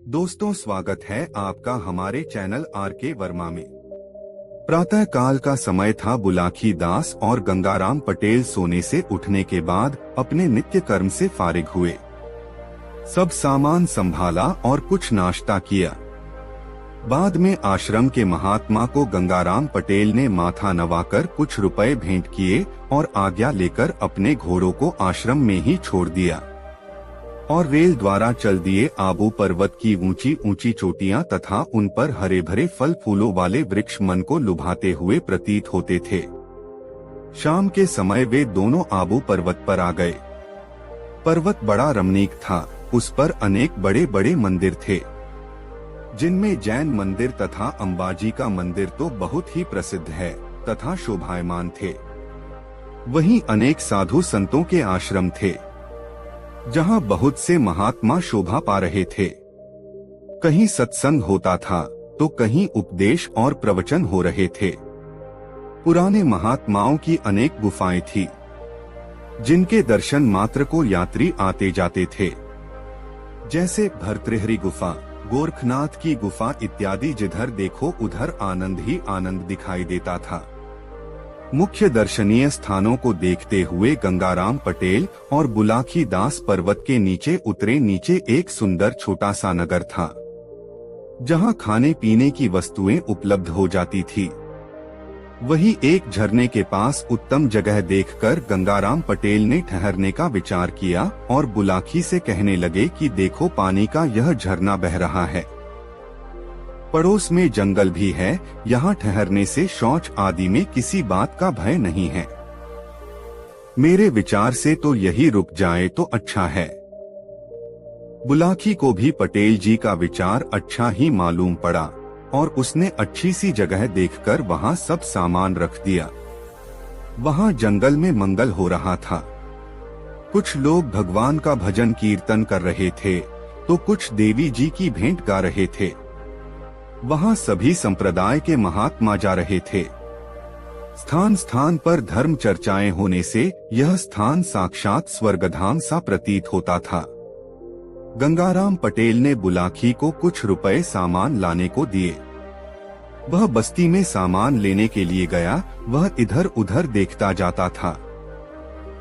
दोस्तों, स्वागत है आपका हमारे चैनल आर के वर्मा में। प्रातः काल का समय था। बुलाकी दास और गंगाराम पटेल सोने से उठने के बाद अपने नित्य कर्म से फारिग हुए। सब सामान संभाला और कुछ नाश्ता किया। बाद में आश्रम के महात्मा को गंगाराम पटेल ने माथा नवाकर कुछ रुपए भेंट किए और आज्ञा लेकर अपने घोड़ों को आश्रम में ही छोड़ दिया और रेल द्वारा चल दिए। आबू पर्वत की ऊंची ऊंची चोटियां तथा उन पर हरे भरे फल फूलों वाले वृक्ष मन को लुभाते हुए प्रतीत होते थे। शाम के समय वे दोनों आबू पर्वत पर आ गए। पर्वत बड़ा रमणीक था। उस पर अनेक बड़े बड़े मंदिर थे, जिनमें जैन मंदिर तथा अंबाजी का मंदिर तो बहुत ही प्रसिद्ध है तथा शोभायमान थे। वहीं अनेक साधु संतों के आश्रम थे, जहां बहुत से महात्मा शोभा पा रहे थे। कहीं सत्संग होता था तो कहीं उपदेश और प्रवचन हो रहे थे। पुराने महात्माओं की अनेक गुफाएं थी, जिनके दर्शन मात्र को यात्री आते जाते थे, जैसे भर्तृहरि गुफा, गोरखनाथ की गुफा इत्यादि। जिधर देखो उधर आनंद ही आनंद दिखाई देता था। मुख्य दर्शनीय स्थानों को देखते हुए गंगाराम पटेल और बुलाकी दास पर्वत के नीचे उतरे। नीचे एक सुंदर छोटा सा नगर था, जहां खाने पीने की वस्तुएं उपलब्ध हो जाती थी। वही एक झरने के पास उत्तम जगह देखकर गंगाराम पटेल ने ठहरने का विचार किया और बुलाकी से कहने लगे कि देखो, पानी का यह झरना बह रहा है। पड़ोस में जंगल भी है। यहाँ ठहरने से शौच आदि में किसी बात का भय नहीं है। मेरे विचार से तो यही रुक जाए तो अच्छा है। बुलाकी को भी पटेल जी का विचार अच्छा ही मालूम पड़ा और उसने अच्छी सी जगह देखकर वहाँ सब सामान रख दिया। वहाँ जंगल में मंगल हो रहा था। कुछ लोग भगवान का भजन कीर्तन कर रहे थे तो कुछ देवी जी की भेंट गा रहे थे। वहाँ सभी संप्रदाय के महात्मा जा रहे थे। स्थान स्थान पर धर्म चर्चाएं होने से यह स्थान साक्षात स्वर्गधाम सा प्रतीत होता था। गंगाराम पटेल ने बुलाकी को कुछ रुपए सामान लाने को दिए। वह बस्ती में सामान लेने के लिए गया। वह इधर उधर देखता जाता था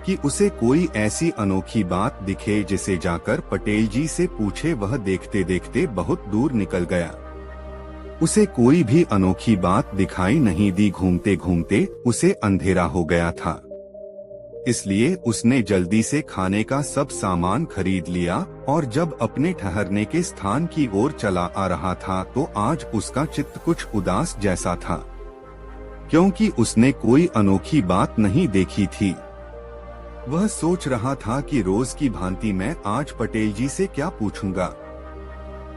कि उसे कोई ऐसी अनोखी बात दिखे जिसे जाकर पटेल जी से पूछे। वह देखते देखते बहुत दूर निकल गया। उसे कोई भी अनोखी बात दिखाई नहीं दी। घूमते घूमते उसे अंधेरा हो गया था, इसलिए उसने जल्दी से खाने का सब सामान खरीद लिया और जब अपने ठहरने के स्थान की ओर चला आ रहा था तो आज उसका चित्त कुछ उदास जैसा था, क्योंकि उसने कोई अनोखी बात नहीं देखी थी। वह सोच रहा था कि रोज की भांति मैं आज पटेल जी से क्या पूछूंगा।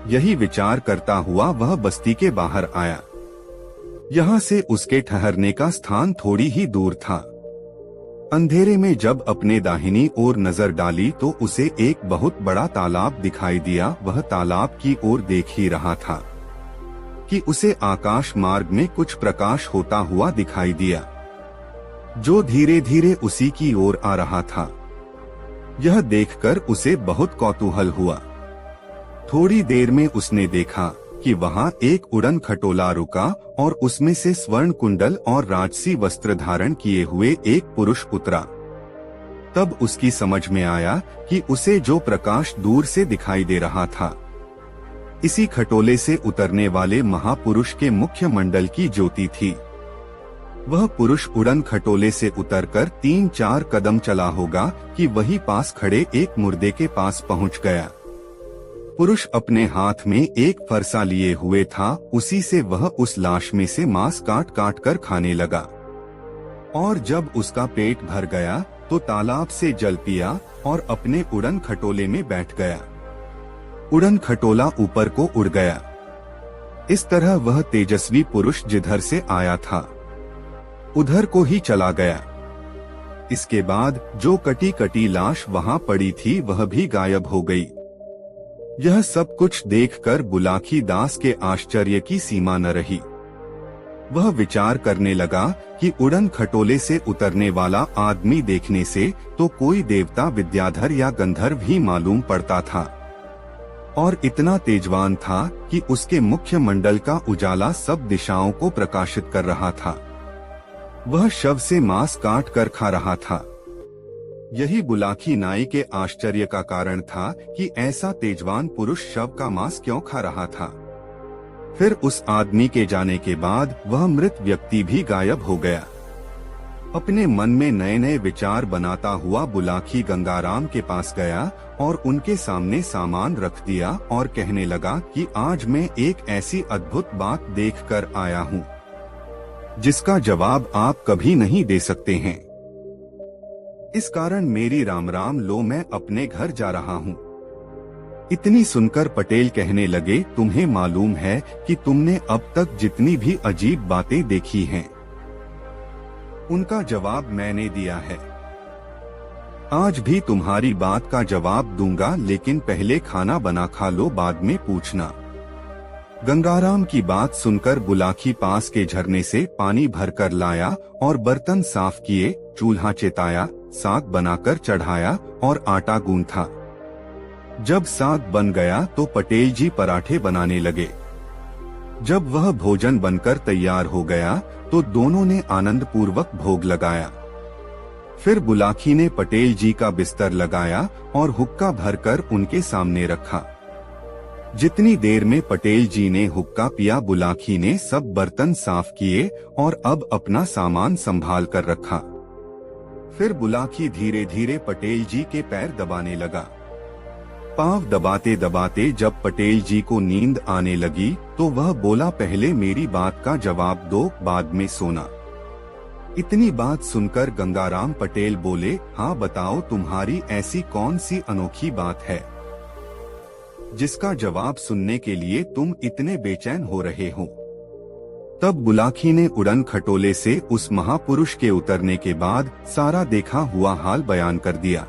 यही विचार करता हुआ वह बस्ती के बाहर आया। यहाँ से उसके ठहरने का स्थान थोड़ी ही दूर था। अंधेरे में जब अपने दाहिनी ओर नजर डाली तो उसे एक बहुत बड़ा तालाब दिखाई दिया। वह तालाब की ओर देख ही रहा था कि उसे आकाश मार्ग में कुछ प्रकाश होता हुआ दिखाई दिया, जो धीरे धीरे उसी की ओर आ रहा था। यह देखकर उसे बहुत कौतूहल हुआ। थोड़ी देर में उसने देखा कि वहाँ एक उड़न खटोला रुका और उसमें से स्वर्ण कुंडल और राजसी वस्त्र धारण किए हुए एक पुरुष उतरा। तब उसकी समझ में आया कि उसे जो प्रकाश दूर से दिखाई दे रहा था, इसी खटोले से उतरने वाले महापुरुष के मुख्य मंडल की ज्योति थी। वह पुरुष उड़न खटोले से उतरकर 3-4 कदम चला होगा कि वही पास खड़े एक मुर्दे के पास पहुंच गया। पुरुष अपने हाथ में एक फरसा लिए हुए था। उसी से वह उस लाश में से मांस काट काट कर खाने लगा और जब उसका पेट भर गया तो तालाब से जल पिया और अपने उड़न खटोले में बैठ गया। उड़न खटोला ऊपर को उड़ गया। इस तरह वह तेजस्वी पुरुष जिधर से आया था उधर को ही चला गया। इसके बाद जो कटी कटी लाश वहाँ पड़ी थी वह भी गायब हो गई। यह सब कुछ देखकर बुलाकी दास के आश्चर्य की सीमा न रही। वह विचार करने लगा कि उड़न खटोले से उतरने वाला आदमी देखने से तो कोई देवता, विद्याधर या गंधर्व ही मालूम पड़ता था और इतना तेजवान था कि उसके मुख्य मंडल का उजाला सब दिशाओं को प्रकाशित कर रहा था। वह शव से मांस काट कर खा रहा था। यही बुलाकी नाई के आश्चर्य का कारण था कि ऐसा तेजवान पुरुष शव का मांस क्यों खा रहा था। फिर उस आदमी के जाने के बाद वह मृत व्यक्ति भी गायब हो गया। अपने मन में नए नए विचार बनाता हुआ बुलाकी गंगाराम के पास गया और उनके सामने सामान रख दिया और कहने लगा कि आज मैं एक ऐसी अद्भुत बात देखकर आया हूँ जिसका जवाब आप कभी नहीं दे सकते हैं। इस कारण मेरी राम राम लो, मैं अपने घर जा रहा हूँ। इतनी सुनकर पटेल कहने लगे, तुम्हें मालूम है कि तुमने अब तक जितनी भी अजीब बातें देखी हैं उनका जवाब मैंने दिया है। आज भी तुम्हारी बात का जवाब दूंगा, लेकिन पहले खाना बना खा लो, बाद में पूछना। गंगाराम की बात सुनकर बुलाकी पास के झरने से पानी भरकर लाया और बर्तन साफ किए, चूल्हा चेताया, साग बनाकर चढ़ाया और आटा गूंथा। जब साग बन गया तो पटेल जी पराठे बनाने लगे। जब वह भोजन बनकर तैयार हो गया तो दोनों ने आनंद पूर्वक भोग लगाया। फिर बुलाकी ने पटेल जी का बिस्तर लगाया और हुक्का भरकर उनके सामने रखा। जितनी देर में पटेल जी ने हुक्का पिया, बुलाकी ने सब बर्तन साफ किए और अब अपना सामान संभाल कर रखा। फिर बुलाकी धीरे धीरे पटेल जी के पैर दबाने लगा। पांव दबाते दबाते जब पटेल जी को नींद आने लगी तो वह बोला, पहले मेरी बात का जवाब दो, बाद में सोना। इतनी बात सुनकर गंगाराम पटेल बोले, हाँ बताओ, तुम्हारी ऐसी कौन सी अनोखी बात है जिसका जवाब सुनने के लिए तुम इतने बेचैन हो रहे हो। तब बुलाकी ने उड़न खटोले से उस महापुरुष के उतरने के बाद सारा देखा हुआ हाल बयान कर दिया।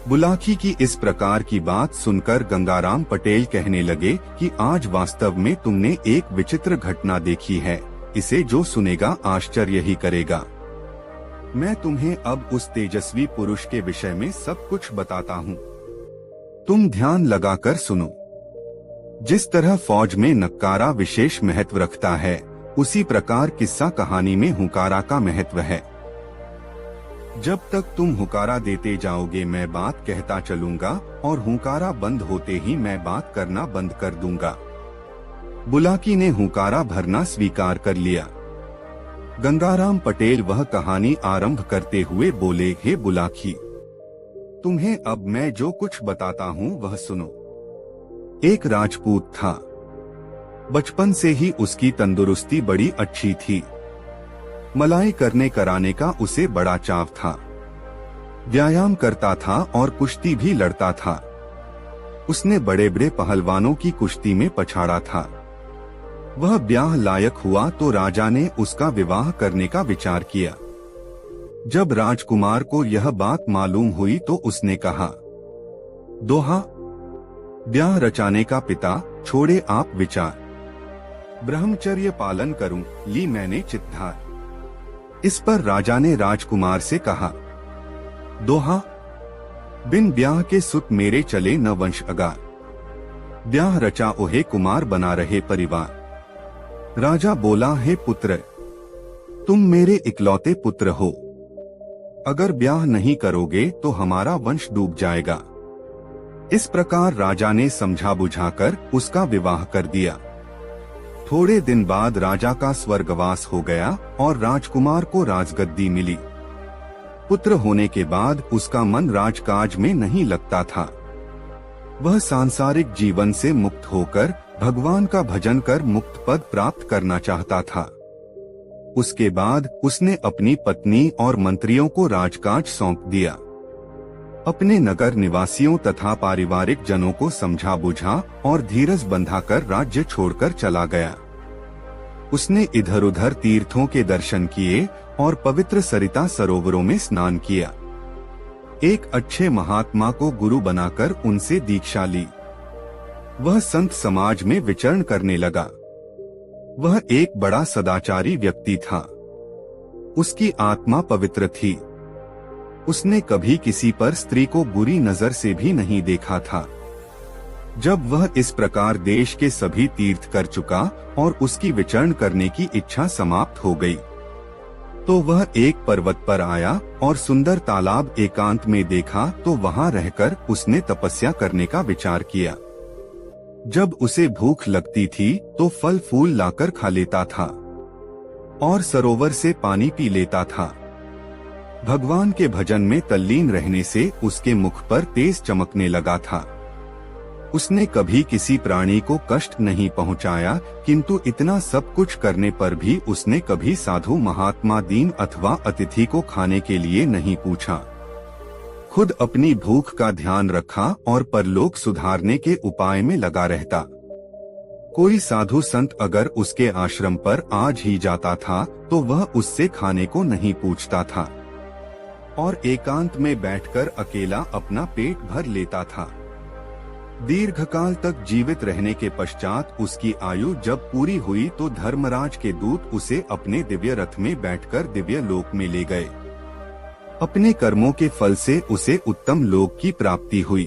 बुलाकी की इस प्रकार की बात सुनकर गंगाराम पटेल कहने लगे कि आज वास्तव में तुमने एक विचित्र घटना देखी है, इसे जो सुनेगा आश्चर्य ही करेगा। मैं तुम्हें अब उस तेजस्वी पुरुष के विषय में सब कुछ बताता हूँ, तुम ध्यान लगाकर सुनो। जिस तरह फौज में नक्कारा विशेष महत्व रखता है, उसी प्रकार किस्सा कहानी में हुकारा का महत्व है। जब तक तुम हुकारा देते जाओगे मैं बात कहता चलूंगा और हुकारा बंद होते ही मैं बात करना बंद कर दूंगा। बुलाकी ने हुकारा भरना स्वीकार कर लिया। गंगाराम पटेल वह कहानी आरंभ करते हुए बोले, हे बुलाकी, तुम्हें अब मैं जो कुछ बताता हूँ वह सुनो। एक राजपूत था। बचपन से ही उसकी तंदुरुस्ती बड़ी अच्छी थी। मलाई करने कराने का उसे बड़ा चाव था। व्यायाम करता था और कुश्ती भी लड़ता था। उसने बड़े बड़े पहलवानों की कुश्ती में पछाड़ा था। वह ब्याह लायक हुआ तो राजा ने उसका विवाह करने का विचार किया। जब राजकुमार को यह बात मालूम हुई तो उसने कहा, दोहा ब्याह रचाने का पिता, छोड़े आप विचार। ब्रह्मचर्य पालन करूं, ली मैंने चित्तार। इस पर राजा ने राजकुमार से कहा, दोहा बिन ब्याह के सुत मेरे चले न वंश अगार। ब्याह रचा ओहे कुमार बना रहे परिवार। राजा बोला, हे पुत्र, तुम मेरे इकलौते पुत्र हो। अगर ब्याह नहीं करोगे तो हमारा वंश डूब जाएगा। इस प्रकार राजा ने समझा बुझाकर उसका विवाह कर दिया। थोड़े दिन बाद राजा का स्वर्गवास हो गया और राजकुमार को राजगद्दी मिली। पुत्र होने के बाद उसका मन राजकाज में नहीं लगता था। वह सांसारिक जीवन से मुक्त होकर भगवान का भजन कर मुक्त पद प्राप्त करना चाहता था। उसके बाद उसने अपनी पत्नी और मंत्रियों को राजकाज सौंप दिया। अपने नगर निवासियों तथा पारिवारिक जनों को समझा बुझा और धीरज बंधाकर राज्य छोड़कर चला गया। उसने इधर उधर तीर्थों के दर्शन किए और पवित्र सरिता सरोवरों में स्नान किया। एक अच्छे महात्मा को गुरु बनाकर उनसे दीक्षा ली। वह संत समाज में विचरण करने लगा। वह एक बड़ा सदाचारी व्यक्ति था। उसकी आत्मा पवित्र थी। उसने कभी किसी पर स्त्री को बुरी नजर से भी नहीं देखा था। जब वह इस प्रकार देश के सभी तीर्थ कर चुका और उसकी विचरण करने की इच्छा समाप्त हो गई, तो वह एक पर्वत पर आया और सुंदर तालाब एकांत में देखा तो वहां रहकर उसने तपस्या करने का विचार किया। जब उसे भूख लगती थी तो फल फूल लाकर खा लेता था और सरोवर से पानी पी लेता था। भगवान के भजन में तल्लीन रहने से उसके मुख पर तेज चमकने लगा था। उसने कभी किसी प्राणी को कष्ट नहीं पहुंचाया, किंतु इतना सब कुछ करने पर भी उसने कभी साधु महात्मा दीन अथवा अतिथि को खाने के लिए नहीं पूछा। खुद अपनी भूख का ध्यान रखा और परलोक सुधारने के उपाय में लगा रहता। कोई साधु संत अगर उसके आश्रम पर आज ही जाता था तो वह उससे खाने को नहीं पूछता था और एकांत में बैठकर अकेला अपना पेट भर लेता था। दीर्घकाल तक जीवित रहने के पश्चात उसकी आयु जब पूरी हुई तो धर्मराज के दूत उसे अपने दिव्य रथ में बैठकर दिव्य लोक में ले गए। अपने कर्मों के फल से उसे उत्तम लोक की प्राप्ति हुई।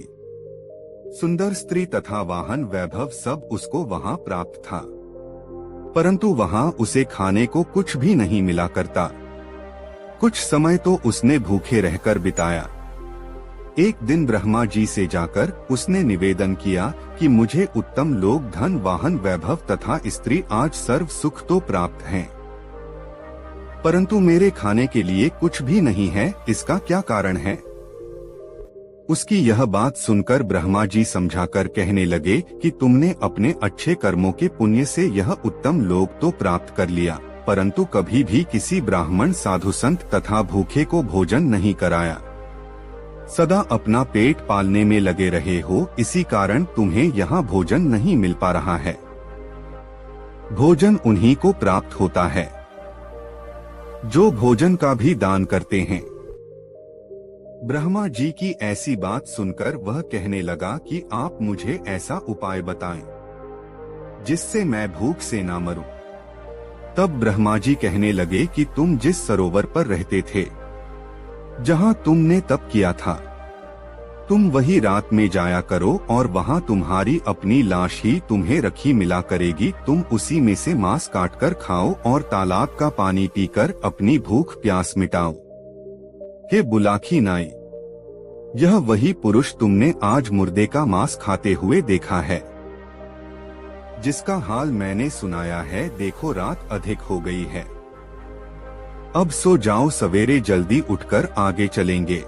सुंदर स्त्री तथा वाहन वैभव सब उसको वहां प्राप्त था, परंतु वहां उसे खाने को कुछ भी नहीं मिला करता। कुछ समय तो उसने भूखे रहकर बिताया। एक दिन ब्रह्मा जी से जाकर उसने निवेदन किया कि मुझे उत्तम लोक, धन, वाहन, वैभव तथा स्त्री आज सर्व सुख तो प्राप्त हैं, परंतु मेरे खाने के लिए कुछ भी नहीं है, इसका क्या कारण है? उसकी यह बात सुनकर ब्रह्मा जी समझाकर कहने लगे कि तुमने अपने अच्छे कर्मों के पुण्य से यह उत्तम लोक तो प्राप्त कर लिया, परंतु कभी भी किसी ब्राह्मण, साधु संत तथा भूखे को भोजन नहीं कराया। सदा अपना पेट पालने में लगे रहे हो, इसी कारण तुम्हें यहाँ भोजन नहीं मिल पा रहा है। भोजन उन्हीं को प्राप्त होता है जो भोजन का भी दान करते हैं। ब्रह्मा जी की ऐसी बात सुनकर वह कहने लगा कि आप मुझे ऐसा उपाय बताएं जिससे मैं भूख से ना मरूं। तब ब्रह्मा जी कहने लगे कि तुम जिस सरोवर पर रहते थे, जहां तुमने तप किया था, तुम वही रात में जाया करो और वहां तुम्हारी अपनी लाश ही तुम्हें रखी मिला करेगी। तुम उसी में से मांस काटकर खाओ और तालाब का पानी पीकर अपनी भूख प्यास मिटाओ। हे बुलाखी नाई, यह वही पुरुष तुमने आज मुर्दे का मांस खाते हुए देखा है, जिसका हाल मैंने सुनाया है। देखो रात अधिक हो गई है, अब सो जाओ, सवेरे जल्दी उठकर आगे चलेंगे।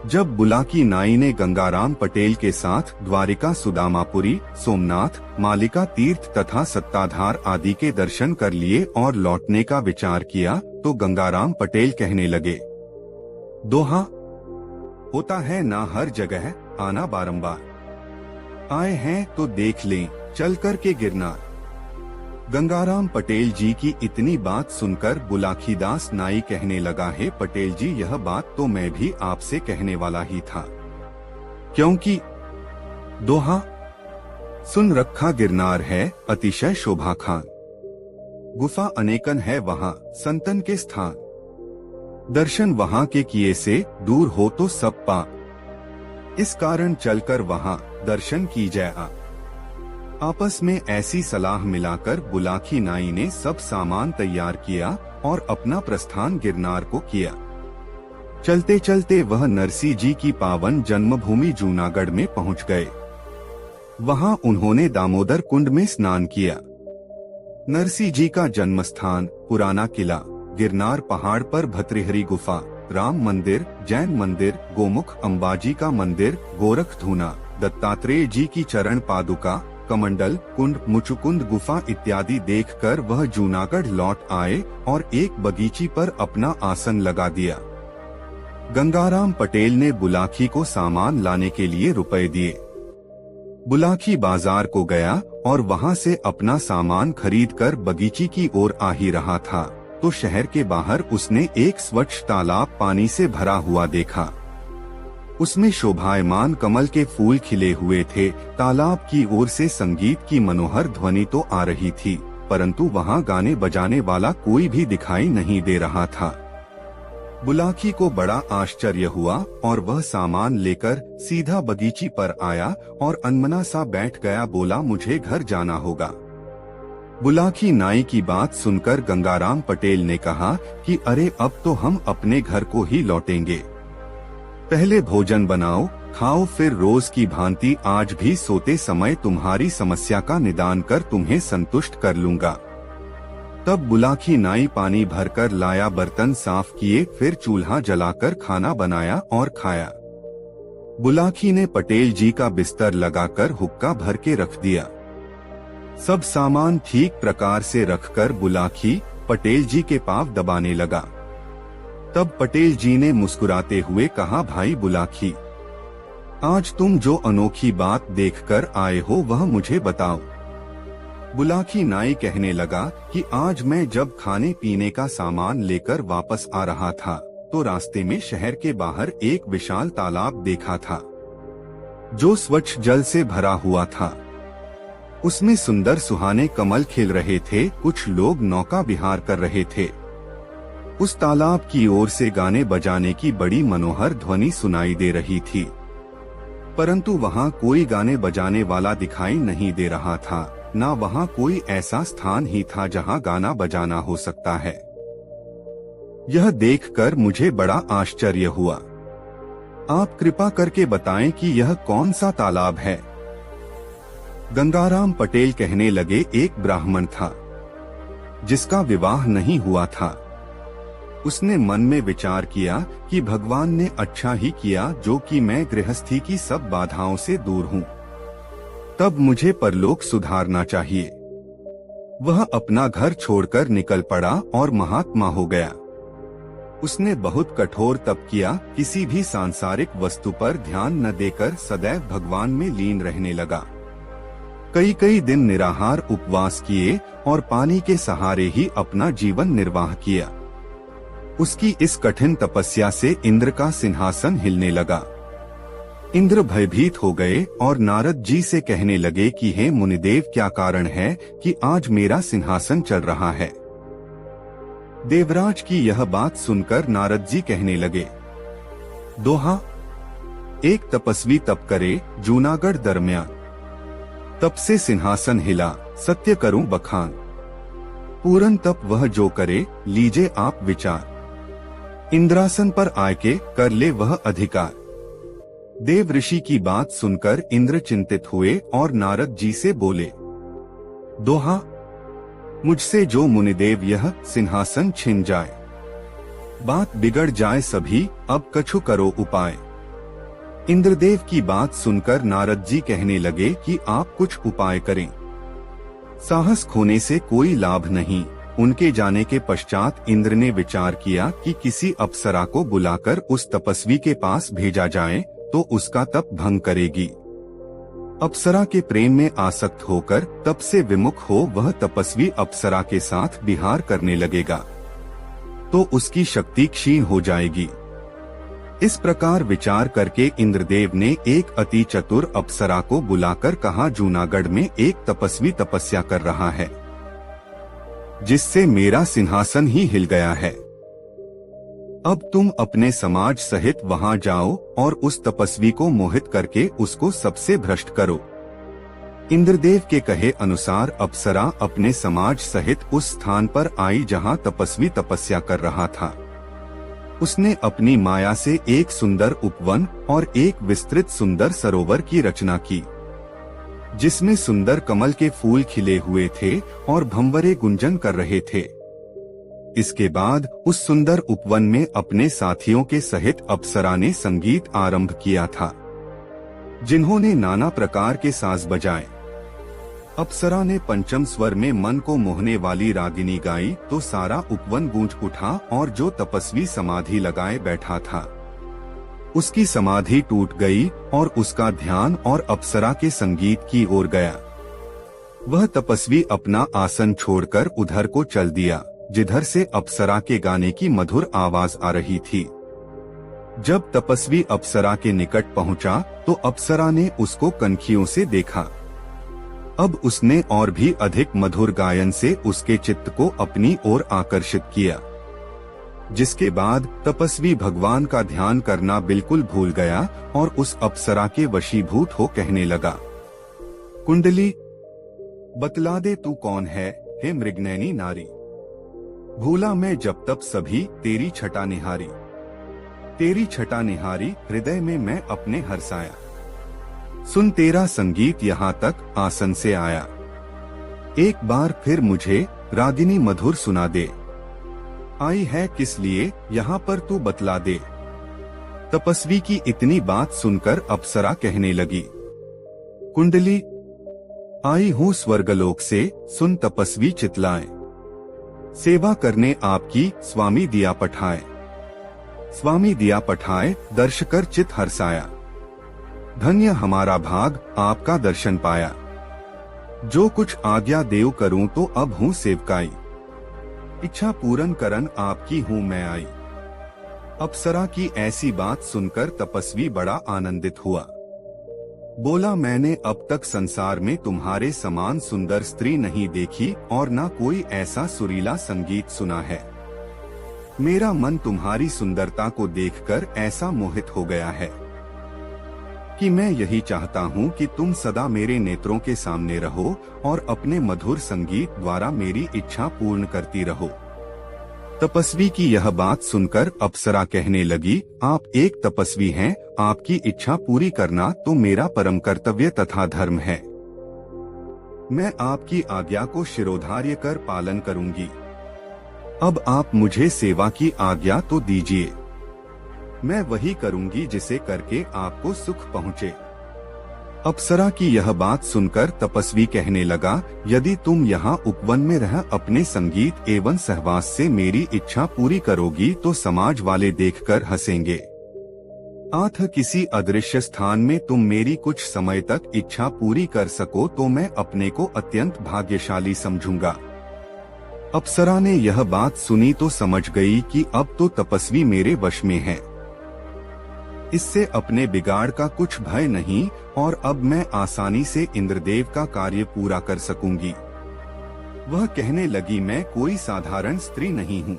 जब बुलाकी नाई ने गंगाराम पटेल के साथ द्वारिका, सुदामापुरी, सोमनाथ, मालिका तीर्थ तथा सत्ताधार आदि के दर्शन कर लिए और लौटने का विचार किया तो गंगाराम पटेल कहने लगे, दोहा होता है ना हर जगह आना बारंबार, आए हैं तो देख लें चल कर के गिरनार। गंगाराम पटेल जी की इतनी बात सुनकर बुलाखीदास नाई कहने लगा, है पटेल जी, यह बात तो मैं भी आपसे कहने वाला ही था, क्योंकि दोहा सुन रखा गिरनार है अतिशय शोभा खान, गुफा अनेकन है वहाँ संतन के स्थान, दर्शन वहाँ के किए से दूर हो तो सब पाप, इस कारण चलकर वहाँ दर्शन की जाए। आपस में ऐसी सलाह मिलाकर बुलाखी नाई ने सब सामान तैयार किया और अपना प्रस्थान गिरनार को किया। चलते चलते वह नरसी जी की पावन जन्मभूमि जूनागढ़ में पहुंच गए। वहां उन्होंने दामोदर कुंड में स्नान किया। नरसी जी का जन्म स्थान, पुराना किला, गिरनार पहाड़ पर भतृहरि गुफा, राम मंदिर, जैन मंदिर, गोमुख अंबाजी का मंदिर, गोरख धूना, दत्तात्रेय जी की चरण पादुका, कमंडल कुंड, मुचुकुंद गुफा इत्यादि देखकर वह जूनागढ़ लौट आए और एक बगीची पर अपना आसन लगा दिया। गंगाराम पटेल ने बुलाखी को सामान लाने के लिए रुपए दिए। बुलाखी बाजार को गया और वहां से अपना सामान खरीदकर बगीची की ओर आ ही रहा था तो शहर के बाहर उसने एक स्वच्छ तालाब पानी से भरा हुआ देखा। उसमें शोभायमान कमल के फूल खिले हुए थे। तालाब की ओर से संगीत की मनोहर ध्वनि तो आ रही थी, परंतु वहां गाने बजाने वाला कोई भी दिखाई नहीं दे रहा था। बुलाकी को बड़ा आश्चर्य हुआ और वह सामान लेकर सीधा बगीची पर आया और अनमना सा बैठ गया। बोला, मुझे घर जाना होगा। बुलाकी नाई की बात सुनकर गंगाराम पटेल ने कहा कि अरे अब तो हम अपने घर को ही लौटेंगे। पहले भोजन बनाओ, खाओ, फिर रोज की भांति आज भी सोते समय तुम्हारी समस्या का निदान कर तुम्हें संतुष्ट कर लूंगा। तब बुलाकी नाई पानी भरकर लाया, बर्तन साफ किए, फिर चूल्हा जलाकर खाना बनाया और खाया। बुलाकी ने पटेल जी का बिस्तर लगाकर हुक्का भर के रख दिया। सब सामान ठीक प्रकार से रखकर बुलाकी पटेल जी के पांव दबाने लगा। तब पटेल जी ने मुस्कुराते हुए कहा, भाई बुलाकी, आज तुम जो अनोखी बात देखकर आए हो वह मुझे बताओ। बुलाकी नाई कहने लगा कि आज मैं जब खाने पीने का सामान लेकर वापस आ रहा था तो रास्ते में शहर के बाहर एक विशाल तालाब देखा था जो स्वच्छ जल से भरा हुआ था। उसमें सुंदर सुहाने कमल खिल रहे थे। कुछ लोग नौका विहार कर रहे थे। उस तालाब की ओर से गाने बजाने की बड़ी मनोहर ध्वनि सुनाई दे रही थी, परंतु वहाँ कोई गाने बजाने वाला दिखाई नहीं दे रहा था, ना वहाँ कोई ऐसा स्थान ही था जहाँ गाना बजाना हो सकता है। यह देखकर मुझे बड़ा आश्चर्य हुआ। आप कृपा करके बताएं कि यह कौन सा तालाब है। गंगाराम पटेल कहने लगे, एक ब्राह्मण था जिसका विवाह नहीं हुआ था। उसने मन में विचार किया कि भगवान ने अच्छा ही किया जो कि मैं गृहस्थी की सब बाधाओं से दूर हूँ। तब मुझे परलोक सुधारना चाहिए। वह अपना घर छोड़कर निकल पड़ा और महात्मा हो गया। उसने बहुत कठोर तप किया, किसी भी सांसारिक वस्तु पर ध्यान न देकर सदैव भगवान में लीन रहने लगा। कई दिन निराहार उपवास किए और पानी के सहारे ही अपना जीवन निर्वाह किया। उसकी इस कठिन तपस्या से इंद्र का सिंहासन हिलने लगा। इंद्र भयभीत हो गए और नारद जी से कहने लगे कि हे मुनिदेव, क्या कारण है कि आज मेरा सिंहासन चल रहा है। देवराज की यह बात सुनकर नारद जी कहने लगे, दोहा, एक तपस्वी तप करे जूनागढ़ दरमियान, तप से सिंहासन हिला सत्य करूं बखान। पूरन तप वह जो करे लीजे आप विचार, इंद्रासन पर आके कर ले वह अधिकार। देव ऋषि की बात सुनकर इंद्र चिंतित हुए और नारद जी से बोले, दोहा, मुझसे जो मुनिदेव यह सिंहासन छिन जाए, बात बिगड़ जाए सभी, अब कछु करो उपाय। इंद्रदेव की बात सुनकर नारद जी कहने लगे कि आप कुछ उपाय करें। साहस खोने से कोई लाभ नहीं। उनके जाने के पश्चात इंद्र ने विचार किया कि किसी अप्सरा को बुलाकर उस तपस्वी के पास भेजा जाए तो उसका तप भंग करेगी। अप्सरा के प्रेम में आसक्त होकर तप से विमुख हो वह तपस्वी अप्सरा के साथ विहार करने लगेगा तो उसकी शक्ति क्षीण हो जाएगी। इस प्रकार विचार करके इंद्रदेव ने एक अति चतुर अप्सरा को बुलाकर कहा, जूनागढ़ में एक तपस्वी तपस्या कर रहा है जिससे मेरा सिंहासन ही हिल गया है। अब तुम अपने समाज सहित वहां जाओ और उस तपस्वी को मोहित करके उसको सबसे भ्रष्ट करो। इंद्रदेव के कहे अनुसार अप्सरा अपने समाज सहित उस स्थान पर आई जहां तपस्वी तपस्या कर रहा था। उसने अपनी माया से एक सुंदर उपवन और एक विस्तृत सुंदर सरोवर की रचना की जिसमें सुंदर कमल के फूल खिले हुए थे और भंवरे गुंजन कर रहे थे। इसके बाद उस सुंदर उपवन में अपने साथियों के सहित अप्सरा ने संगीत आरंभ किया था, जिन्होंने नाना प्रकार के साज बजाए। अप्सरा ने पंचम स्वर में मन को मोहने वाली रागिनी गाई तो सारा उपवन गूंज उठा और जो तपस्वी समाधि लगाए बैठा था उसकी समाधि टूट गई और उसका ध्यान और अप्सरा के संगीत की ओर गया। वह तपस्वी अपना आसन छोड़कर उधर को चल दिया जिधर से अप्सरा के गाने की मधुर आवाज आ रही थी। जब तपस्वी अप्सरा के निकट पहुंचा तो अप्सरा ने उसको कनखियों से देखा। अब उसने और भी अधिक मधुर गायन से उसके चित्त को अपनी ओर आकर्षित किया। जिसके बाद तपस्वी भगवान का ध्यान करना बिल्कुल भूल गया और उस अप्सरा के वशीभूत हो कहने लगा, कुंडली, बतला दे तू कौन है, हे मृगनयनी नारी। भूला मैं जब तब सभी तेरी छटा निहारी, तेरी छटा निहारी हृदय में मैं अपने हर्षाया। सुन तेरा संगीत यहाँ तक आसन से आया, एक बार फिर मुझे रागिनी मधुर सुना दे। आई है किस लिए यहाँ पर तू बतला दे। तपस्वी की इतनी बात सुनकर अप्सरा कहने लगी, कुंडली, आई हूँ स्वर्गलोक से, सुन तपस्वी चितलाए। सेवा करने आपकी स्वामी दिया पठाए, स्वामी दिया पठाए, दर्श कर चित हर्षाया। धन्य हमारा भाग आपका दर्शन पाया, जो कुछ आज्ञा देव करूं तो अब हूँ सेवकाई। इच्छा पूर्ण करन आपकी हूँ मैं आई। अप्सरा की ऐसी बात सुनकर तपस्वी बड़ा आनंदित हुआ। बोला, मैंने अब तक संसार में तुम्हारे समान सुंदर स्त्री नहीं देखी और न कोई ऐसा सुरीला संगीत सुना है। मेरा मन तुम्हारी सुंदरता को देखकर ऐसा मोहित हो गया है कि मैं यही चाहता हूँ कि तुम सदा मेरे नेत्रों के सामने रहो और अपने मधुर संगीत द्वारा मेरी इच्छा पूर्ण करती रहो। तपस्वी की यह बात सुनकर अप्सरा कहने लगी, आप एक तपस्वी हैं, आपकी इच्छा पूरी करना तो मेरा परम कर्तव्य तथा धर्म है। मैं आपकी आज्ञा को शिरोधार्य कर पालन करूंगी। अब आप मुझे सेवा की आज्ञा तो दीजिए, मैं वही करूंगी जिसे करके आपको सुख पहुँचे। अप्सरा की यह बात सुनकर तपस्वी कहने लगा, यदि तुम यहाँ उपवन में रह अपने संगीत एवं सहवास से मेरी इच्छा पूरी करोगी तो समाज वाले देखकर हंसेंगे। आथ किसी अदृश्य स्थान में तुम मेरी कुछ समय तक इच्छा पूरी कर सको तो मैं अपने को अत्यंत भाग्यशाली समझूंगा। अप्सरा ने यह बात सुनी तो समझ गई कि अब तो तपस्वी मेरे वश में है, इससे अपने बिगाड़ का कुछ भय नहीं और अब मैं आसानी से इंद्रदेव का कार्य पूरा कर सकूंगी। वह कहने लगी, मैं कोई साधारण स्त्री नहीं हूँ,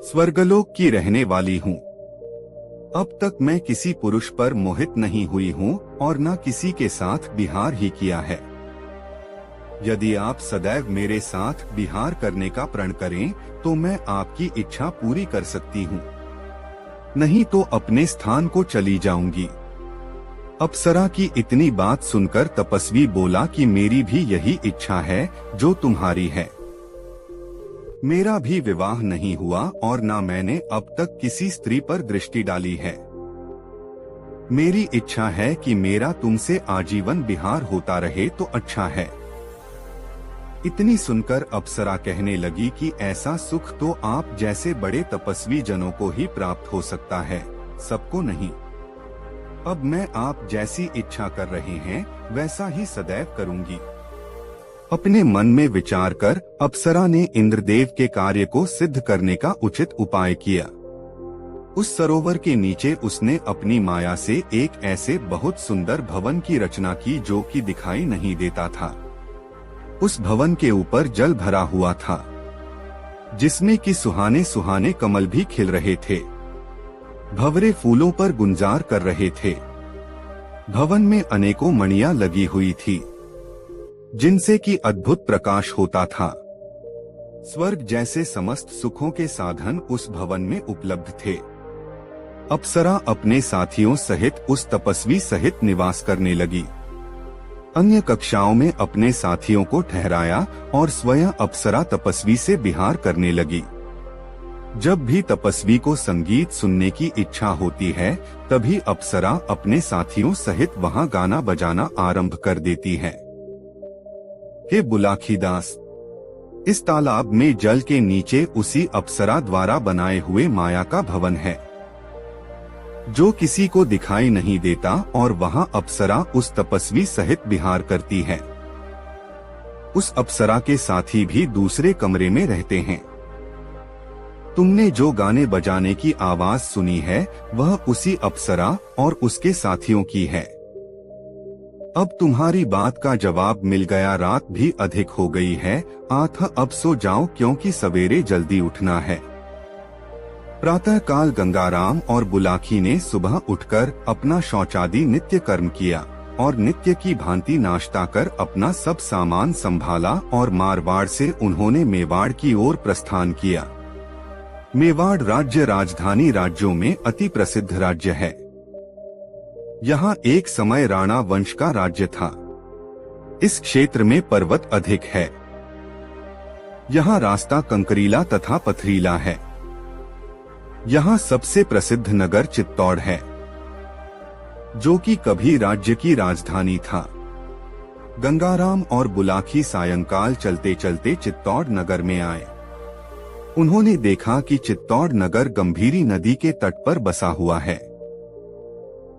स्वर्गलोक की रहने वाली हूँ। अब तक मैं किसी पुरुष पर मोहित नहीं हुई हूँ और न किसी के साथ विहार ही किया है। यदि आप सदैव मेरे साथ विहार करने का प्रण करें तो मैं आपकी इच्छा पूरी कर सकती हूँ, नहीं तो अपने स्थान को चली जाऊंगी। अप्सरा की इतनी बात सुनकर तपस्वी बोला कि मेरी भी यही इच्छा है जो तुम्हारी है। मेरा भी विवाह नहीं हुआ और न मैंने अब तक किसी स्त्री पर दृष्टि डाली है। मेरी इच्छा है कि मेरा तुमसे आजीवन विहार होता रहे तो अच्छा है। इतनी सुनकर अप्सरा कहने लगी कि ऐसा सुख तो आप जैसे बड़े तपस्वी जनों को ही प्राप्त हो सकता है, सबको नहीं। अब मैं आप जैसी इच्छा कर रहे हैं वैसा ही सदैव करूंगी। अपने मन में विचार कर अप्सरा ने इंद्रदेव के कार्य को सिद्ध करने का उचित उपाय किया। उस सरोवर के नीचे उसने अपनी माया से एक ऐसे बहुत सुंदर भवन की रचना की जो कि दिखाई नहीं देता था। उस भवन के ऊपर जल भरा हुआ था, जिसमें कि सुहाने सुहाने कमल भी खिल रहे थे, भंवरे फूलों पर गुंजार कर रहे थे। भवन में अनेकों मणियां लगी हुई थी, जिनसे कि अद्भुत प्रकाश होता था। स्वर्ग जैसे समस्त सुखों के साधन उस भवन में उपलब्ध थे। अप्सरा अपने साथियों सहित उस तपस्वी सहित निवास करने लगी। अन्य कक्षाओं में अपने साथियों को ठहराया और स्वयं अप्सरा तपस्वी से विहार करने लगी। जब भी तपस्वी को संगीत सुनने की इच्छा होती है तभी अप्सरा अपने साथियों सहित वहां गाना बजाना आरंभ कर देती है। हे बुलाखीदास, इस तालाब में जल के नीचे उसी अप्सरा द्वारा बनाए हुए माया का भवन है, जो किसी को दिखाई नहीं देता और वहां अप्सरा उस तपस्वी सहित विहार करती है। उस अप्सरा के साथी भी दूसरे कमरे में रहते हैं। तुमने जो गाने बजाने की आवाज सुनी है वह उसी अप्सरा और उसके साथियों की है। अब तुम्हारी बात का जवाब मिल गया, रात भी अधिक हो गई है, आठ अब सो जाओ क्योंकि सवेरे जल्दी उठना है। प्रातःकाल गंगाराम और बुलाकी ने सुबह उठकर अपना शौचादि नित्य कर्म किया और नित्य की भांति नाश्ता कर अपना सब सामान संभाला और मारवाड़ से उन्होंने मेवाड़ की ओर प्रस्थान किया। मेवाड़ राज्य राजधानी राज्यों में अति प्रसिद्ध राज्य है। यहाँ एक समय राणा वंश का राज्य था। इस क्षेत्र में पर्वत अधिक है। यहाँ रास्ता कंकरीला तथा पथरीला है। यहाँ सबसे प्रसिद्ध नगर चित्तौड़ है, जो कि कभी राज्य की राजधानी था। गंगाराम और बुलाकी सायंकाल चलते चलते चित्तौड़ नगर में आए। उन्होंने देखा कि चित्तौड़ नगर गंभीरी नदी के तट पर बसा हुआ है।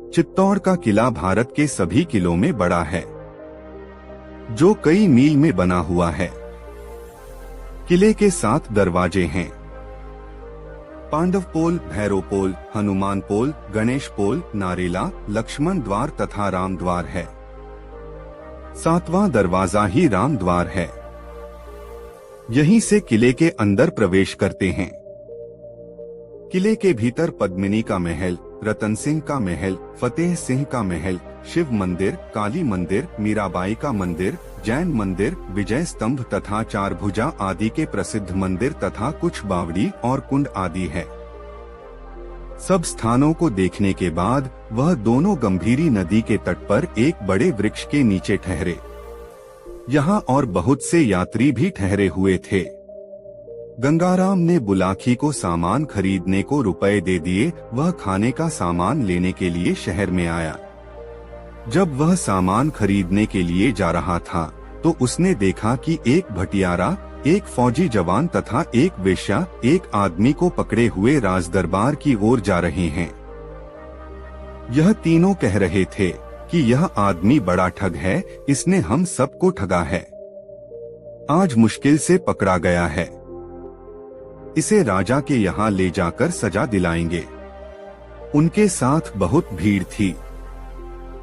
चित्तौड़ का किला भारत के सभी किलों में बड़ा है, जो कई मील में बना हुआ है। किले के 7 दरवाजे हैं। पांडव पोल, भैरव पोल, हनुमान पोल, गणेश पोल, नारेला, लक्ष्मण द्वार तथा राम द्वार है। 7वां दरवाजा ही राम द्वार है। यहीं से किले के अंदर प्रवेश करते हैं। किले के भीतर पद्मिनी का महल, रतन सिंह का महल, फतेह सिंह का महल, शिव मंदिर, काली मंदिर, मीराबाई का मंदिर, जैन मंदिर, विजय स्तंभ तथा 4 भुजा आदि के प्रसिद्ध मंदिर तथा कुछ बावड़ी और कुंड आदि है। सब स्थानों को देखने के बाद वह दोनों गंभीरी नदी के तट पर एक बड़े वृक्ष के नीचे ठहरे। यहाँ और बहुत से यात्री भी ठहरे हुए थे। गंगाराम ने बुलाकी को सामान खरीदने को रुपए दे दिए। वह खाने का सामान लेने के लिए शहर में आया। जब वह सामान खरीदने के लिए जा रहा था तो उसने देखा कि एक भटियारा, एक फौजी जवान तथा एक वेश्या एक आदमी को पकड़े हुए राजदरबार की ओर जा रहे हैं। यह तीनों कह रहे थे कि यह आदमी बड़ा ठग है, इसने हम सबको ठगा है। आज मुश्किल से पकड़ा गया है। इसे राजा के यहाँ ले जाकर सजा दिलाएंगे। उनके साथ बहुत भीड़ थी।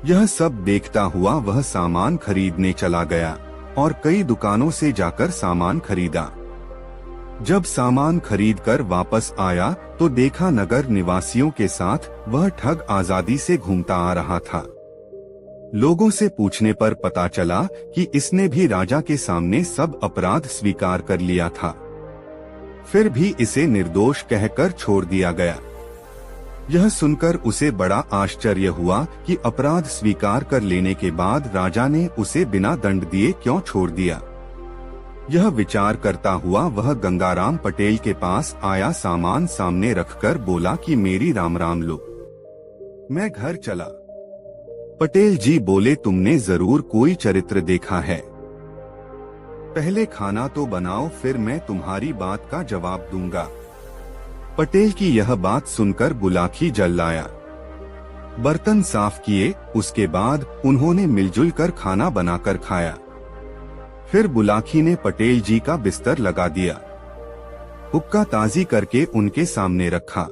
यह सब देखता हुआ वह सामान खरीदने चला गया और कई दुकानों से जाकर सामान खरीदा। जब सामान खरीदकर वापस आया तो देखा नगर निवासियों के साथ वह ठग आजादी से घूमता आ रहा था। लोगों से पूछने पर पता चला कि इसने भी राजा के सामने सब अपराध स्वीकार कर लिया था। फिर भी इसे निर्दोष कहकर छोड़ दिया गया। यह सुनकर उसे बड़ा आश्चर्य हुआ कि अपराध स्वीकार कर लेने के बाद राजा ने उसे बिना दंड दिए क्यों छोड़ दिया। यह विचार करता हुआ वह गंगाराम पटेल के पास आया, सामान सामने रखकर बोला कि मेरी राम राम लो, मैं घर चला। पटेल जी बोले, तुमने जरूर कोई चरित्र देखा है। पहले खाना तो बनाओ, फिर मैं तुम्हारी बात का जवाब दूंगा। पटेल की यह बात सुनकर बुलाकी जल आया। बर्तन साफ किए, उसके बाद उन्होंने मिलजुल कर खाना बनाकर खाया। फिर बुलाकी ने पटेल जी का बिस्तर लगा दिया। हुक्का ताजी करके उनके सामने रखा।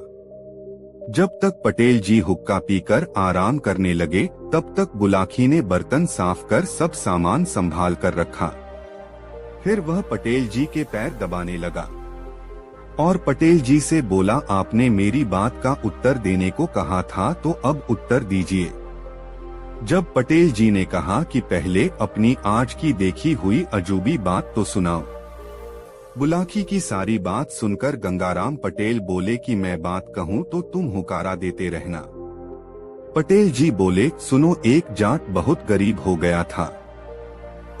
जब तक पटेल जी हुक्का पीकर आराम करने लगे, तब तक बुलाकी ने बर्तन साफ कर सब सामान संभाल कर रखा। फिर वह पटेल जी के पैर दबाने लगा और पटेल जी से बोला, आपने मेरी बात का उत्तर देने को कहा था, तो अब उत्तर दीजिए। जब पटेल जी ने कहा कि पहले अपनी आज की देखी हुई अजूबी बात तो सुनाओ। बुलाकी की सारी बात सुनकर गंगाराम पटेल बोले कि मैं बात कहूँ तो तुम हुकारा देते रहना। पटेल जी बोले, सुनो, एक जाट बहुत गरीब हो गया था।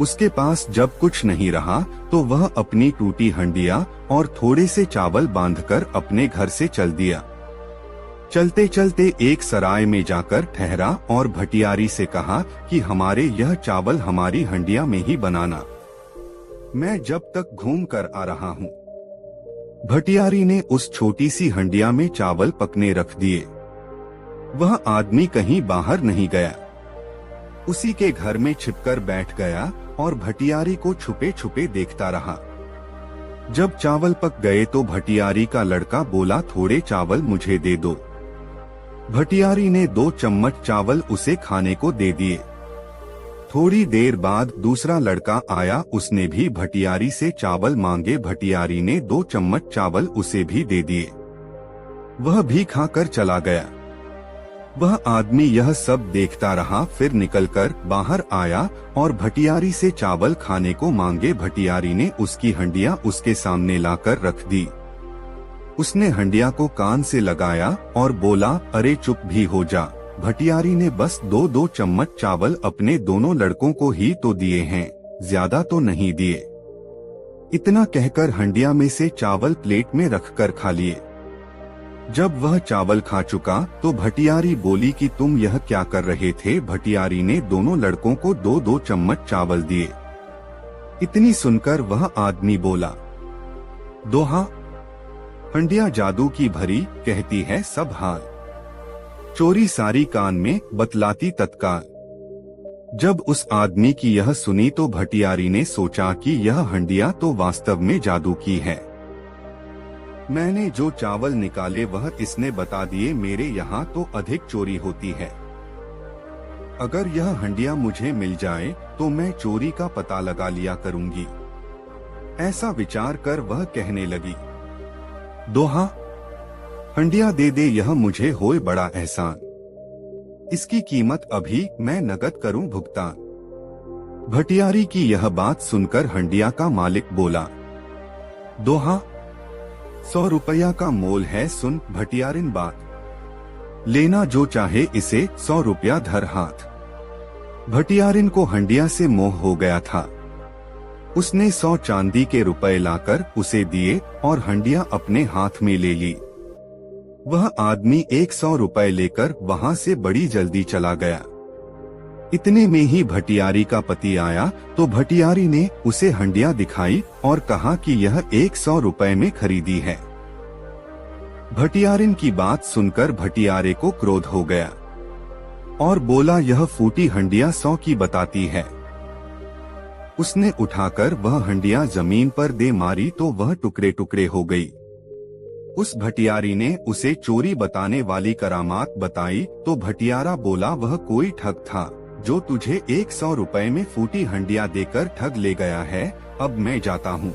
उसके पास जब कुछ नहीं रहा तो वह अपनी टूटी हंडिया और थोड़े से चावल बांधकर अपने घर से चल दिया। चलते चलते एक सराय में जाकर ठहरा और भटियारी से कहा कि हमारे यह चावल हमारी हंडिया में ही बनाना, मैं जब तक घूम कर आ रहा हूँ। भटियारी ने उस छोटी सी हंडिया में चावल पकने रख दिए। वह आदमी कहीं बाहर नहीं गया, उसी के घर में छिपकर बैठ गया और भटियारी को छुपे छुपे देखता रहा। जब चावल पक गए तो भटियारी का लड़का बोला, थोड़े चावल मुझे दे दो। भटियारी ने 2 चम्मच चावल उसे खाने को दे दिए। थोड़ी देर बाद दूसरा लड़का आया, उसने भी भटियारी से चावल मांगे। भटियारी ने 2 चम्मच चावल उसे भी दे दिए। वह भी खाकर चला गया। वह आदमी यह सब देखता रहा, फिर निकलकर बाहर आया और भटियारी से चावल खाने को मांगे। भटियारी ने उसकी हंडिया उसके सामने लाकर रख दी। उसने हंडिया को कान से लगाया और बोला, अरे चुप भी हो जा। भटियारी ने बस 2-2 चम्मच चावल अपने दोनों लड़कों को ही तो दिए हैं, ज्यादा तो नहीं दिए। इतना कहकर हंडिया में से चावल प्लेट में रखकर खा लिए। जब वह चावल खा चुका तो भटियारी बोली कि तुम यह क्या कर रहे थे। भटियारी ने दोनों लड़कों को 2-2 चम्मच चावल दिए। इतनी सुनकर वह आदमी बोला, दोहा, हंडिया जादू की भरी, कहती है सब हाल। चोरी सारी कान में, बतलाती तत्काल। जब उस आदमी की यह सुनी तो भटियारी ने सोचा कि यह हंडिया तो वास्तव में जादू की है। मैंने जो चावल निकाले वह इसने बता दिए, मेरे यहाँ तो अधिक चोरी होती है। अगर यह हंडिया मुझे मिल जाए तो मैं चोरी का पता लगा लिया करूंगी। ऐसा विचार कर वह कहने लगी, दोहा, हंडिया दे दे, यह मुझे होए बड़ा एहसान। इसकी कीमत अभी मैं नकद करूं भुगतान। भटियारी की यह बात सुनकर हंडिया का मालिक बोला, दोहा, 100 रुपया का मोल है, सुन भटियारिन बात। लेना जो चाहे इसे, 100 रुपया धर हाथ। भटियारिन को हंडिया से मोह हो गया था। उसने 100 चांदी के रुपए लाकर उसे दिए और हंडिया अपने हाथ में ले ली। वह आदमी 100 रुपए लेकर वहां से बड़ी जल्दी चला गया। इतने में ही भटियारी का पति आया तो भटियारी ने उसे हंडिया दिखाई और कहा कि यह 100 रुपए में खरीदी है। भटियारिन की बात सुनकर भटियारे को क्रोध हो गया और बोला, यह फूटी हंडिया 100 की बताती है। उसने उठाकर वह हंडिया जमीन पर दे मारी तो वह टुकड़े टुकड़े हो गई। उस भटियारी ने उसे चोरी बताने वाली करामात बताई तो भटियारा बोला, वह कोई ठग था जो तुझे 100 रुपए में फूटी हंडिया देकर ठग ले गया है। अब मैं जाता हूँ,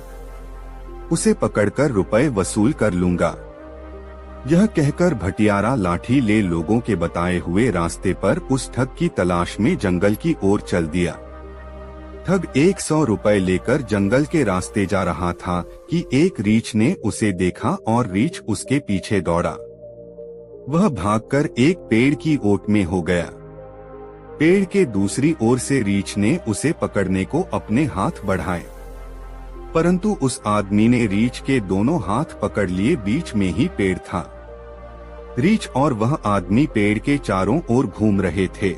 उसे पकड़कर रुपए वसूल कर लूंगा। यह कहकर भटियारा लाठी ले लोगों के बताए हुए रास्ते पर उस ठग की तलाश में जंगल की ओर चल दिया। ठग 100 रुपए लेकर जंगल के रास्ते जा रहा था कि एक रीछ ने उसे देखा और रीछ उसके पीछे दौड़ा। वह भागकर एक पेड़ की ओट में हो गया। पेड़ के दूसरी ओर से रीछ ने उसे पकड़ने को अपने हाथ बढ़ाए, परंतु उस आदमी ने रीछ के दोनों हाथ पकड़ लिए। बीच में ही पेड़ था। रीछ और वह आदमी पेड़ के चारों ओर घूम रहे थे।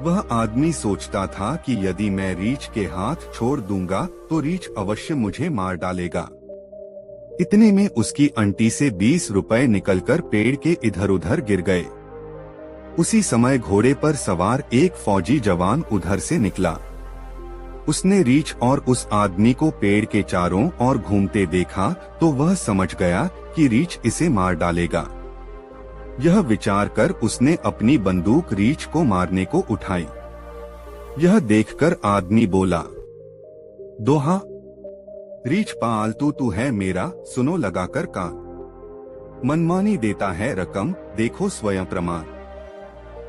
वह आदमी सोचता था कि यदि मैं रीछ के हाथ छोड़ दूंगा तो रीछ अवश्य मुझे मार डालेगा। इतने में उसकी अंटी से 20 रुपए निकलकर पेड़ के इधर उधर गिर गए। उसी समय घोड़े पर सवार एक फौजी जवान उधर से निकला। उसने रीछ और उस आदमी को पेड़ के चारों ओर घूमते देखा तो वह समझ गया कि रीछ इसे मार डालेगा। यह विचार कर उसने अपनी बंदूक रीछ को मारने को उठाई। यह देखकर आदमी बोला, दोहा, रीछ पालतू तू है मेरा, सुनो लगाकर कान। मनमानी देता है रकम, देखो स्वयं प्रमाण।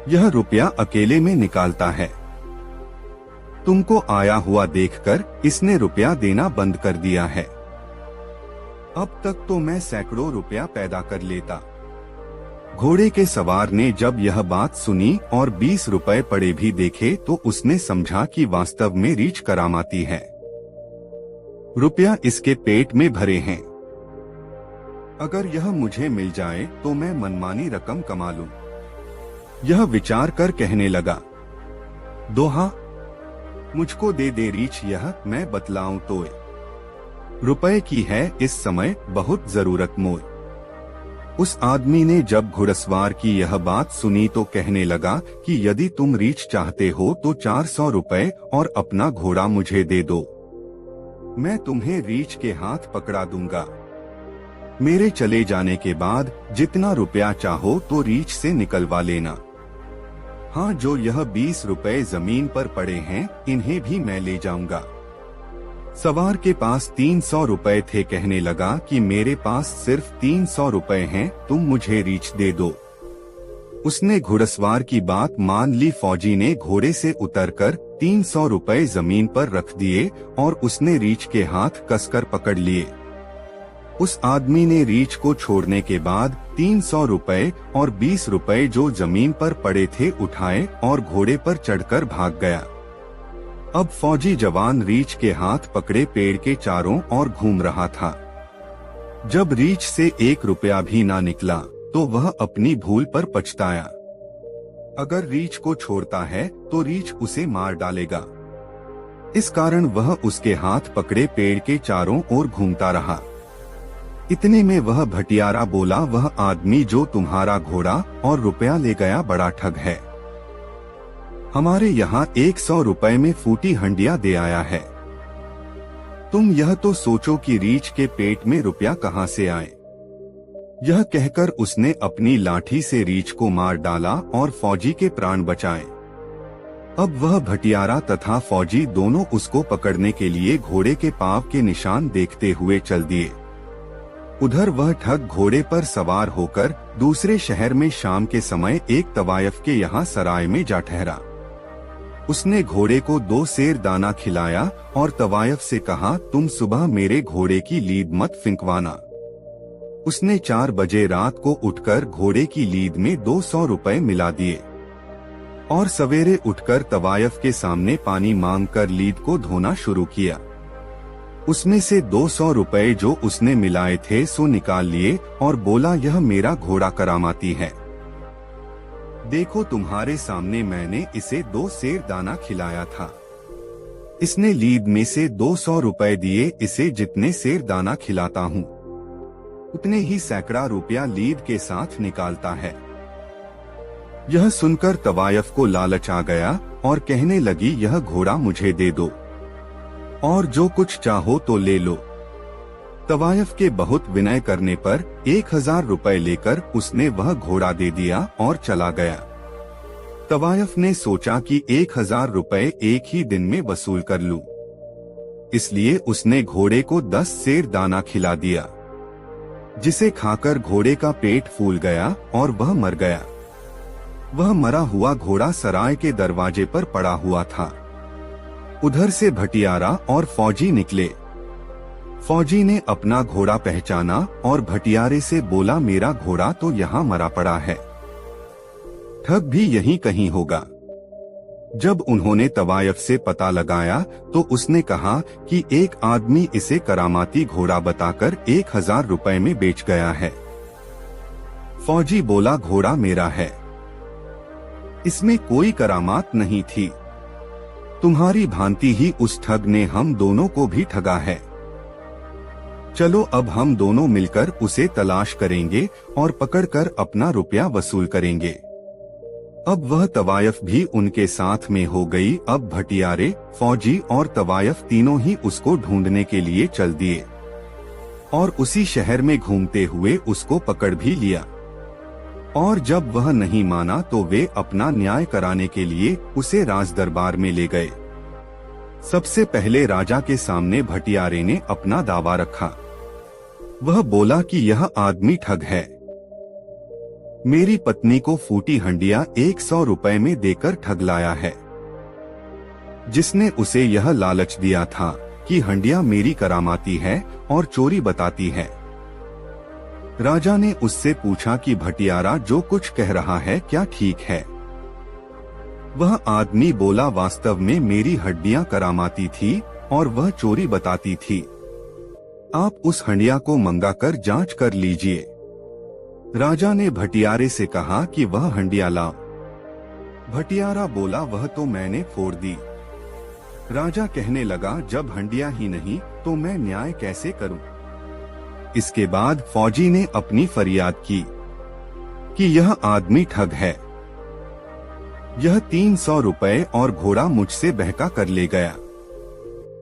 यह रुपया अकेले में निकालता है। तुमको आया हुआ देखकर इसने रुपया देना बंद कर दिया है। अब तक तो मैं सैकड़ों रुपया पैदा कर लेता। घोड़े के सवार ने जब यह बात सुनी और 20 रुपए पड़े भी देखे तो उसने समझा कि वास्तव में रीछ करामाती है। रुपया इसके पेट में भरे हैं। अगर यह मुझे मिल जाए तो मैं मनमानी रकम कमा लूं। यह विचार कर कहने लगा, दोहा, मुझको दे दे रीछ, यह मैं बतलाऊं तोए। रुपए की है इस समय बहुत जरूरत मोय। उस आदमी ने जब घुड़सवार की यह बात सुनी तो कहने लगा कि यदि तुम रीछ चाहते हो तो 400 रुपए और अपना घोड़ा मुझे दे दो। मैं तुम्हें रीछ के हाथ पकड़ा दूंगा। मेरे चले जाने के बाद जितना रुपया चाहो तो रीछ से निकलवा लेना। हाँ, जो यह 20 रुपए जमीन पर पड़े हैं इन्हें भी मैं ले जाऊंगा। सवार के पास 300 रुपए थे। कहने लगा कि मेरे पास सिर्फ 300 रुपए हैं, तुम मुझे रीछ दे दो। उसने घुड़सवार की बात मान ली। फौजी ने घोड़े से उतरकर 300 रुपए जमीन पर रख दिए और उसने रीछ के हाथ कसकर पकड़ लिए। उस आदमी ने रीछ को छोड़ने के बाद 300 रुपए और 20 रुपए जो जमीन पर पड़े थे उठाए और घोड़े पर चढ़कर भाग गया। अब फौजी जवान रीछ के हाथ पकड़े पेड़ के चारों ओर घूम रहा था। जब रीछ से 1 रुपया भी ना निकला तो वह अपनी भूल पर पछताया। अगर रीछ को छोड़ता है तो रीछ उसे मार डालेगा। इस कारण वह उसके हाथ पकड़े पेड़ के चारों ओर घूमता रहा। इतने में वह भटियारा बोला, वह आदमी जो तुम्हारा घोड़ा और रुपया ले गया बड़ा ठग है। हमारे यहाँ 100 रुपए में फूटी हंडिया दे आया है। तुम यह तो सोचो कि रीछ के पेट में रुपया कहाँ से आए। यह कहकर उसने अपनी लाठी से रीछ को मार डाला और फौजी के प्राण बचाए। अब वह भटियारा तथा फौजी दोनों उसको पकड़ने के लिए घोड़े के पांव के निशान देखते हुए चल दिए। उधर वह ठग घोड़े पर सवार होकर दूसरे शहर में शाम के समय एक तवायफ के यहाँ सराय में जा ठहरा। उसने घोड़े को 2 सेर दाना खिलाया और तवायफ से कहा, तुम सुबह मेरे घोड़े की लीद मत फिंकवाना। उसने 4 बजे रात को उठकर घोड़े की लीद में 200 रुपए मिला दिए और सवेरे उठकर तवायफ के सामने पानी मांगकर लीद को धोना शुरू किया। उसमें से 200 रुपए जो उसने मिलाए थे सो निकाल लिए और बोला, यह मेरा घोड़ा करामाती है। देखो तुम्हारे सामने मैंने इसे 2 सेर दाना खिलाया था। इसने लीद में से 200 रुपए दिए। इसे जितने सेर दाना खिलाता हूँ उतने ही सैकड़ा रुपया लीद के साथ निकालता है। यह सुनकर तवायफ को लालच आ गया और कहने लगी, यह घोड़ा मुझे दे दो और जो कुछ चाहो तो ले लो। तवायफ के बहुत विनय करने पर 1000 रुपए लेकर उसने वह घोड़ा दे दिया और चला गया। तवायफ ने सोचा कि 1000 रुपए एक ही दिन में वसूल कर लूं। इसलिए उसने घोड़े को 10 सेर दाना खिला दिया, जिसे खाकर घोड़े का पेट फूल गया और वह मर गया। वह मरा हुआ घोड़ा सराय के दरवाजे पर पड़ा हुआ था। उधर से भटियारा और फौजी निकले। फौजी ने अपना घोड़ा पहचाना और भटियारे से बोला, मेरा घोड़ा तो यहाँ मरा पड़ा है, ठग भी यहीं कहीं होगा। जब उन्होंने तवायफ से पता लगाया तो उसने कहा कि एक आदमी इसे करामाती घोड़ा बताकर 1000 रुपए में बेच गया है। फौजी बोला, घोड़ा मेरा है, इसमें कोई करामात नहीं थी। तुम्हारी भांति ही उस ठग ने हम दोनों को भी ठगा है। चलो अब हम दोनों मिलकर उसे तलाश करेंगे और पकड़कर अपना रुपया वसूल करेंगे। अब वह तवायफ भी उनके साथ में हो गई। अब भटियारे, फौजी और तवायफ तीनों ही उसको ढूंढने के लिए चल दिए और उसी शहर में घूमते हुए उसको पकड़ भी लिया। और जब वह नहीं माना तो वे अपना न्याय कराने के लिए उसे राज दरबार में ले गए। सबसे पहले राजा के सामने भटियारे ने अपना दावा रखा। वह बोला कि यह आदमी ठग है। मेरी पत्नी को फूटी हंडिया 100 रुपए में देकर ठग लाया है, जिसने उसे यह लालच दिया था कि हंडिया मेरी करामाती है और चोरी बताती है। राजा ने उससे पूछा कि भटियारा जो कुछ कह रहा है क्या ठीक है? वह आदमी बोला, वास्तव में मेरी हड्डियां करामाती थी और वह चोरी बताती थी। आप उस हंडिया को मंगाकर जांच कर लीजिए। राजा ने भटियारे से कहा कि वह हंडिया लाओ। भटियारा बोला, वह तो मैंने फोड़ दी। राजा कहने लगा, जब हंडिया ही नहीं तो मैं न्याय कैसे करूं? इसके बाद फौजी ने अपनी फरियाद की कि यह आदमी ठग है। यह 300 रुपए और घोड़ा मुझसे बहका कर ले गया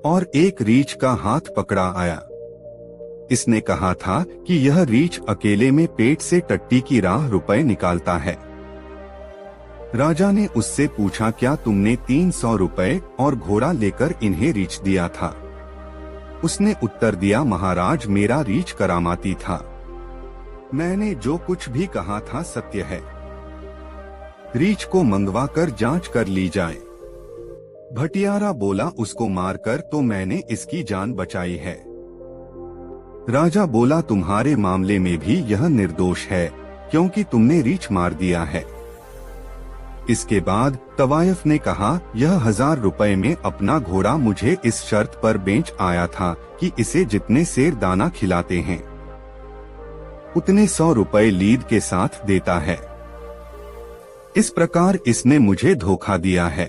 और एक रीछ का हाथ पकड़ा आया। इसने कहा था कि यह रीछ अकेले में पेट से टट्टी की राह रुपए निकालता है। राजा ने उससे पूछा, क्या तुमने 300 रुपए और घोड़ा लेकर इन्हें रीछ दिया था? उसने उत्तर दिया, महाराज मेरा रीछ करामाती था। मैंने जो कुछ भी कहा था सत्य है। रीछ को मंगवा कर जांच कर ली जाए। भटियारा बोला, उसको मारकर तो मैंने इसकी जान बचाई है। राजा बोला, तुम्हारे मामले में भी यह निर्दोष है, क्योंकि तुमने रीछ मार दिया है। इसके बाद तवायफ ने कहा, यह 1000 रुपए में अपना घोड़ा मुझे इस शर्त पर बेच आया था कि इसे जितने सेर दाना खिलाते हैं उतने 100 रुपए लीद के साथ देता है। इस प्रकार इसने मुझे धोखा दिया है।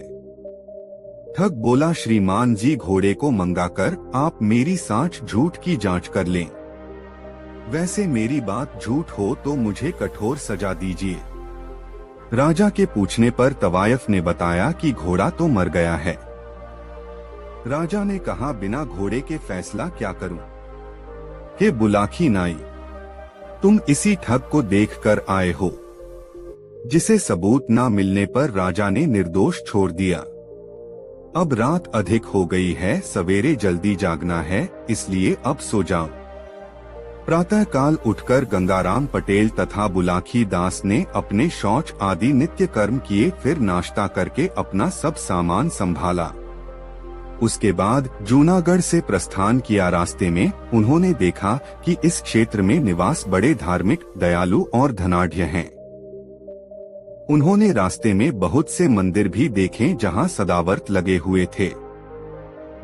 ठग बोला, श्रीमान जी घोड़े को मंगाकर आप मेरी साँच झूठ की जांच कर लें। वैसे मेरी बात झूठ हो तो मुझे कठोर सजा दीजिए। राजा के पूछने पर तवायफ ने बताया कि घोड़ा तो मर गया है। राजा ने कहा, बिना घोड़े के फैसला क्या करूं? हे बुलाखी नाई, तुम इसी ठग को देखकर आए हो, जिसे सबूत न मिलने पर राजा ने निर्दोष छोड़ दिया। अब रात अधिक हो गई है, सवेरे जल्दी जागना है, इसलिए अब सो जाओ। प्रातः काल उठकर गंगाराम पटेल तथा बुलाखी दास ने अपने शौच आदि नित्य कर्म किए, फिर नाश्ता करके अपना सब सामान संभाला। उसके बाद जूनागढ़ से प्रस्थान किया। रास्ते में उन्होंने देखा कि इस क्षेत्र में निवास बड़े धार्मिक, दयालु और धनाढ्य हैं। उन्होंने रास्ते में बहुत से मंदिर भी देखे जहां सदाव्रत लगे हुए थे।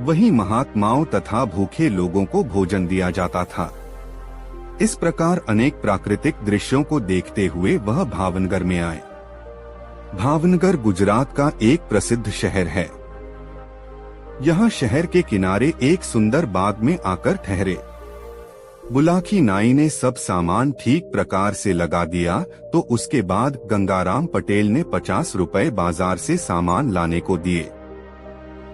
वहीं महात्माओं तथा भूखे लोगों को भोजन दिया जाता था। इस प्रकार अनेक प्राकृतिक दृश्यों को देखते हुए वह भावनगर में आए। भावनगर गुजरात का एक प्रसिद्ध शहर है। यहाँ शहर के किनारे एक सुंदर बाग में आकर ठहरे। बुलाखी नाई ने सब सामान ठीक प्रकार से लगा दिया तो उसके बाद गंगाराम पटेल ने 50 रुपए बाजार से सामान लाने को दिए।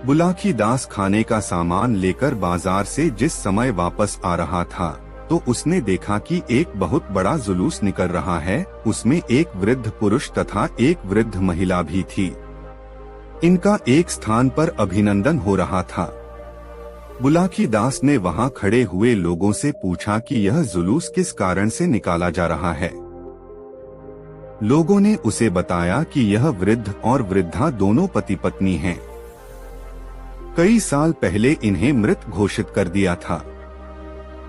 बुलाखी दास खाने का सामान लेकर बाजार से जिस समय वापस आ रहा था तो उसने देखा कि एक बहुत बड़ा जुलूस निकल रहा है। उसमें एक वृद्ध पुरुष तथा एक वृद्ध महिला भी थी। इनका एक स्थान पर अभिनंदन हो रहा था। बुलाखी दास ने वहां खड़े हुए लोगों से पूछा कि यह जुलूस किस कारण से निकाला जा रहा है। लोगों ने उसे बताया कि यह वृद्ध और वृद्धा दोनों पति पत्नी हैं। कई साल पहले इन्हें मृत घोषित कर दिया था।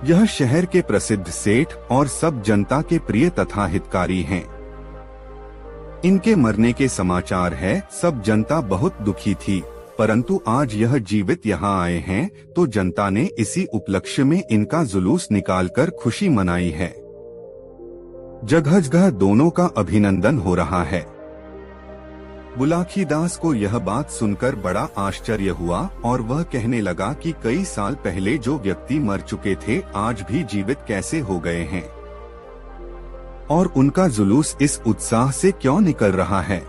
यह शहर के प्रसिद्ध सेठ और सब जनता के प्रिय तथा हितकारी हैं। इनके मरने के समाचार है। सब जनता बहुत दुखी थी, परंतु आज यह जीवित यहाँ आए हैं तो जनता ने इसी उपलक्ष्य में इनका जुलूस निकालकर खुशी मनाई है। जगह जगह दोनों का अभिनंदन हो रहा है। बुलाखी दास को यह बात सुनकर बड़ा आश्चर्य हुआ और वह कहने लगा कि कई साल पहले जो व्यक्ति मर चुके थे आज भी जीवित कैसे हो गए हैं और उनका जुलूस इस उत्साह से क्यों निकल रहा है।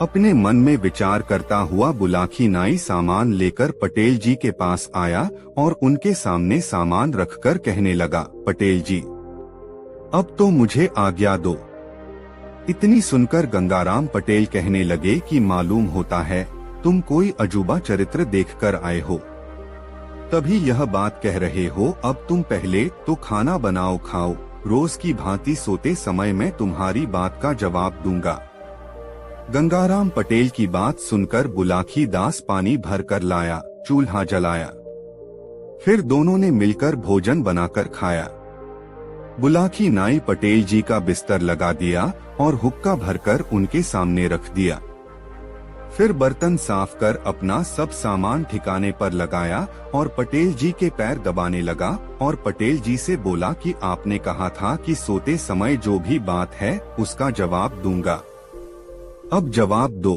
अपने मन में विचार करता हुआ बुलाखी नाई सामान लेकर पटेल जी के पास आया और उनके सामने सामान रखकर कहने लगा, पटेल जी अब तो मुझे आज्ञा दो। इतनी सुनकर गंगाराम पटेल कहने लगे कि मालूम होता है तुम कोई अजूबा चरित्र देखकर आए हो, तभी यह बात कह रहे हो। अब तुम पहले तो खाना बनाओ, खाओ, रोज की भांति सोते समय मैं तुम्हारी बात का जवाब दूंगा। गंगाराम पटेल की बात सुनकर बुलाखी दास पानी भर कर लाया, चूल्हा जलाया, फिर दोनों ने मिलकर भोजन बनाकर खाया। बुलाखी नाई पटेल जी का बिस्तर लगा दिया और हुक्का भरकर उनके सामने रख दिया। फिर बर्तन साफ कर अपना सब सामान ठिकाने पर लगाया और पटेल जी के पैर दबाने लगा और पटेल जी से बोला कि आपने कहा था कि सोते समय जो भी बात है उसका जवाब दूंगा, अब जवाब दो।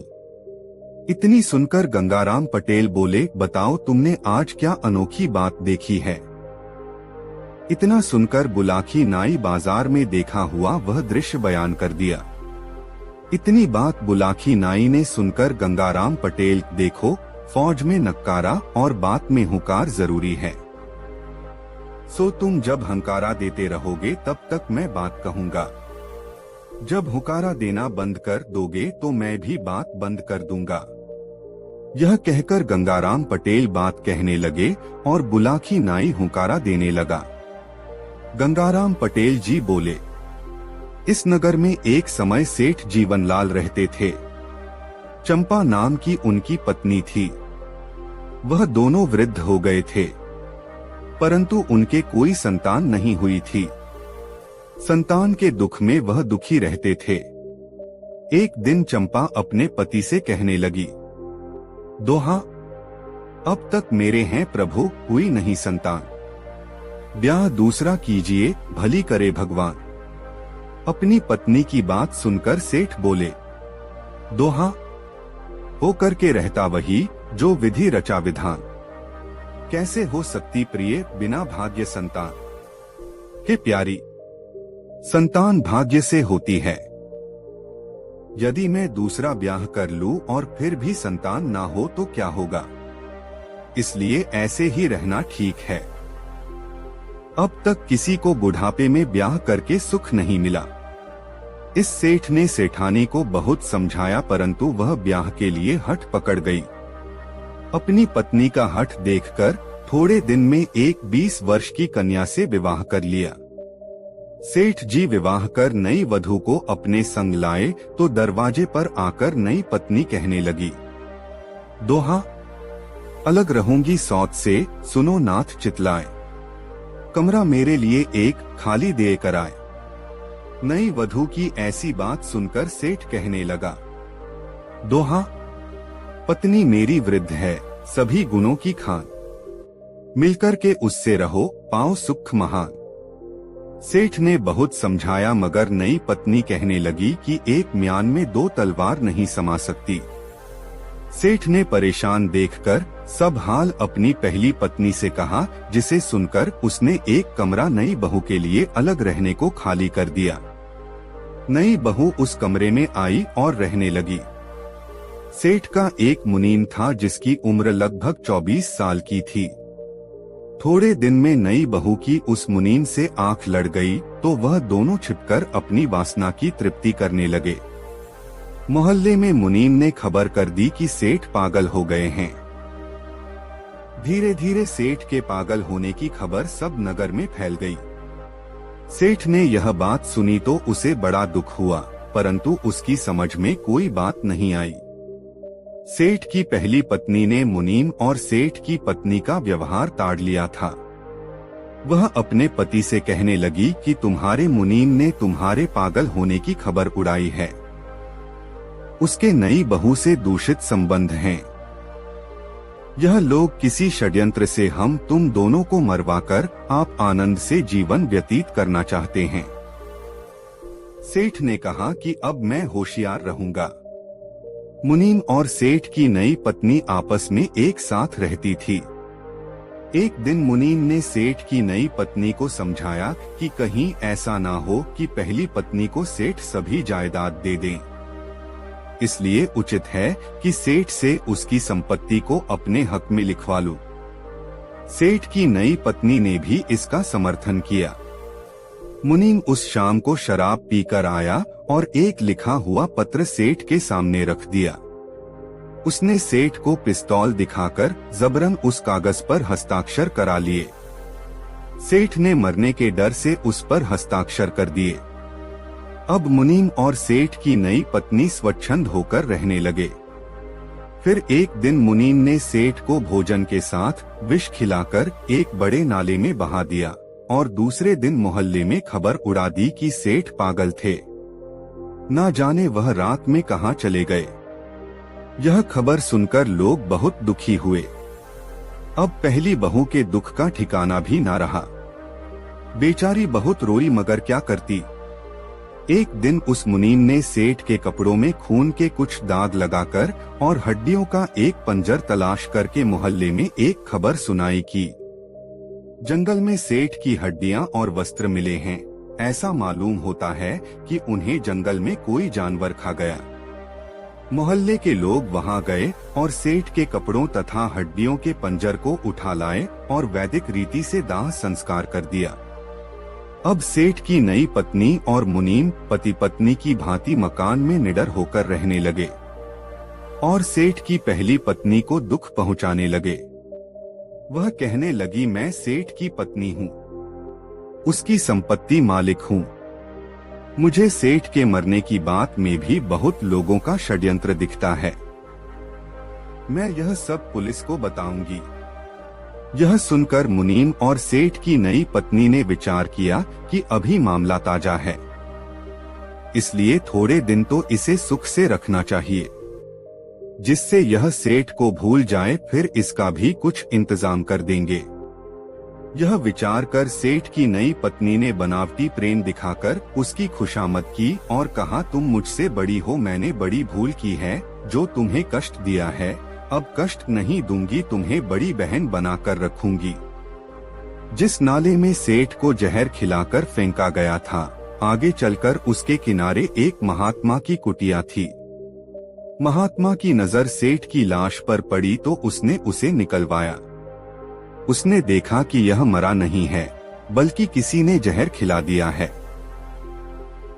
इतनी सुनकर गंगाराम पटेल बोले, बताओ तुमने आज क्या अनोखी बात देखी है। इतना सुनकर बुलाखी नाई बाजार में देखा हुआ वह दृश्य बयान कर दिया। इतनी बात बुलाखी नाई ने सुनकर गंगाराम पटेल, देखो फौज में नक्कारा और बात में हुंकार जरूरी है, सो तुम जब हंकारा देते रहोगे तब तक मैं बात कहूँगा, जब हुंकारा देना बंद कर दोगे तो मैं भी बात बंद कर दूंगा। यह कहकर गंगाराम पटेल बात कहने लगे और बुलाकी नाई हुंकारा देने लगा। गंगाराम पटेल जी बोले, इस नगर में एक समय सेठ जीवनलाल रहते थे। चंपा नाम की उनकी पत्नी थी। वह दोनों वृद्ध हो गए थे, परंतु उनके कोई संतान नहीं हुई थी। संतान के दुख में वह दुखी रहते थे। एक दिन चंपा अपने पति से कहने लगी, दोहा, अब तक मेरे हैं प्रभु हुई नहीं संतान, ब्याह दूसरा कीजिए भली करे भगवान। अपनी पत्नी की बात सुनकर सेठ बोले, दोहा, हो करके रहता वही जो विधि रचा विधान, कैसे हो सकती प्रिय बिना भाग्य संतान। हे प्यारी, संतान भाग्य से होती है। यदि मैं दूसरा ब्याह कर लूं और फिर भी संतान ना हो तो क्या होगा, इसलिए ऐसे ही रहना ठीक है। अब तक किसी को बुढ़ापे में ब्याह करके सुख नहीं मिला। इस सेठ ने सेठानी को बहुत समझाया, परंतु वह ब्याह के लिए हठ पकड़ गई। अपनी पत्नी का हठ देखकर थोड़े दिन में एक 20 वर्ष की कन्या से विवाह कर लिया। सेठ जी विवाह कर नई वधू को अपने संग लाए तो दरवाजे पर आकर नई पत्नी कहने लगी, दोहा, अलग रहूंगी सौत से सुनो नाथ चितलाए, कमरा मेरे लिए एक खाली दे कर आए। नई वधू की ऐसी बात सुनकर सेठ कहने लगा, दोहा, पत्नी मेरी वृद्ध है सभी गुणों की खान, मिलकर के उससे रहो पाओ सुख महान। सेठ ने बहुत समझाया मगर नई पत्नी कहने लगी कि एक म्यान में 2 तलवार नहीं समा सकती। सेठ ने परेशान देखकर सब हाल अपनी पहली पत्नी से कहा, जिसे सुनकर उसने एक कमरा नई बहू के लिए अलग रहने को खाली कर दिया। नई बहू उस कमरे में आई और रहने लगी। सेठ का एक मुनीम था जिसकी उम्र लगभग 24 साल की थी। थोड़े दिन में नई बहू की उस मुनीम से आंख लड़ गई तो वह दोनों छिपकर अपनी वासना की तृप्ति करने लगे। मोहल्ले में मुनीम ने खबर कर दी कि सेठ पागल हो गए हैं। धीरे धीरे सेठ के पागल होने की खबर सब नगर में फैल गई। सेठ ने यह बात सुनी तो उसे बड़ा दुख हुआ, परंतु उसकी समझ में कोई बात नहीं आई। सेठ की पहली पत्नी ने मुनीम और सेठ की पत्नी का व्यवहार ताड़ लिया था। वह अपने पति से कहने लगी कि तुम्हारे मुनीम ने तुम्हारे पागल होने की खबर उड़ाई है। उसके नई बहू से दूषित संबंध हैं। यह लोग किसी षड्यंत्र से हम तुम दोनों को मरवाकर आप आनंद से जीवन व्यतीत करना चाहते हैं। सेठ ने कहा कि अब मैं होशियार रहूंगा। मुनीम और सेठ की नई पत्नी आपस में एक साथ रहती थी। एक दिन मुनीम ने सेठ की नई पत्नी को समझाया कि कहीं ऐसा ना हो कि पहली पत्नी को सेठ सभी जायदाद दे दें। इसलिए उचित है कि सेठ से उसकी संपत्ति को अपने हक में लिखवा लूं। सेठ की नई पत्नी ने भी इसका समर्थन किया। मुनीम उस शाम को शराब पीकर आया और एक लिखा हुआ पत्र सेठ के सामने रख दिया। उसने सेठ को पिस्तौल दिखाकर जबरन उस कागज पर हस्ताक्षर करा लिए। सेठ ने मरने के डर से उस पर हस्ताक्षर कर दिए। अब मुनीम और सेठ की नई पत्नी स्वच्छंद होकर रहने लगे। फिर एक दिन मुनीम ने सेठ को भोजन के साथ विष खिलाकर एक बड़े नाले में बहा दिया और दूसरे दिन मोहल्ले में खबर उड़ा दी कि सेठ पागल थे। ना जाने वह रात में कहां चले गए। यह खबर सुनकर लोग बहुत दुखी हुए। अब पहली बहू के दुख का ठिकाना भी ना रहा। बेचारी बहुत रोई मगर क्या करती। एक दिन उस मुनीम ने सेठ के कपड़ों में खून के कुछ दाग लगाकर और हड्डियों का एक पंजर तलाश करके मोहल्ले में एक खबर सुनाई कि जंगल में सेठ की हड्डियां और वस्त्र मिले हैं। ऐसा मालूम होता है कि उन्हें जंगल में कोई जानवर खा गया। मोहल्ले के लोग वहां गए और सेठ के कपड़ों तथा हड्डियों के पंजर को उठा लाए और वैदिक रीति से दाह संस्कार कर दिया। अब सेठ की नई पत्नी और मुनीम पति पत्नी की भांति मकान में निडर होकर रहने लगे। और सेठ की पहली पत्नी को दुख पहुंचाने लगे। वह कहने लगी, मैं सेठ की पत्नी हूँ, उसकी संपत्ति मालिक हूँ। मुझे सेठ के मरने की बात में भी बहुत लोगों का षड्यंत्र दिखता है। मैं यह सब पुलिस को बताऊंगी। यह सुनकर मुनीम और सेठ की नई पत्नी ने विचार किया कि अभी मामला ताजा है, इसलिए थोड़े दिन तो इसे सुख से रखना चाहिए, जिससे यह सेठ को भूल जाए, फिर इसका भी कुछ इंतजाम कर देंगे। यह विचार कर सेठ की नई पत्नी ने बनावटी प्रेम दिखाकर उसकी खुशामद की और कहा, तुम मुझसे बड़ी हो, मैंने बड़ी भूल की है जो तुम्हें कष्ट दिया है। अब कष्ट नहीं दूंगी, तुम्हें बड़ी बहन बनाकर रखूंगी। जिस नाले में सेठ को जहर खिलाकर फेंका गया था, आगे चलकर उसके किनारे एक महात्मा की कुटिया थी। महात्मा की नजर सेठ की लाश पर पड़ी तो उसने उसे निकलवाया। उसने देखा कि यह मरा नहीं है, बल्कि किसी ने जहर खिला दिया है।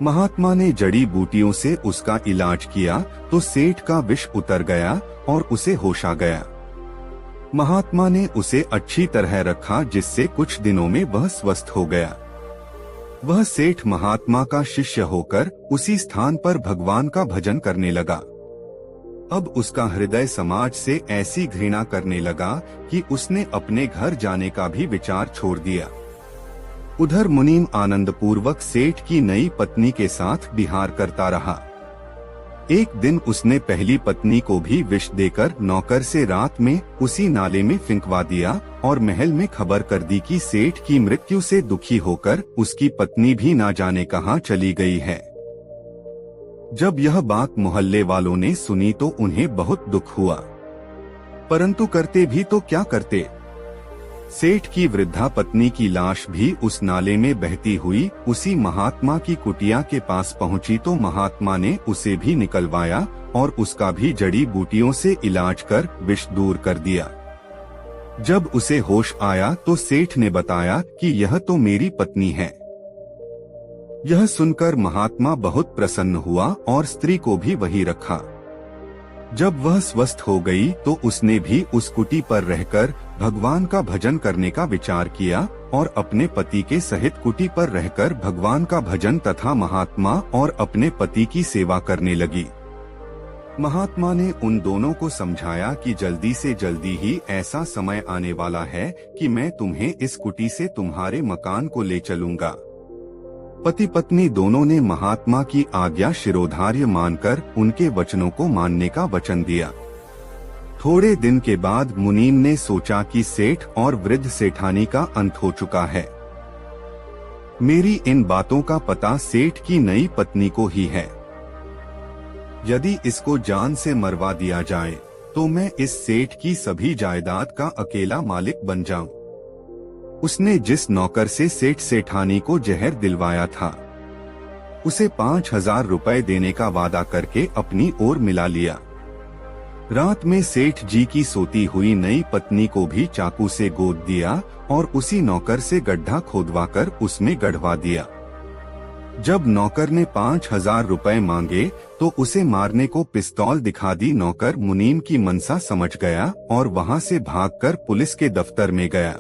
महात्मा ने जड़ी बूटियों से उसका इलाज किया तो सेठ का विष उतर गया और उसे होश आ गया। महात्मा ने उसे अच्छी तरह रखा, जिससे कुछ दिनों में वह स्वस्थ हो गया। वह सेठ महात्मा का शिष्य होकर उसी स्थान पर भगवान का भजन करने लगा। अब उसका हृदय समाज से ऐसी घृणा करने लगा कि उसने अपने घर जाने का भी विचार छोड़ दिया। उधर मुनीम आनंदपूर्वक सेठ की नई पत्नी के साथ विहार करता रहा। एक दिन उसने पहली पत्नी को भी विष देकर नौकर से रात में उसी नाले में फेंकवा दिया और महल में खबर कर दी कि सेठ की मृत्यु से दुखी होकर उसकी पत्नी भी ना जाने कहां चली गई है। जब यह बात मोहल्ले वालों ने सुनी तो उन्हें बहुत दुख हुआ, परंतु करते भी तो क्या करते। सेठ की वृद्धा पत्नी की लाश भी उस नाले में बहती हुई उसी महात्मा की कुटिया के पास पहुंची तो महात्मा ने उसे भी निकलवाया और उसका भी जड़ी बूटियों से इलाज कर विष दूर कर दिया। जब उसे होश आया तो सेठ ने बताया कि यह तो मेरी पत्नी है। यह सुनकर महात्मा बहुत प्रसन्न हुआ और स्त्री को भी वही रखा। जब वह स्वस्थ हो गई तो उसने भी उस कुटी पर रहकर भगवान का भजन करने का विचार किया और अपने पति के सहित कुटी पर रहकर भगवान का भजन तथा महात्मा और अपने पति की सेवा करने लगी। महात्मा ने उन दोनों को समझाया कि जल्दी से जल्दी ही ऐसा समय आने वाला है कि मैं तुम्हें इस कुटी से तुम्हारे मकान को ले चलूंगा। पति पत्नी दोनों ने महात्मा की आज्ञा शिरोधार्य मानकर उनके वचनों को मानने का वचन दिया। थोड़े दिन के बाद मुनीम ने सोचा कि सेठ और वृद्ध सेठानी का अंत हो चुका है। मेरी इन बातों का पता सेठ की नई पत्नी को ही है। यदि इसको जान से मरवा दिया जाए तो मैं इस सेठ की सभी जायदाद का अकेला मालिक बन जाऊं। उसने जिस नौकर से सेठ सेठानी को जहर दिलवाया था, उसे 5,000 रुपए देने का वादा करके अपनी ओर मिला लिया। रात में सेठ जी की सोती हुई नई पत्नी को भी चाकू से गोद दिया और उसी नौकर से गड्ढा खोदवाकर उसमें गढ़वा दिया। जब नौकर ने 5,000 रुपए मांगे तो उसे मारने को पिस्तौल दिखा दी। नौकर मुनीम की मनसा समझ गया और वहां से भागकर पुलिस के दफ्तर में गया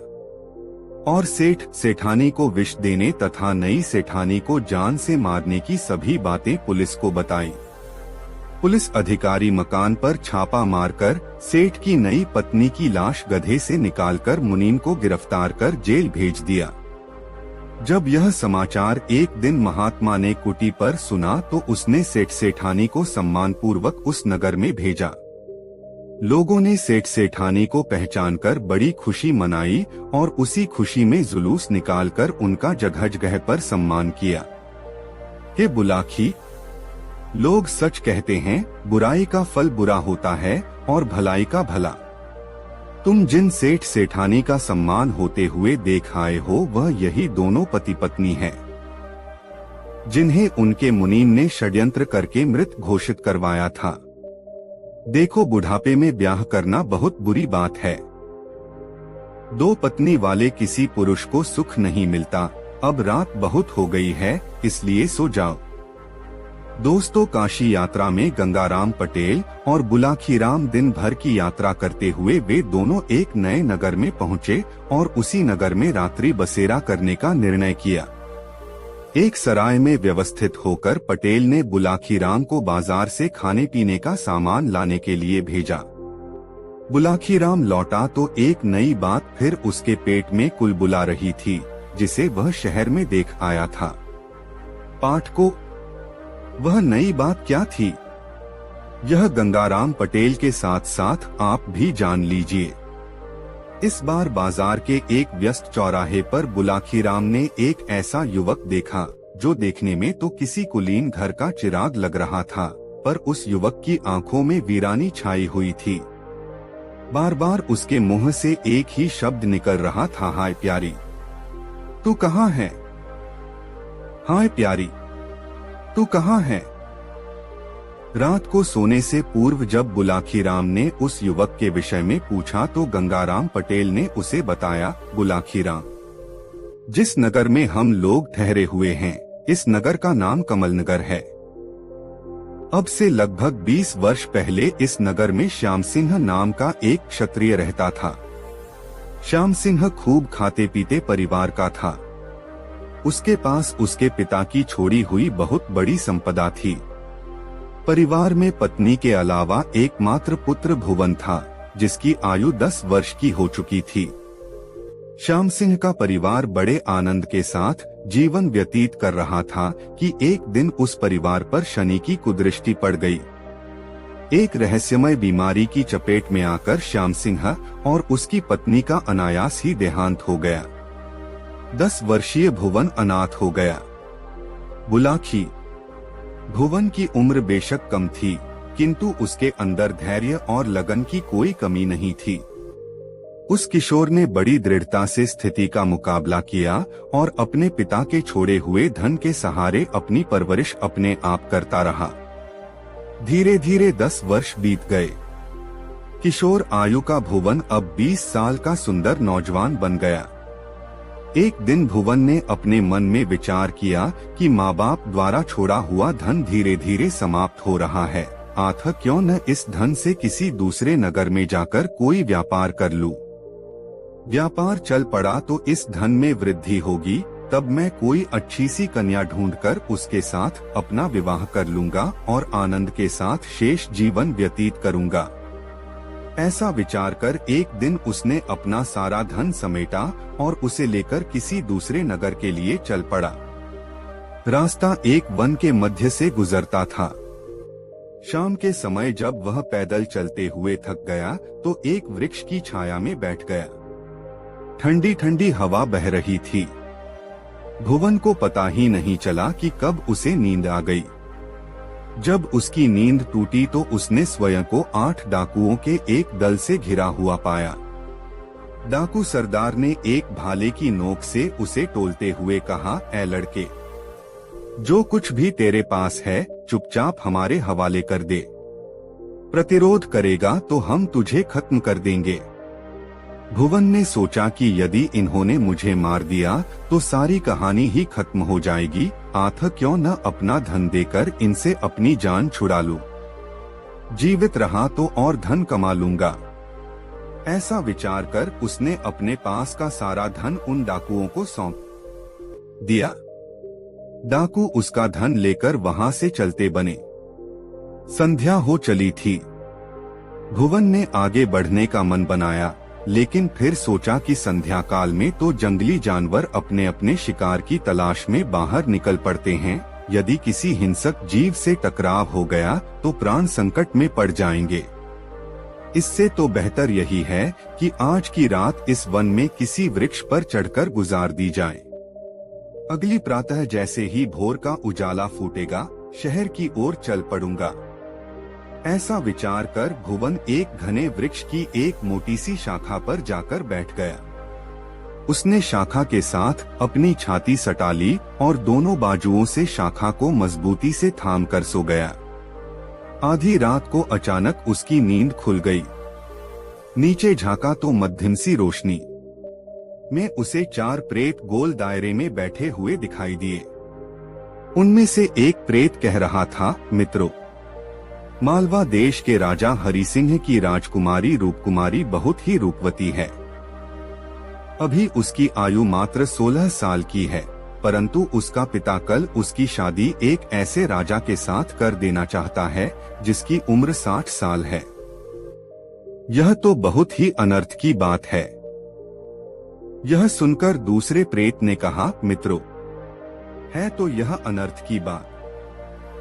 और सेठ सेठानी को विष देने तथा नई सेठानी को जान से मारने की सभी बातें पुलिस को बताई। पुलिस अधिकारी मकान पर छापा मारकर सेठ की नई पत्नी की लाश गधे से निकालकर मुनीम को गिरफ्तार कर जेल भेज दिया। जब यह समाचार एक दिन महात्मा ने कुटी पर सुना तो उसने सेठ सेठानी को सम्मानपूर्वक उस नगर में भेजा। लोगों ने सेठ सेठानी को पहचानकर बड़ी खुशी मनाई और उसी खुशी में जुलूस निकालकर उनका जगह जगह पर सम्मान किया। हे बुलाखी, लोग सच कहते हैं, बुराई का फल बुरा होता है और भलाई का भला। तुम जिन सेठ सेठानी का सम्मान होते हुए देख आए हो वह यही दोनों पति पत्नी हैं, जिन्हें उनके मुनीम ने षड्यंत्र करके मृत घोषित करवाया था। देखो, बुढ़ापे में ब्याह करना बहुत बुरी बात है। दो पत्नी वाले किसी पुरुष को सुख नहीं मिलता। अब रात बहुत हो गई है, इसलिए सो जाओ। दोस्तों, काशी यात्रा में गंगाराम पटेल और बुलाखीराम दिन भर की यात्रा करते हुए वे दोनों एक नए नगर में पहुंचे और उसी नगर में रात्रि बसेरा करने का निर्णय किया। एक सराय में व्यवस्थित होकर पटेल ने बुलाखीराम को बाजार से खाने पीने का सामान लाने के लिए भेजा। बुलाखीराम लौटा तो एक नई बात फिर उसके पेट में कुलबुला रही थी, जिसे वह शहर में देख आया था। पाठकों, वह नई बात क्या थी? यह गंगाराम पटेल के साथ साथ आप भी जान लीजिए। इस बार बाजार के एक व्यस्त चौराहे पर बुलाखीराम ने एक ऐसा युवक देखा जो देखने में तो किसी कुलीन घर का चिराग लग रहा था, पर उस युवक की आंखों में वीरानी छाई हुई थी। बार बार उसके मुंह से एक ही शब्द निकल रहा था, हाय प्यारी, तू कहाँ है? हाय प्यारी, तू कहाँ है? रात को सोने से पूर्व जब बुलाखीराम ने उस युवक के विषय में पूछा तो गंगाराम पटेल ने उसे बताया, बुलाखीराम, जिस नगर में हम लोग ठहरे हुए हैं, इस नगर का नाम कमल नगर है। अब से लगभग 20 वर्ष पहले इस नगर में श्याम सिंह नाम का एक क्षत्रिय रहता था। श्याम सिंह खूब खाते पीते परिवार का था। उसके पास उसके पिता की छोड़ी हुई बहुत बड़ी संपदा थी। परिवार में पत्नी के अलावा एकमात्र पुत्र भुवन था, जिसकी आयु 10 वर्ष की हो चुकी थी। श्याम सिंह का परिवार बड़े आनंद के साथ जीवन व्यतीत कर रहा था कि एक दिन उस परिवार पर शनि की कुदृष्टि पड़ गई। एक रहस्यमय बीमारी की चपेट में आकर श्याम सिंह और उसकी पत्नी का अनायास ही देहांत हो गया। 10 वर्षीय भुवन अनाथ हो गया। बुलाखी, भुवन की उम्र बेशक कम थी, किंतु उसके अंदर धैर्य और लगन की कोई कमी नहीं थी। उस किशोर ने बड़ी दृढ़ता से स्थिति का मुकाबला किया और अपने पिता के छोड़े हुए धन के सहारे अपनी परवरिश अपने आप करता रहा। धीरे धीरे 10 वर्ष बीत गए। किशोर आयु का भुवन अब 20 साल का सुंदर नौजवान बन गया। एक दिन भुवन ने अपने मन में विचार किया कि माँ बाप द्वारा छोड़ा हुआ धन धीरे धीरे समाप्त हो रहा है, आखिर क्यों न इस धन से किसी दूसरे नगर में जाकर कोई व्यापार कर लूं। व्यापार चल पड़ा तो इस धन में वृद्धि होगी, तब मैं कोई अच्छी सी कन्या ढूंढकर उसके साथ अपना विवाह कर लूंगा और आनंद के साथ शेष जीवन व्यतीत करूंगा। ऐसा विचार कर एक दिन उसने अपना सारा धन समेटा और उसे लेकर किसी दूसरे नगर के लिए चल पड़ा। रास्ता एक वन के मध्य से गुजरता था। शाम के समय जब वह पैदल चलते हुए थक गया तो एक वृक्ष की छाया में बैठ गया। ठंडी ठंडी हवा बह रही थी। भुवन को पता ही नहीं चला कि कब उसे नींद आ गई। जब उसकी नींद टूटी तो उसने स्वयं को 8 डाकुओं के एक दल से घिरा हुआ पाया। डाकू सरदार ने एक भाले की नोक से उसे टोलते हुए कहा, ऐ लड़के, जो कुछ भी तेरे पास है चुपचाप हमारे हवाले कर दे। प्रतिरोध करेगा तो हम तुझे खत्म कर देंगे। भुवन ने सोचा कि यदि इन्होंने मुझे मार दिया तो सारी कहानी ही खत्म हो जाएगी, आखिर क्यों न अपना धन देकर इनसे अपनी जान छुड़ा लूं। जीवित रहा तो और धन कमा लूंगा। ऐसा विचार कर उसने अपने पास का सारा धन उन डाकुओं को सौंप दिया। डाकू उसका धन लेकर वहां से चलते बने। संध्या हो चली थी। भुवन ने आगे बढ़ने का मन बनाया, लेकिन फिर सोचा कि संध्या काल में तो जंगली जानवर अपने अपने शिकार की तलाश में बाहर निकल पड़ते हैं। यदि किसी हिंसक जीव से टकराव हो गया तो प्राण संकट में पड़ जाएंगे। इससे तो बेहतर यही है कि आज की रात इस वन में किसी वृक्ष पर चढ़कर गुजार दी जाए। अगली प्रातः जैसे ही भोर का उजाला फूटेगा, शहर की ओर चल पड़ूंगा। ऐसा विचार कर भुवन एक घने वृक्ष की एक मोटी सी शाखा पर जाकर बैठ गया। उसने शाखा के साथ अपनी छाती सटा ली और दोनों बाजुओं से शाखा को मजबूती से थाम कर सो गया। आधी रात को अचानक उसकी नींद खुल गई। नीचे झांका तो मध्यम सी रोशनी में उसे 4 प्रेत गोल दायरे में बैठे हुए दिखाई दिए। उनमें से एक प्रेत कह रहा था, मित्रों, मालवा देश के राजा हरि सिंह की राजकुमारी रूपकुमारी बहुत ही रूपवती है। अभी उसकी आयु मात्र 16 साल की है, परंतु उसका पिता कल उसकी शादी एक ऐसे राजा के साथ कर देना चाहता है जिसकी उम्र 60 साल है। यह तो बहुत ही अनर्थ की बात है। यह सुनकर दूसरे प्रेत ने कहा, मित्रों, है तो यह अनर्थ की बात,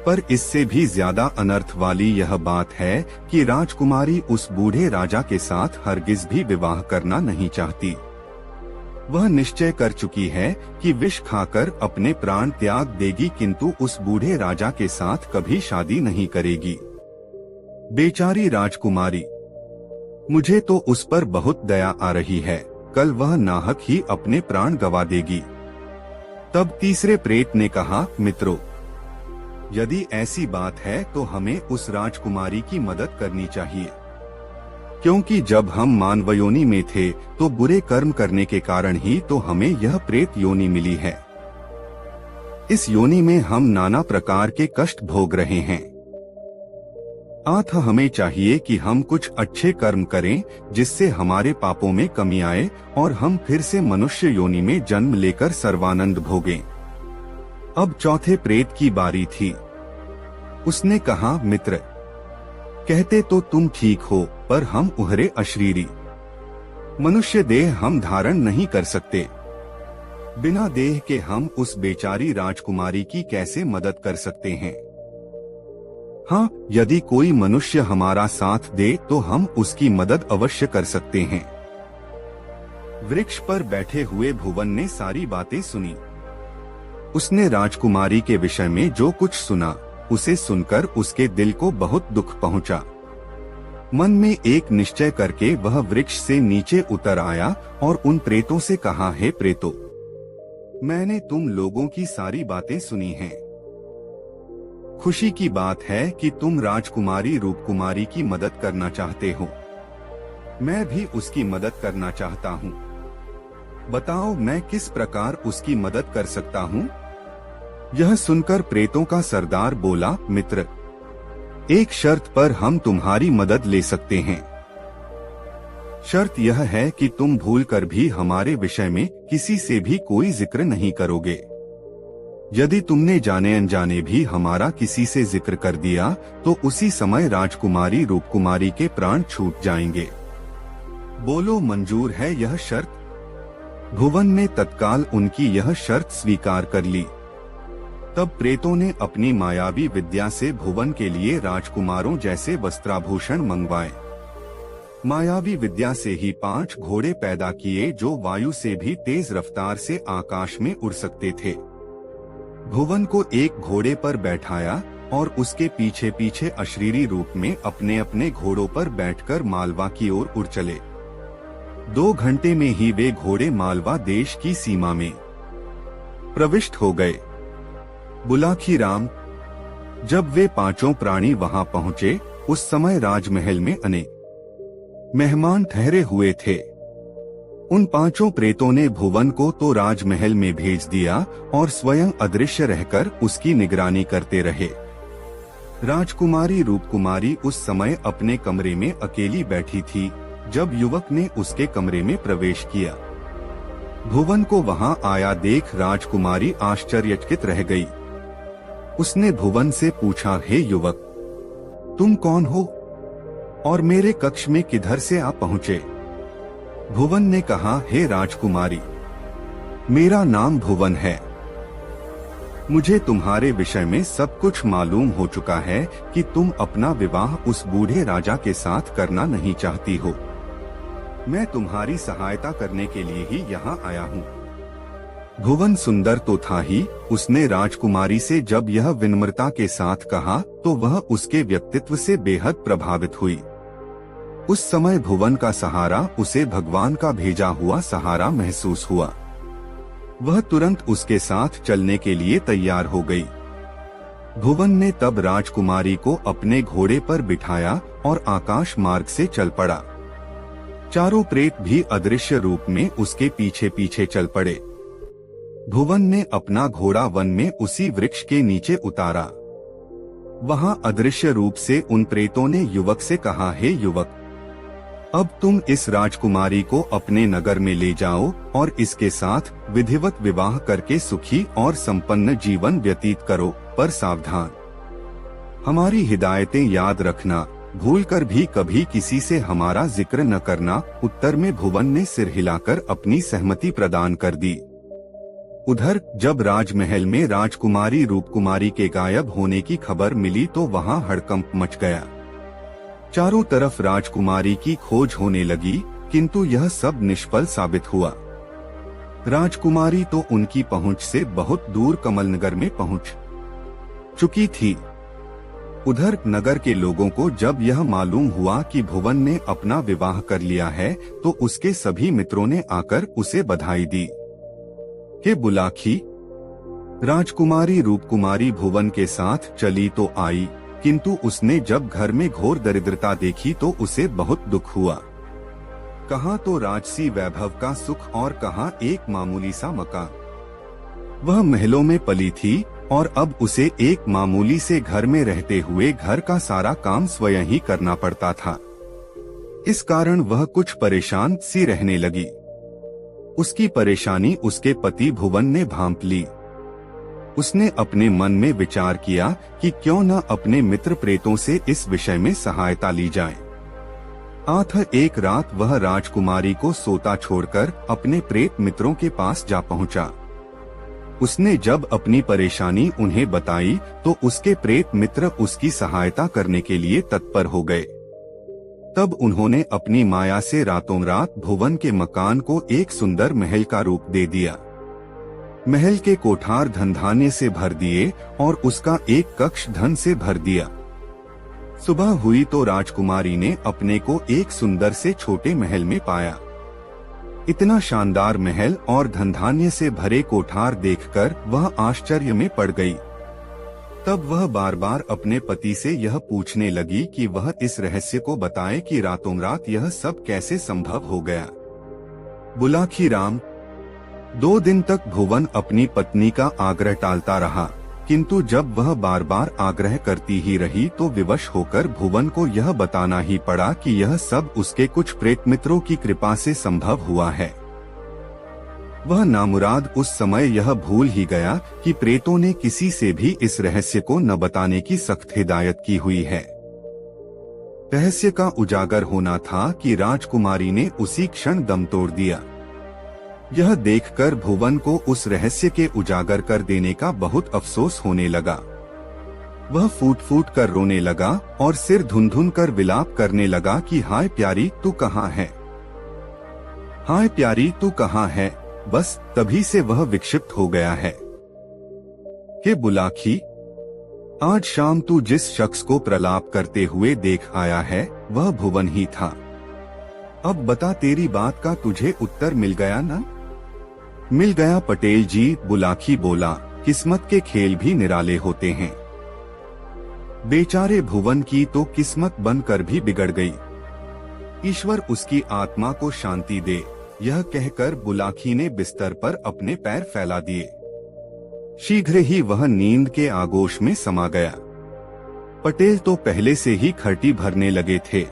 पर इससे भी ज्यादा अनर्थ वाली यह बात है कि राजकुमारी उस बूढ़े राजा के साथ हरगिज भी विवाह करना नहीं चाहती। वह निश्चय कर चुकी है कि विष खाकर अपने प्राण त्याग देगी, किंतु उस बूढ़े राजा के साथ कभी शादी नहीं करेगी। बेचारी राजकुमारी, मुझे तो उस पर बहुत दया आ रही है, कल वह नाहक ही अपने प्राण गंवा देगी। तब तीसरे प्रेत ने कहा, मित्रों, यदि ऐसी बात है तो हमें उस राजकुमारी की मदद करनी चाहिए, क्योंकि जब हम मानव योनि में थे तो बुरे कर्म करने के कारण ही तो हमें यह प्रेत योनि मिली है। इस योनि में हम नाना प्रकार के कष्ट भोग रहे हैं। अतः हमें चाहिए कि हम कुछ अच्छे कर्म करें जिससे हमारे पापों में कमी आए और हम फिर से मनुष्य योनि में जन्म लेकर सर्वानंद भोगें। अब चौथे प्रेत की बारी थी। उसने कहा, मित्र, कहते तो तुम ठीक हो, पर हम उहरे अशरीरी मनुष्य देह हम धारण नहीं कर सकते। बिना देह के हम उस बेचारी राजकुमारी की कैसे मदद कर सकते हैं? हाँ, यदि कोई मनुष्य हमारा साथ दे तो हम उसकी मदद अवश्य कर सकते हैं। वृक्ष पर बैठे हुए भुवन ने सारी बातें सुनी। उसने राजकुमारी के विषय में जो कुछ सुना, उसे सुनकर उसके दिल को बहुत दुख पहुंचा। मन में एक निश्चय करके वह वृक्ष से नीचे उतर आया और उन प्रेतों से कहा, हे प्रेतों, मैंने तुम लोगों की सारी बातें सुनी हैं। खुशी की बात है कि तुम राजकुमारी रूपकुमारी की मदद करना चाहते हो। मैं भी उसकी मदद करना चाहता हूँ। बताओ मैं किस प्रकार उसकी मदद कर सकता हूँ? यह सुनकर प्रेतों का सरदार बोला, मित्र, एक शर्त पर हम तुम्हारी मदद ले सकते हैं। शर्त यह है कि तुम भूलकर भी हमारे विषय में किसी से भी कोई जिक्र नहीं करोगे। यदि तुमने जाने अनजाने भी हमारा किसी से जिक्र कर दिया तो उसी समय राजकुमारी रूपकुमारी के प्राण छूट जाएंगे। बोलो, मंजूर है यह शर्त? भुवन ने तत्काल उनकी यह शर्त स्वीकार कर ली। तब प्रेतों ने अपनी मायावी विद्या से भुवन के लिए राजकुमारों जैसे वस्त्राभूषण मंगवाए। मायावी विद्या से ही 5 घोड़े पैदा किए जो वायु से भी तेज रफ्तार से आकाश में उड़ सकते थे। भुवन को एक घोड़े पर बैठाया और उसके पीछे पीछे अशरीरी रूप में अपने अपने घोड़ों पर बैठकर मालवा की ओर उड़ चले। 2 घंटे में ही वे घोड़े मालवा देश की सीमा में प्रविष्ट हो गए। बुलाखी राम, जब वे 5 प्राणी वहां पहुंचे, उस समय राजमहल में अनेक मेहमान ठहरे हुए थे। उन 5 प्रेतों ने भुवन को तो राजमहल में भेज दिया और स्वयं अदृश्य रहकर उसकी निगरानी करते रहे। राजकुमारी रूपकुमारी उस समय अपने कमरे में अकेली बैठी थी जब युवक ने उसके कमरे में प्रवेश किया। भुवन को वहां आया देख राजकुमारी आश्चर्यचकित रह गई। उसने भुवन से पूछा, हे युवक, तुम कौन हो और मेरे कक्ष में किधर से आ पहुँचे? भुवन ने कहा, हे राजकुमारी, मेरा नाम भुवन है। मुझे तुम्हारे विषय में सब कुछ मालूम हो चुका है कि तुम अपना विवाह उस बूढ़े राजा के साथ करना नहीं चाहती हो। मैं तुम्हारी सहायता करने के लिए ही यहाँ आया हूँ। भुवन सुंदर तो था ही, उसने राजकुमारी से जब यह विनम्रता के साथ कहा तो वह उसके व्यक्तित्व से बेहद प्रभावित हुई। उस समय भुवन का सहारा उसे भगवान का भेजा हुआ सहारा महसूस हुआ। वह तुरंत उसके साथ चलने के लिए तैयार हो गई। भुवन ने तब राजकुमारी को अपने घोड़े पर बिठाया और आकाश मार्ग से चल पड़ा। चारों प्रेत भी अदृश्य रूप में उसके पीछे पीछे चल पड़े। भुवन ने अपना घोड़ा वन में उसी वृक्ष के नीचे उतारा। वहां अदृश्य रूप से उन प्रेतों ने युवक से कहा, हे युवक, अब तुम इस राजकुमारी को अपने नगर में ले जाओ और इसके साथ विधिवत विवाह करके सुखी और संपन्न जीवन व्यतीत करो, पर सावधान, हमारी हिदायतें याद रखना, भूलकर भी कभी किसी से हमारा जिक्र न करना। उत्तर में भुवन ने सिर हिलाकर अपनी सहमति प्रदान कर दी। उधर जब राजमहल में राजकुमारी रूपकुमारी के गायब होने की खबर मिली तो वहां हड़कंप मच गया। चारों तरफ राजकुमारी की खोज होने लगी, किंतु यह सब निष्फल साबित हुआ। राजकुमारी तो उनकी पहुंच से बहुत दूर कमलनगर में पहुंच चुकी थी। उधर नगर के लोगों को जब यह मालूम हुआ कि भुवन ने अपना विवाह कर लिया है तो उसके सभी मित्रों ने आकर उसे बधाई दी। हे बुलाखी, राजकुमारी रूपकुमारी भुवन के साथ चली तो आई, किंतु उसने जब घर में घोर दरिद्रता देखी तो उसे बहुत दुख हुआ। कहाँ तो राजसी वैभव का सुख और कहाँ एक मामूली सा मकान। वह महलों में पली थी और अब उसे एक मामूली से घर में रहते हुए घर का सारा काम स्वयं ही करना पड़ता था। इस कारण वह कुछ परेशान सी रहने लगी। उसकी परेशानी उसके पति भुवन ने भांप ली। उसने अपने मन में विचार किया कि क्यों न अपने मित्र प्रेतों से इस विषय में सहायता ली जाए। अतः एक रात वह राजकुमारी को सोता छोड़कर अपने प्रेत मित्रों के पास जा पहुंचा। उसने जब अपनी परेशानी उन्हें बताई तो उसके प्रेत मित्र उसकी सहायता करने के लिए तत्पर हो गए। तब उन्होंने अपनी माया से रातों रात भुवन के मकान को एक सुंदर महल का रूप दे दिया। महल के कोठार धन धान्य से भर दिए और उसका एक कक्ष धन से भर दिया। सुबह हुई तो राजकुमारी ने अपने को एक सुंदर से छोटे महल में पाया। इतना शानदार महल और धनधान्य से भरे कोठार देखकर वह आश्चर्य में पड़ गई। तब वह बार बार अपने पति से यह पूछने लगी कि वह इस रहस्य को बताए कि रातों रात यह सब कैसे संभव हो गया। बुलाखी राम, 2 दिन तक भुवन अपनी पत्नी का आग्रह टालता रहा, किंतु जब वह बार बार आग्रह करती ही रही तो विवश होकर भुवन को यह बताना ही पड़ा कि यह सब उसके कुछ प्रेत मित्रों की कृपा से संभव हुआ है। वह नामुराद उस समय यह भूल ही गया कि प्रेतों ने किसी से भी इस रहस्य को न बताने की सख्त हिदायत की हुई है। रहस्य का उजागर होना था कि राजकुमारी ने उसी क्षण दम तोड़ दिया। यह देखकर भुवन को उस रहस्य के उजागर कर देने का बहुत अफसोस होने लगा। वह फूट फूट कर रोने लगा और सिर धुन धुन कर विलाप करने लगा कि हाय प्यारी तू कहाँ है, हाय प्यारी तू कहाँ है। बस तभी से वह विक्षिप्त हो गया है। हे बुलाखी, आज शाम तू जिस शख्स को प्रलाप करते हुए देख आया है वह भुवन ही था। अब बता, तेरी बात का तुझे उत्तर मिल गया ना? मिल गया पटेल जी, बुलाखी बोला। किस्मत के खेल भी निराले होते हैं। बेचारे भुवन की तो किस्मत बनकर भी बिगड़ गई। ईश्वर उसकी आत्मा को शांति दे। यह कहकर बुलाखी ने बिस्तर पर अपने पैर फैला दिए। शीघ्र ही वह नींद के आगोश में समा गया। पटेल तो पहले से ही खर्टी भरने लगे थे।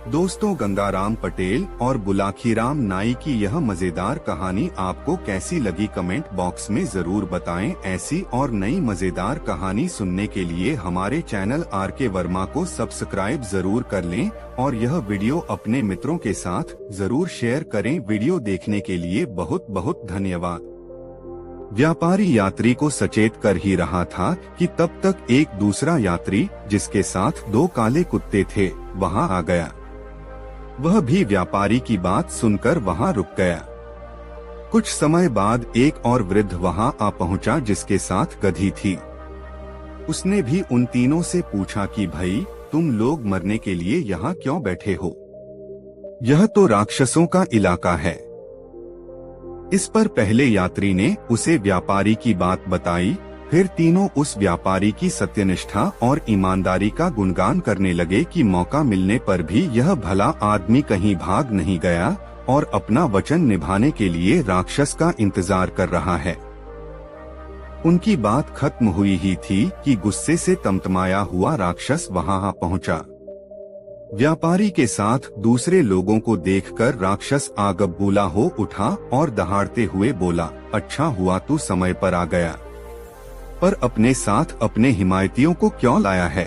दोस्तों, गंगाराम पटेल और बुलाखीराम नाई की यह मजेदार कहानी आपको कैसी लगी कमेंट बॉक्स में जरूर बताएं। ऐसी और नई मजेदार कहानी सुनने के लिए हमारे चैनल आरके वर्मा को सब्सक्राइब जरूर कर लें और यह वीडियो अपने मित्रों के साथ जरूर शेयर करें। वीडियो देखने के लिए बहुत बहुत धन्यवाद। व्यापारी यात्री को सचेत कर ही रहा था कि तब तक एक दूसरा यात्री जिसके साथ 2 काले कुत्ते थे वहां आ गया। वह भी व्यापारी की बात सुनकर वहां रुक गया। कुछ समय बाद एक और वृद्ध वहां आ पहुंचा जिसके साथ गधी थी। उसने भी उन तीनों से पूछा कि भाई, तुम लोग मरने के लिए यहाँ क्यों बैठे हो? यह तो राक्षसों का इलाका है। इस पर पहले यात्री ने उसे व्यापारी की बात बताई। फिर तीनों उस व्यापारी की सत्यनिष्ठा और ईमानदारी का गुणगान करने लगे कि मौका मिलने पर भी यह भला आदमी कहीं भाग नहीं गया और अपना वचन निभाने के लिए राक्षस का इंतजार कर रहा है। उनकी बात खत्म हुई ही थी कि गुस्से से तमतमाया हुआ राक्षस वहां पहुंचा। व्यापारी के साथ दूसरे लोगों को देखकर राक्षस आगबूला हो उठा और दहाड़ते हुए बोला, अच्छा हुआ तू समय पर आ गया, पर अपने साथ अपने हिमायतियों को क्यों लाया है?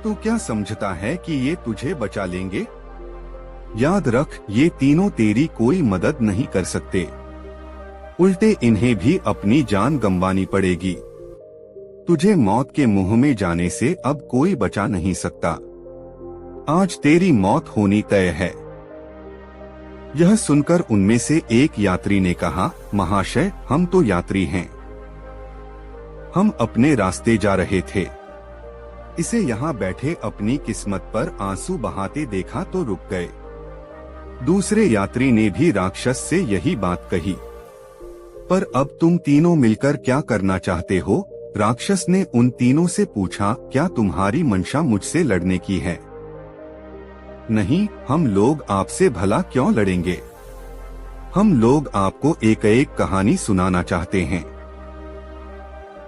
तू क्या समझता है कि ये तुझे बचा लेंगे? याद रख, ये तीनों तेरी कोई मदद नहीं कर सकते, उल्टे इन्हें भी अपनी जान गंवानी पड़ेगी। तुझे मौत के मुंह में जाने से अब कोई बचा नहीं सकता। आज तेरी मौत होनी तय है। यह सुनकर उनमें से एक यात्री ने कहा, महाशय, हम तो यात्री हैं, हम अपने रास्ते जा रहे थे। इसे यहाँ बैठे अपनी किस्मत पर आंसू बहाते देखा तो रुक गए। दूसरे यात्री ने भी राक्षस से यही बात कही। पर अब तुम तीनों मिलकर क्या करना चाहते हो? राक्षस ने उन तीनों से पूछा, क्या तुम्हारी मंशा मुझसे लड़ने की है? नहीं, हम लोग आपसे भला क्यों लड़ेंगे? हम लोग आपको एक एक कहानी सुनाना चाहते हैं।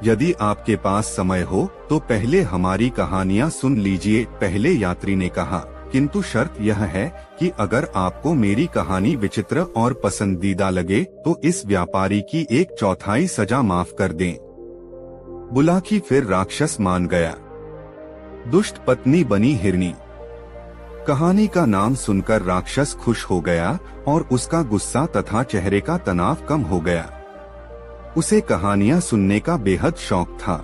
यदि आपके पास समय हो तो पहले हमारी कहानियां सुन लीजिए, पहले यात्री ने कहा, किंतु शर्त यह है कि अगर आपको मेरी कहानी विचित्र और पसंदीदा लगे तो इस व्यापारी की 1/4 सजा माफ कर दें। बुलाकी फिर राक्षस मान गया। दुष्ट पत्नी बनी हिरनी। कहानी का नाम सुनकर राक्षस खुश हो गया और उसका गुस्सा तथा चेहरे का तनाव कम हो गया। उसे कहानियां सुनने का बेहद शौक था।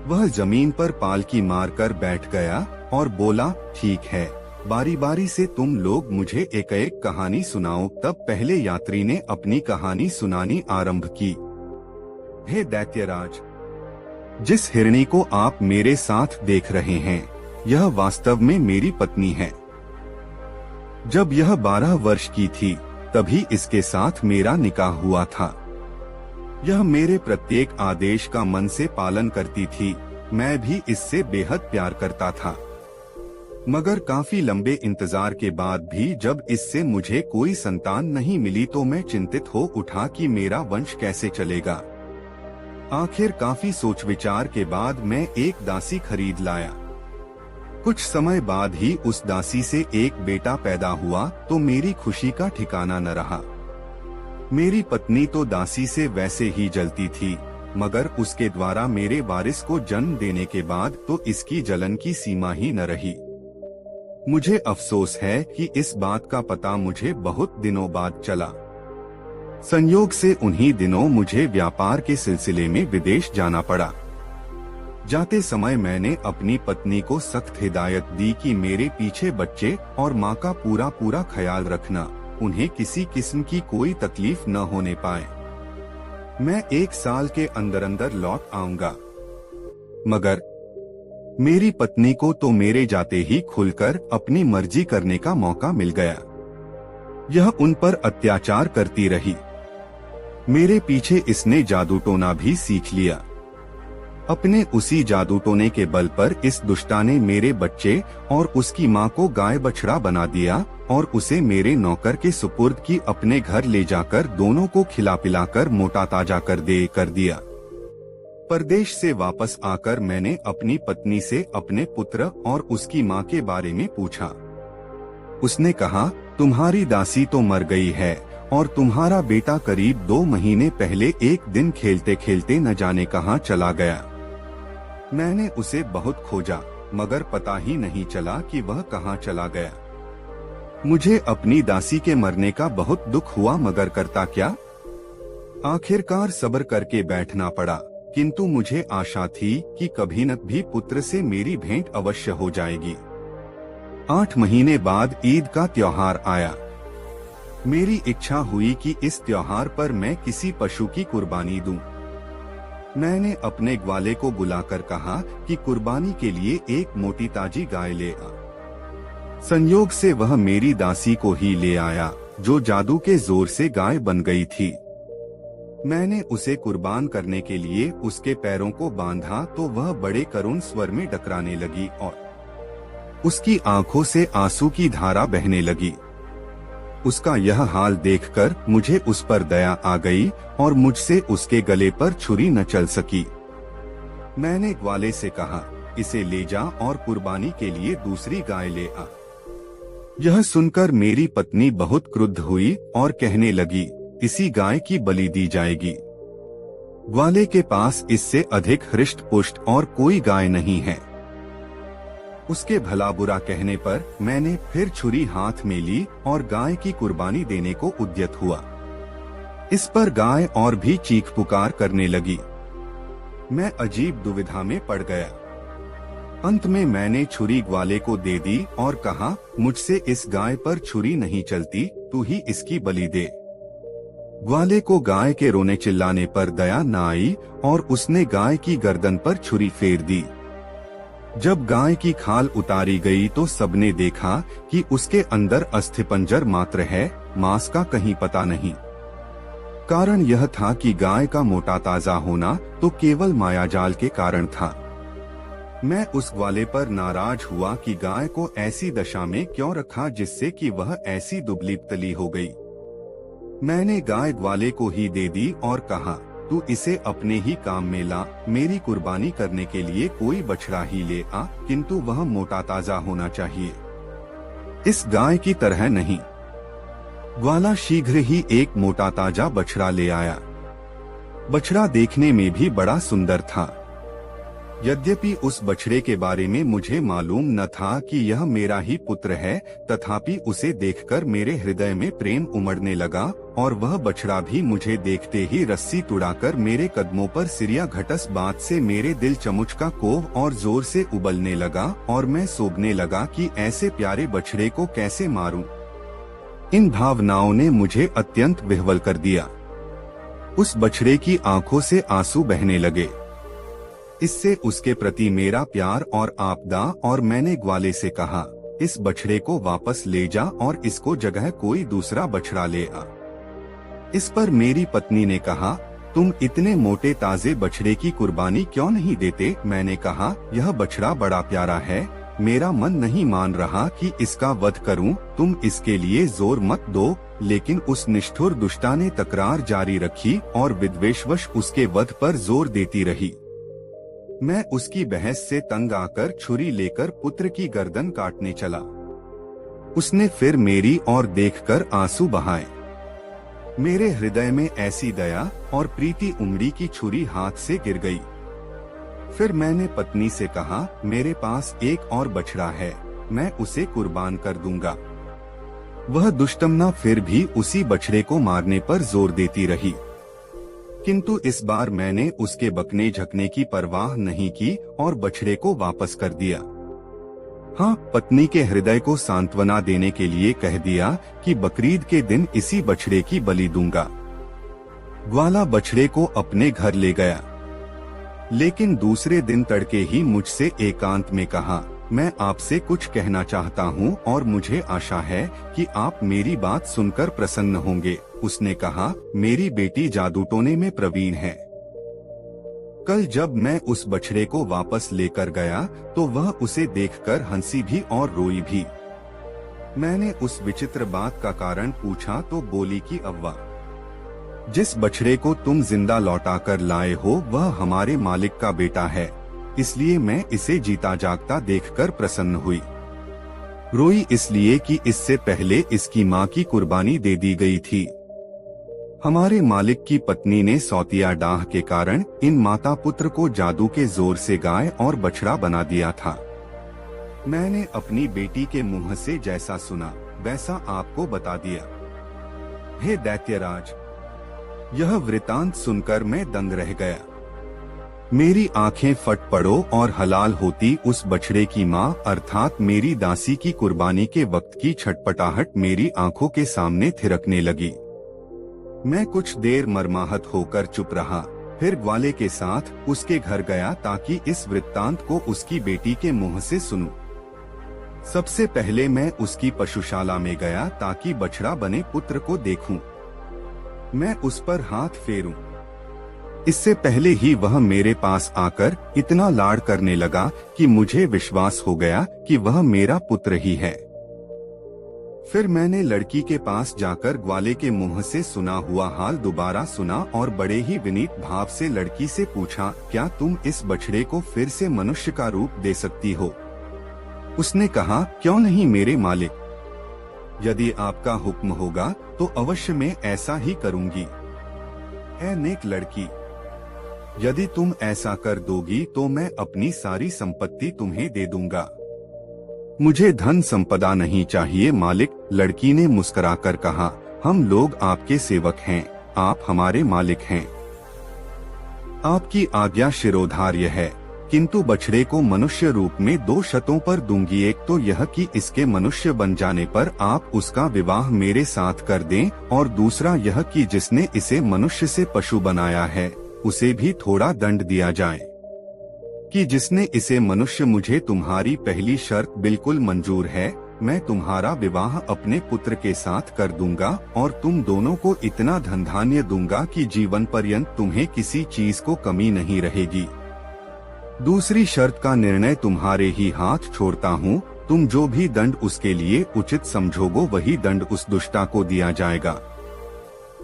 वह जमीन पर पालकी मारकर बैठ गया और बोला, ठीक है, बारी बारी से तुम लोग मुझे एक एक कहानी सुनाओ। तब पहले यात्री ने अपनी कहानी सुनानी आरंभ की। हे दैत्यराज, जिस हिरणी को आप मेरे साथ देख रहे हैं, यह वास्तव में मेरी पत्नी है। जब यह 12 वर्ष की थी तभी इसके साथ मेरा निकाह हुआ था। यह मेरे प्रत्येक आदेश का मन से पालन करती थी। मैं भी इससे बेहद प्यार करता था। मगर काफी लंबे इंतजार के बाद भी जब इससे मुझे कोई संतान नहीं मिली तो मैं चिंतित हो उठा कि मेरा वंश कैसे चलेगा। आखिर काफी सोच विचार के बाद मैं एक दासी खरीद लाया। कुछ समय बाद ही उस दासी से एक बेटा पैदा हुआ तो मेरी खुशी का ठिकाना न रहा। मेरी पत्नी तो दासी से वैसे ही जलती थी, मगर उसके द्वारा मेरे वारिस को जन्म देने के बाद तो इसकी जलन की सीमा ही न रही। मुझे अफसोस है कि इस बात का पता मुझे बहुत दिनों बाद चला। संयोग से उन्हीं दिनों मुझे व्यापार के सिलसिले में विदेश जाना पड़ा। जाते समय मैंने अपनी पत्नी को सख्त हिदायत दी कि मेरे पीछे बच्चे और माँ का पूरा पूरा ख्याल रखना, उन्हें किसी किस्म की कोई तकलीफ न होने पाए। मैं 1 साल के अंदर अंदर लौट आऊंगा। मगर मेरी पत्नी को तो मेरे जाते ही खुलकर अपनी मर्जी करने का मौका मिल गया। यह उन पर अत्याचार करती रही। मेरे पीछे इसने जादू टोना भी सीख लिया। अपने उसी जादू टोने के बल पर इस दुष्टा ने मेरे बच्चे और उसकी माँ को गाय बछड़ा बना दिया और उसे मेरे नौकर के सुपुर्द की अपने घर ले जाकर दोनों को खिला पिलाकर मोटा ताजा कर दिया। परदेश से वापस आकर मैंने अपनी पत्नी से अपने पुत्र और उसकी माँ के बारे में पूछा। उसने कहा, तुम्हारी दासी तो मर गई है और तुम्हारा बेटा करीब 2 महीने पहले एक दिन खेलते खेलते न जाने कहाँ चला गया। मैंने उसे बहुत खोजा, मगर पता ही नहीं चला कि वह कहाँ चला गया। मुझे अपनी दासी के मरने का बहुत दुख हुआ, मगर करता क्या। आखिरकार सब्र करके बैठना पड़ा, किंतु मुझे आशा थी कि कभी न भी पुत्र से मेरी भेंट अवश्य हो जाएगी। 8 महीने बाद ईद का त्योहार आया। मेरी इच्छा हुई कि इस त्योहार पर मैं किसी पशु की कुर्बानी दूं। मैंने अपने ग्वाले को बुलाकर कहा कि कुर्बानी के लिए एक मोटी ताजी गाय ले आ। संयोग से वह मेरी दासी को ही ले आया, जो जादू के जोर से गाय बन गई थी। मैंने उसे कुर्बान करने के लिए उसके पैरों को बांधा तो वह बड़े करुण स्वर में डकराने लगी और उसकी आंखों से आंसू की धारा बहने लगी। उसका यह हाल देखकर मुझे उस पर दया आ गई और मुझसे उसके गले पर छुरी न चल सकी। मैंने ग्वाले से कहा, इसे ले जा और कुर्बानी के लिए दूसरी गाय ले आ। यह सुनकर मेरी पत्नी बहुत क्रुद्ध हुई और कहने लगी, इसी गाय की बलि दी जाएगी। ग्वाले के पास इससे अधिक हृष्ट पुष्ट और कोई गाय नहीं है। उसके भला बुरा कहने पर मैंने फिर छुरी हाथ में ली और गाय की कुर्बानी देने को उद्यत हुआ। इस पर गाय और भी चीख पुकार करने लगी। मैं अजीब दुविधा में पड़ गया। अंत में मैंने छुरी ग्वाले को दे दी और कहा, मुझसे इस गाय पर छुरी नहीं चलती, तू ही इसकी बलि दे। ग्वाले को गाय के रोने चिल्लाने पर दया न आई और उसने गाय की गर्दन पर छुरी फेर दी। जब गाय की खाल उतारी गई तो सबने देखा कि उसके अंदर अस्थिपंजर मात्र है, मांस का कहीं पता नहीं। कारण यह था कि गाय का मोटा ताजा होना तो केवल मायाजाल के कारण था। मैं उस ग्वाले पर नाराज हुआ कि गाय को ऐसी दशा में क्यों रखा जिससे कि वह ऐसी दुबली पतली हो गई। मैंने गाय ग्वाले को ही दे दी और कहा, तू इसे अपने ही काम में ला, मेरी कुर्बानी करने के लिए कोई बछड़ा ही ले आ, किंतु वह मोटा ताजा होना चाहिए, इस गाय की तरह नहीं। ग्वाला शीघ्र ही एक मोटा ताजा बछड़ा ले आया। बछड़ा देखने में भी बड़ा सुंदर था। यद्यपि उस बछड़े के बारे में मुझे मालूम न था कि यह मेरा ही पुत्र है, तथापि उसे देखकर मेरे हृदय में प्रेम उमड़ने लगा और वह बछड़ा भी मुझे देखते ही रस्सी तुड़ाकर मेरे कदमों पर सिरिया घटस बात से मेरे दिल चमुच का कोह और जोर से उबलने लगा और मैं सोचने लगा कि ऐसे प्यारे बछड़े को कैसे मारूं। इन भावनाओं ने मुझे अत्यंत विह्वल कर दिया। उस बछड़े की आंखों से आंसू बहने लगे। इससे उसके प्रति मेरा प्यार और आपदा, और मैंने ग्वाले से कहा, इस बछड़े को वापस ले जा और इसको जगह कोई दूसरा बछड़ा ले आ। इस पर मेरी पत्नी ने कहा, तुम इतने मोटे ताजे बछड़े की कुर्बानी क्यों नहीं देते? मैंने कहा, यह बछड़ा बड़ा प्यारा है, मेरा मन नहीं मान रहा कि इसका वध करूं, तुम इसके लिए जोर मत दो। लेकिन उस निष्ठुर दुष्टा ने तकरार जारी रखी और विद्वेषवश उसके वध पर जोर देती रही। मैं उसकी बहस से तंग आकर छुरी लेकर पुत्र की गर्दन काटने चला। उसने फिर मेरी ओर देखकर आंसू बहाए। मेरे हृदय में ऐसी दया और प्रीति उमड़ी की छुरी हाथ से गिर गई। फिर मैंने पत्नी से कहा, मेरे पास एक और बछड़ा है, मैं उसे कुर्बान कर दूंगा। वह दुष्टमना फिर भी उसी बछड़े को मारने पर जोर देती रही, किंतु इस बार मैंने उसके बकने झकने की परवाह नहीं की और बछड़े को वापस कर दिया। हाँ, पत्नी के हृदय को सांत्वना देने के लिए कह दिया कि बकरीद के दिन इसी बछड़े की बलि दूंगा। ग्वाला बछड़े को अपने घर ले गया, लेकिन दूसरे दिन तड़के ही मुझसे एकांत में कहा, मैं आपसे कुछ कहना चाहता हूँ और मुझे आशा है कि आप मेरी बात सुनकर प्रसन्न होंगे। उसने कहा, मेरी बेटी जादू टोने में प्रवीण है। कल जब मैं उस बछड़े को वापस लेकर गया तो वह उसे देखकर हंसी भी और रोई भी। मैंने उस विचित्र बात का कारण पूछा तो बोली कि अव्वा, जिस बछड़े को तुम जिंदा लौटा कर लाए हो वह हमारे मालिक का बेटा है, इसलिए मैं इसे जीता जागता देखकर प्रसन्न हुई। रोई इसलिए कि इससे पहले इसकी माँ की कुर्बानी दे दी गई थी। हमारे मालिक की पत्नी ने सौतिया डाह के कारण इन माता पुत्र को जादू के जोर से गाय और बछड़ा बना दिया था। मैंने अपनी बेटी के मुंह से जैसा सुना वैसा आपको बता दिया। हे दैत्यराज, यह वृतांत सुनकर मैं दंग रह गया। मेरी आंखें फट पड़ो और हलाल होती उस बछड़े की माँ अर्थात मेरी दासी की कुर्बानी के वक्त की छटपटाहट मेरी आंखों के सामने थिरकने लगी। मैं कुछ देर मर्माहत होकर चुप रहा, फिर ग्वाले के साथ उसके घर गया ताकि इस वृत्तांत को उसकी बेटी के मुंह से सुनूं। सबसे पहले मैं उसकी पशुशाला में गया ताकि बछड़ा बने पुत्र को देखूं। मैं उस पर हाथ फेरूं। इससे पहले ही वह मेरे पास आकर इतना लाड़ करने लगा कि मुझे विश्वास हो गया कि वह मेरा पुत्र ही है। फिर मैंने लड़की के पास जाकर ग्वाले के मुंह से सुना हुआ हाल दोबारा सुना और बड़े ही विनीत भाव से लड़की से पूछा, क्या तुम इस बछड़े को फिर से मनुष्य का रूप दे सकती हो? उसने कहा, क्यों नहीं मेरे मालिक, यदि आपका हुक्म होगा तो अवश्य मैं ऐसा ही करूंगी। ऐ नेक लड़की, यदि तुम ऐसा कर दोगी तो मैं अपनी सारी संपत्ति तुम्हें दे दूंगा। मुझे धन संपदा नहीं चाहिए मालिक, लड़की ने मुस्कुराकर कहा, हम लोग आपके सेवक हैं, आप हमारे मालिक हैं। आपकी आज्ञा शिरोधार्य है, किंतु बछड़े को मनुष्य रूप में 2 शर्तों पर दूंगी। एक तो यह कि इसके मनुष्य बन जाने पर आप उसका विवाह मेरे साथ कर दें, और दूसरा यह कि जिसने इसे मनुष्य से पशु बनाया है उसे भी थोड़ा दंड दिया जाए। कि जिसने इसे मनुष्य, मुझे तुम्हारी पहली शर्त बिल्कुल मंजूर है, मैं तुम्हारा विवाह अपने पुत्र के साथ कर दूंगा और तुम दोनों को इतना धन धान्य दूंगा कि जीवन पर्यंत तुम्हें किसी चीज को कमी नहीं रहेगी। दूसरी शर्त का निर्णय तुम्हारे ही हाथ छोड़ता हूँ, तुम जो भी दंड उसके लिए उचित समझोगे वही दंड उस दुष्टा को दिया जाएगा।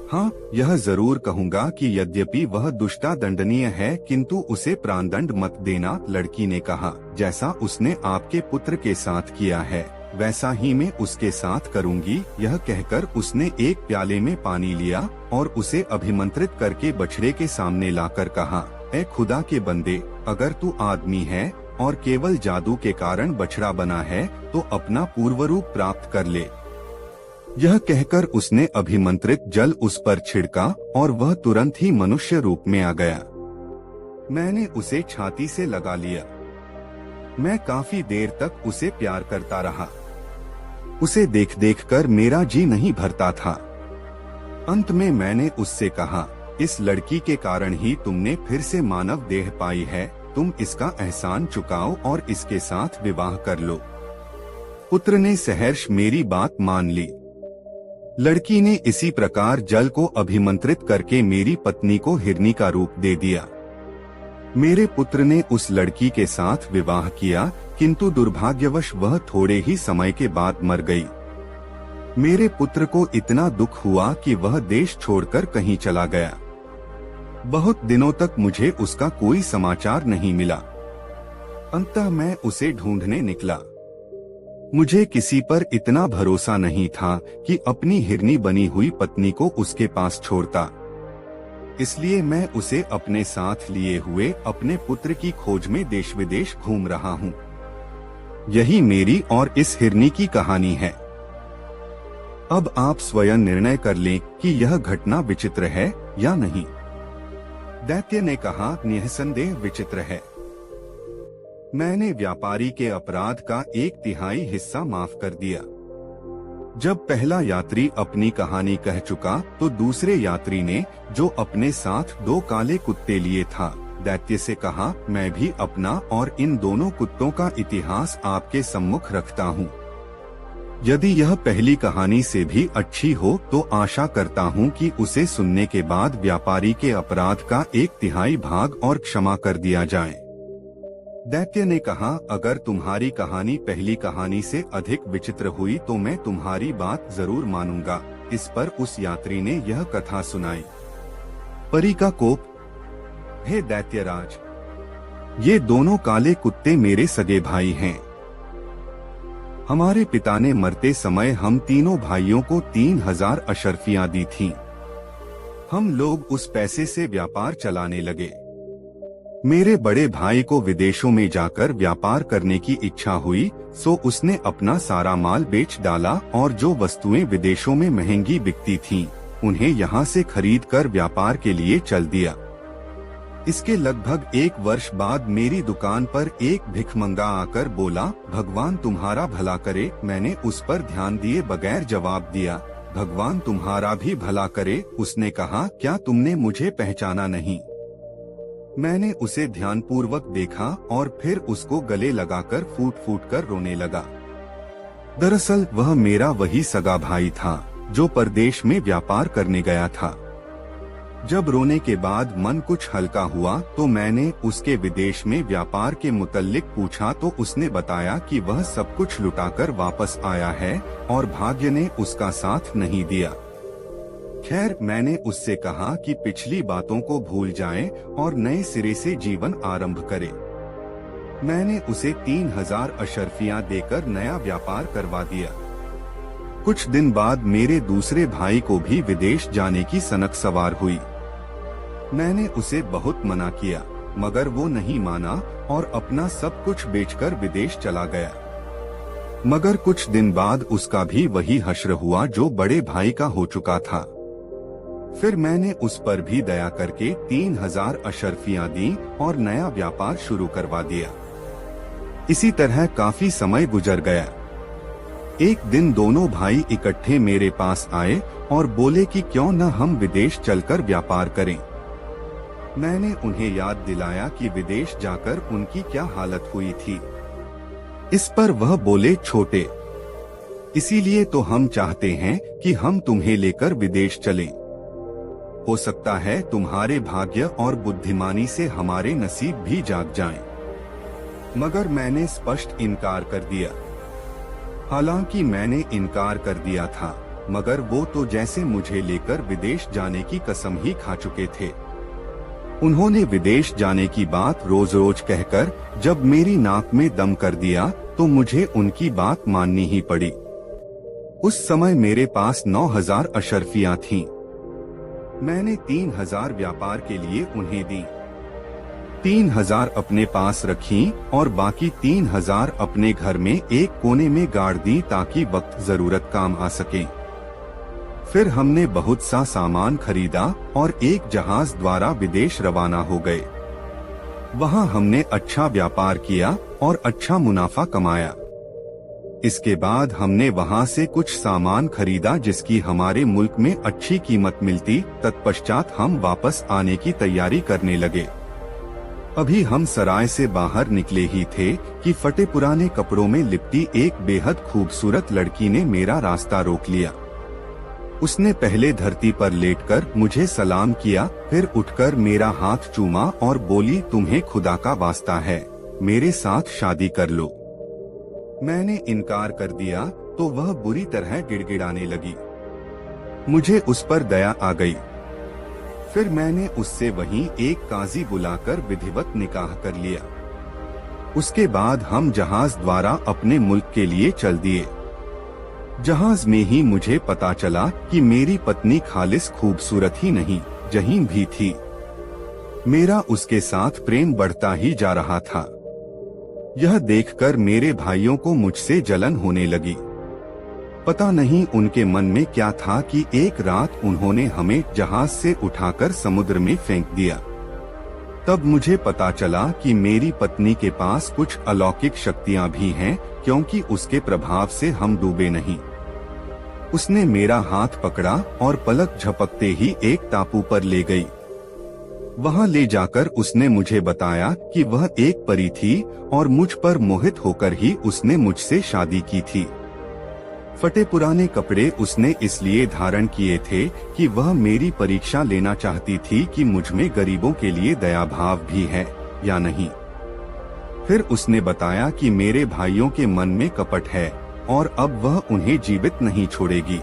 हाँ, यह जरूर कहूँगा कि यद्यपि वह दुष्टा दंडनीय है किंतु उसे प्राणदंड मत देना। लड़की ने कहा, जैसा उसने आपके पुत्र के साथ किया है वैसा ही मैं उसके साथ करूँगी। यह कहकर उसने एक प्याले में पानी लिया और उसे अभिमंत्रित करके बछड़े के सामने लाकर कहा, ऐ खुदा के बंदे, अगर तू आदमी है और केवल जादू के कारण बछड़ा बना है तो अपना पूर्व रूप प्राप्त कर ले। यह कहकर उसने अभिमंत्रित जल उस पर छिड़का और वह तुरंत ही मनुष्य रूप में आ गया। मैंने उसे छाती से लगा लिया। मैं काफी देर तक उसे प्यार करता रहा। उसे देख देख कर मेरा जी नहीं भरता था। अंत में मैंने उससे कहा, इस लड़की के कारण ही तुमने फिर से मानव देह पाई है, तुम इसका एहसान चुकाओ और इसके साथ विवाह कर लो। पुत्र ने सहर्ष मेरी बात मान ली। लड़की ने इसी प्रकार जल को अभिमंत्रित करके मेरी पत्नी को हिरनी का रूप दे दिया। मेरे पुत्र ने उस लड़की के साथ विवाह किया, किंतु दुर्भाग्यवश वह थोड़े ही समय के बाद मर गई। मेरे पुत्र को इतना दुख हुआ कि वह देश छोड़कर कहीं चला गया। बहुत दिनों तक मुझे उसका कोई समाचार नहीं मिला। अंततः मैं उसे ढूंढने निकला। मुझे किसी पर इतना भरोसा नहीं था कि अपनी हिरनी बनी हुई पत्नी को उसके पास छोड़ता। इसलिए मैं उसे अपने साथ लिए हुए अपने पुत्र की खोज में देश विदेश घूम रहा हूँ। यही मेरी और इस हिरनी की कहानी है। अब आप स्वयं निर्णय कर लें कि यह घटना विचित्र है या नहीं। दैत्य ने कहा, निःसंदेह विचित्र है। मैंने व्यापारी के अपराध का 1/3 हिस्सा माफ कर दिया। जब पहला यात्री अपनी कहानी कह चुका तो दूसरे यात्री ने, जो अपने साथ 2 काले कुत्ते लिए था, दैत्य से कहा, मैं भी अपना और इन दोनों कुत्तों का इतिहास आपके सम्मुख रखता हूँ। यदि यह पहली कहानी से भी अच्छी हो तो आशा करता हूँ कि उसे सुनने के बाद व्यापारी के अपराध का 1/3 भाग और क्षमा कर दिया जाए। दैत्य ने कहा, अगर तुम्हारी कहानी पहली कहानी से अधिक विचित्र हुई तो मैं तुम्हारी बात जरूर मानूंगा। इस पर उस यात्री ने यह कथा सुनाई। परी का कोप। हे दैत्यराज, ये दोनों काले कुत्ते मेरे सगे भाई हैं। हमारे पिता ने मरते समय हम तीनों भाइयों को 3000 अशर्फियां दी थीं। हम लोग उस पैसे से व्यापार चलाने लगे। मेरे बड़े भाई को विदेशों में जाकर व्यापार करने की इच्छा हुई, सो उसने अपना सारा माल बेच डाला और जो वस्तुएं विदेशों में महंगी बिकती थीं, उन्हें यहाँ से खरीद कर व्यापार के लिए चल दिया। इसके लगभग 1 वर्ष बाद मेरी दुकान पर एक भिखमंगा आकर बोला, भगवान तुम्हारा भला करे। मैंने उस पर ध्यान दिए बगैर जवाब दिया, भगवान तुम्हारा भी भला करे। उसने कहा, क्या तुमने मुझे पहचाना नहीं? मैंने उसे ध्यानपूर्वक देखा और फिर उसको गले लगाकर फूट फूट कर रोने लगा। दरअसल वह मेरा वही सगा भाई था जो परदेश में व्यापार करने गया था। जब रोने के बाद मन कुछ हल्का हुआ तो मैंने उसके विदेश में व्यापार के मुतल्लिक पूछा तो उसने बताया कि वह सब कुछ लुटाकर वापस आया है और भाग्य ने उसका साथ नहीं दिया। खैर, मैंने उससे कहा कि पिछली बातों को भूल जाएं और नए सिरे से जीवन आरंभ करें। मैंने उसे 3000 अशर्फियां देकर नया व्यापार करवा दिया। कुछ दिन बाद मेरे दूसरे भाई को भी विदेश जाने की सनक सवार हुई। मैंने उसे बहुत मना किया, मगर वो नहीं माना और अपना सब कुछ बेचकर विदेश चला गया। मगर कुछ दिन बाद उसका भी वही हश्र हुआ जो बड़े भाई का हो चुका था। फिर मैंने उस पर भी दया करके 3000 अशर्फियां दी और नया व्यापार शुरू करवा दिया। इसी तरह काफी समय गुजर गया। एक दिन दोनों भाई इकट्ठे मेरे पास आए और बोले कि क्यों न हम विदेश चलकर व्यापार करें। मैंने उन्हें याद दिलाया कि विदेश जाकर उनकी क्या हालत हुई थी। इस पर वह बोले, छोटे, इसीलिए तो हम चाहते हैं कि हम तुम्हें लेकर विदेश चलें। हो सकता है तुम्हारे भाग्य और बुद्धिमानी से हमारे नसीब भी जाग जाएं। मगर मैंने स्पष्ट इनकार कर दिया। हालांकि मैंने इनकार कर दिया था, मगर वो तो जैसे मुझे लेकर विदेश जाने की कसम ही खा चुके थे। उन्होंने विदेश जाने की बात रोज रोज कहकर जब मेरी नाक में दम कर दिया तो मुझे उनकी बात माननी ही पड़ी। उस समय मेरे पास 9000 अशर्फियां थीं। मैंने 3000 व्यापार के लिए उन्हें दी, 3000 अपने पास रखीं और बाकी 3000 अपने घर में एक कोने में गाड़ दी ताकि वक्त जरूरत काम आ सके। फिर हमने बहुत सा सामान खरीदा और एक जहाज द्वारा विदेश रवाना हो गए। वहां हमने अच्छा व्यापार किया और अच्छा मुनाफा कमाया। इसके बाद हमने वहां से कुछ सामान खरीदा जिसकी हमारे मुल्क में अच्छी कीमत मिलती। तत्पश्चात हम वापस आने की तैयारी करने लगे। अभी हम सराय से बाहर निकले ही थे कि फटे पुराने कपड़ों में लिपटी एक बेहद खूबसूरत लड़की ने मेरा रास्ता रोक लिया। उसने पहले धरती पर लेटकर मुझे सलाम किया, फिर उठकर मेरा हाथ चूमा और बोली, तुम्हें खुदा का वास्ता है, मेरे साथ शादी कर लो। मैंने इनकार कर दिया तो वह बुरी तरह गिड़गिड़ाने लगी। मुझे उस पर दया आ गई। फिर मैंने उससे वहीं एक काजी बुलाकर विधिवत निकाह कर लिया। उसके बाद हम जहाज द्वारा अपने मुल्क के लिए चल दिए। जहाज में ही मुझे पता चला कि मेरी पत्नी खालिस खूबसूरत ही नहीं, जहीन भी थी। मेरा उसके साथ प्रेम बढ़ता ही जा रहा था। यह देखकर मेरे भाइयों को मुझसे जलन होने लगी। पता नहीं उनके मन में क्या था कि एक रात उन्होंने हमें जहाज से उठाकर समुद्र में फेंक दिया। तब मुझे पता चला कि मेरी पत्नी के पास कुछ अलौकिक शक्तियां भी हैं, क्योंकि उसके प्रभाव से हम डूबे नहीं। उसने मेरा हाथ पकड़ा और पलक झपकते ही एक टापू पर ले गई। वहां ले जाकर उसने मुझे बताया कि वह एक परी थी और मुझ पर मोहित होकर ही उसने मुझसे शादी की थी। फटे पुराने कपड़े उसने इसलिए धारण किए थे कि वह मेरी परीक्षा लेना चाहती थी कि मुझ में गरीबों के लिए दया भाव भी है या नहीं। फिर उसने बताया कि मेरे भाइयों के मन में कपट है और अब वह उन्हें जीवित नहीं छोड़ेगी।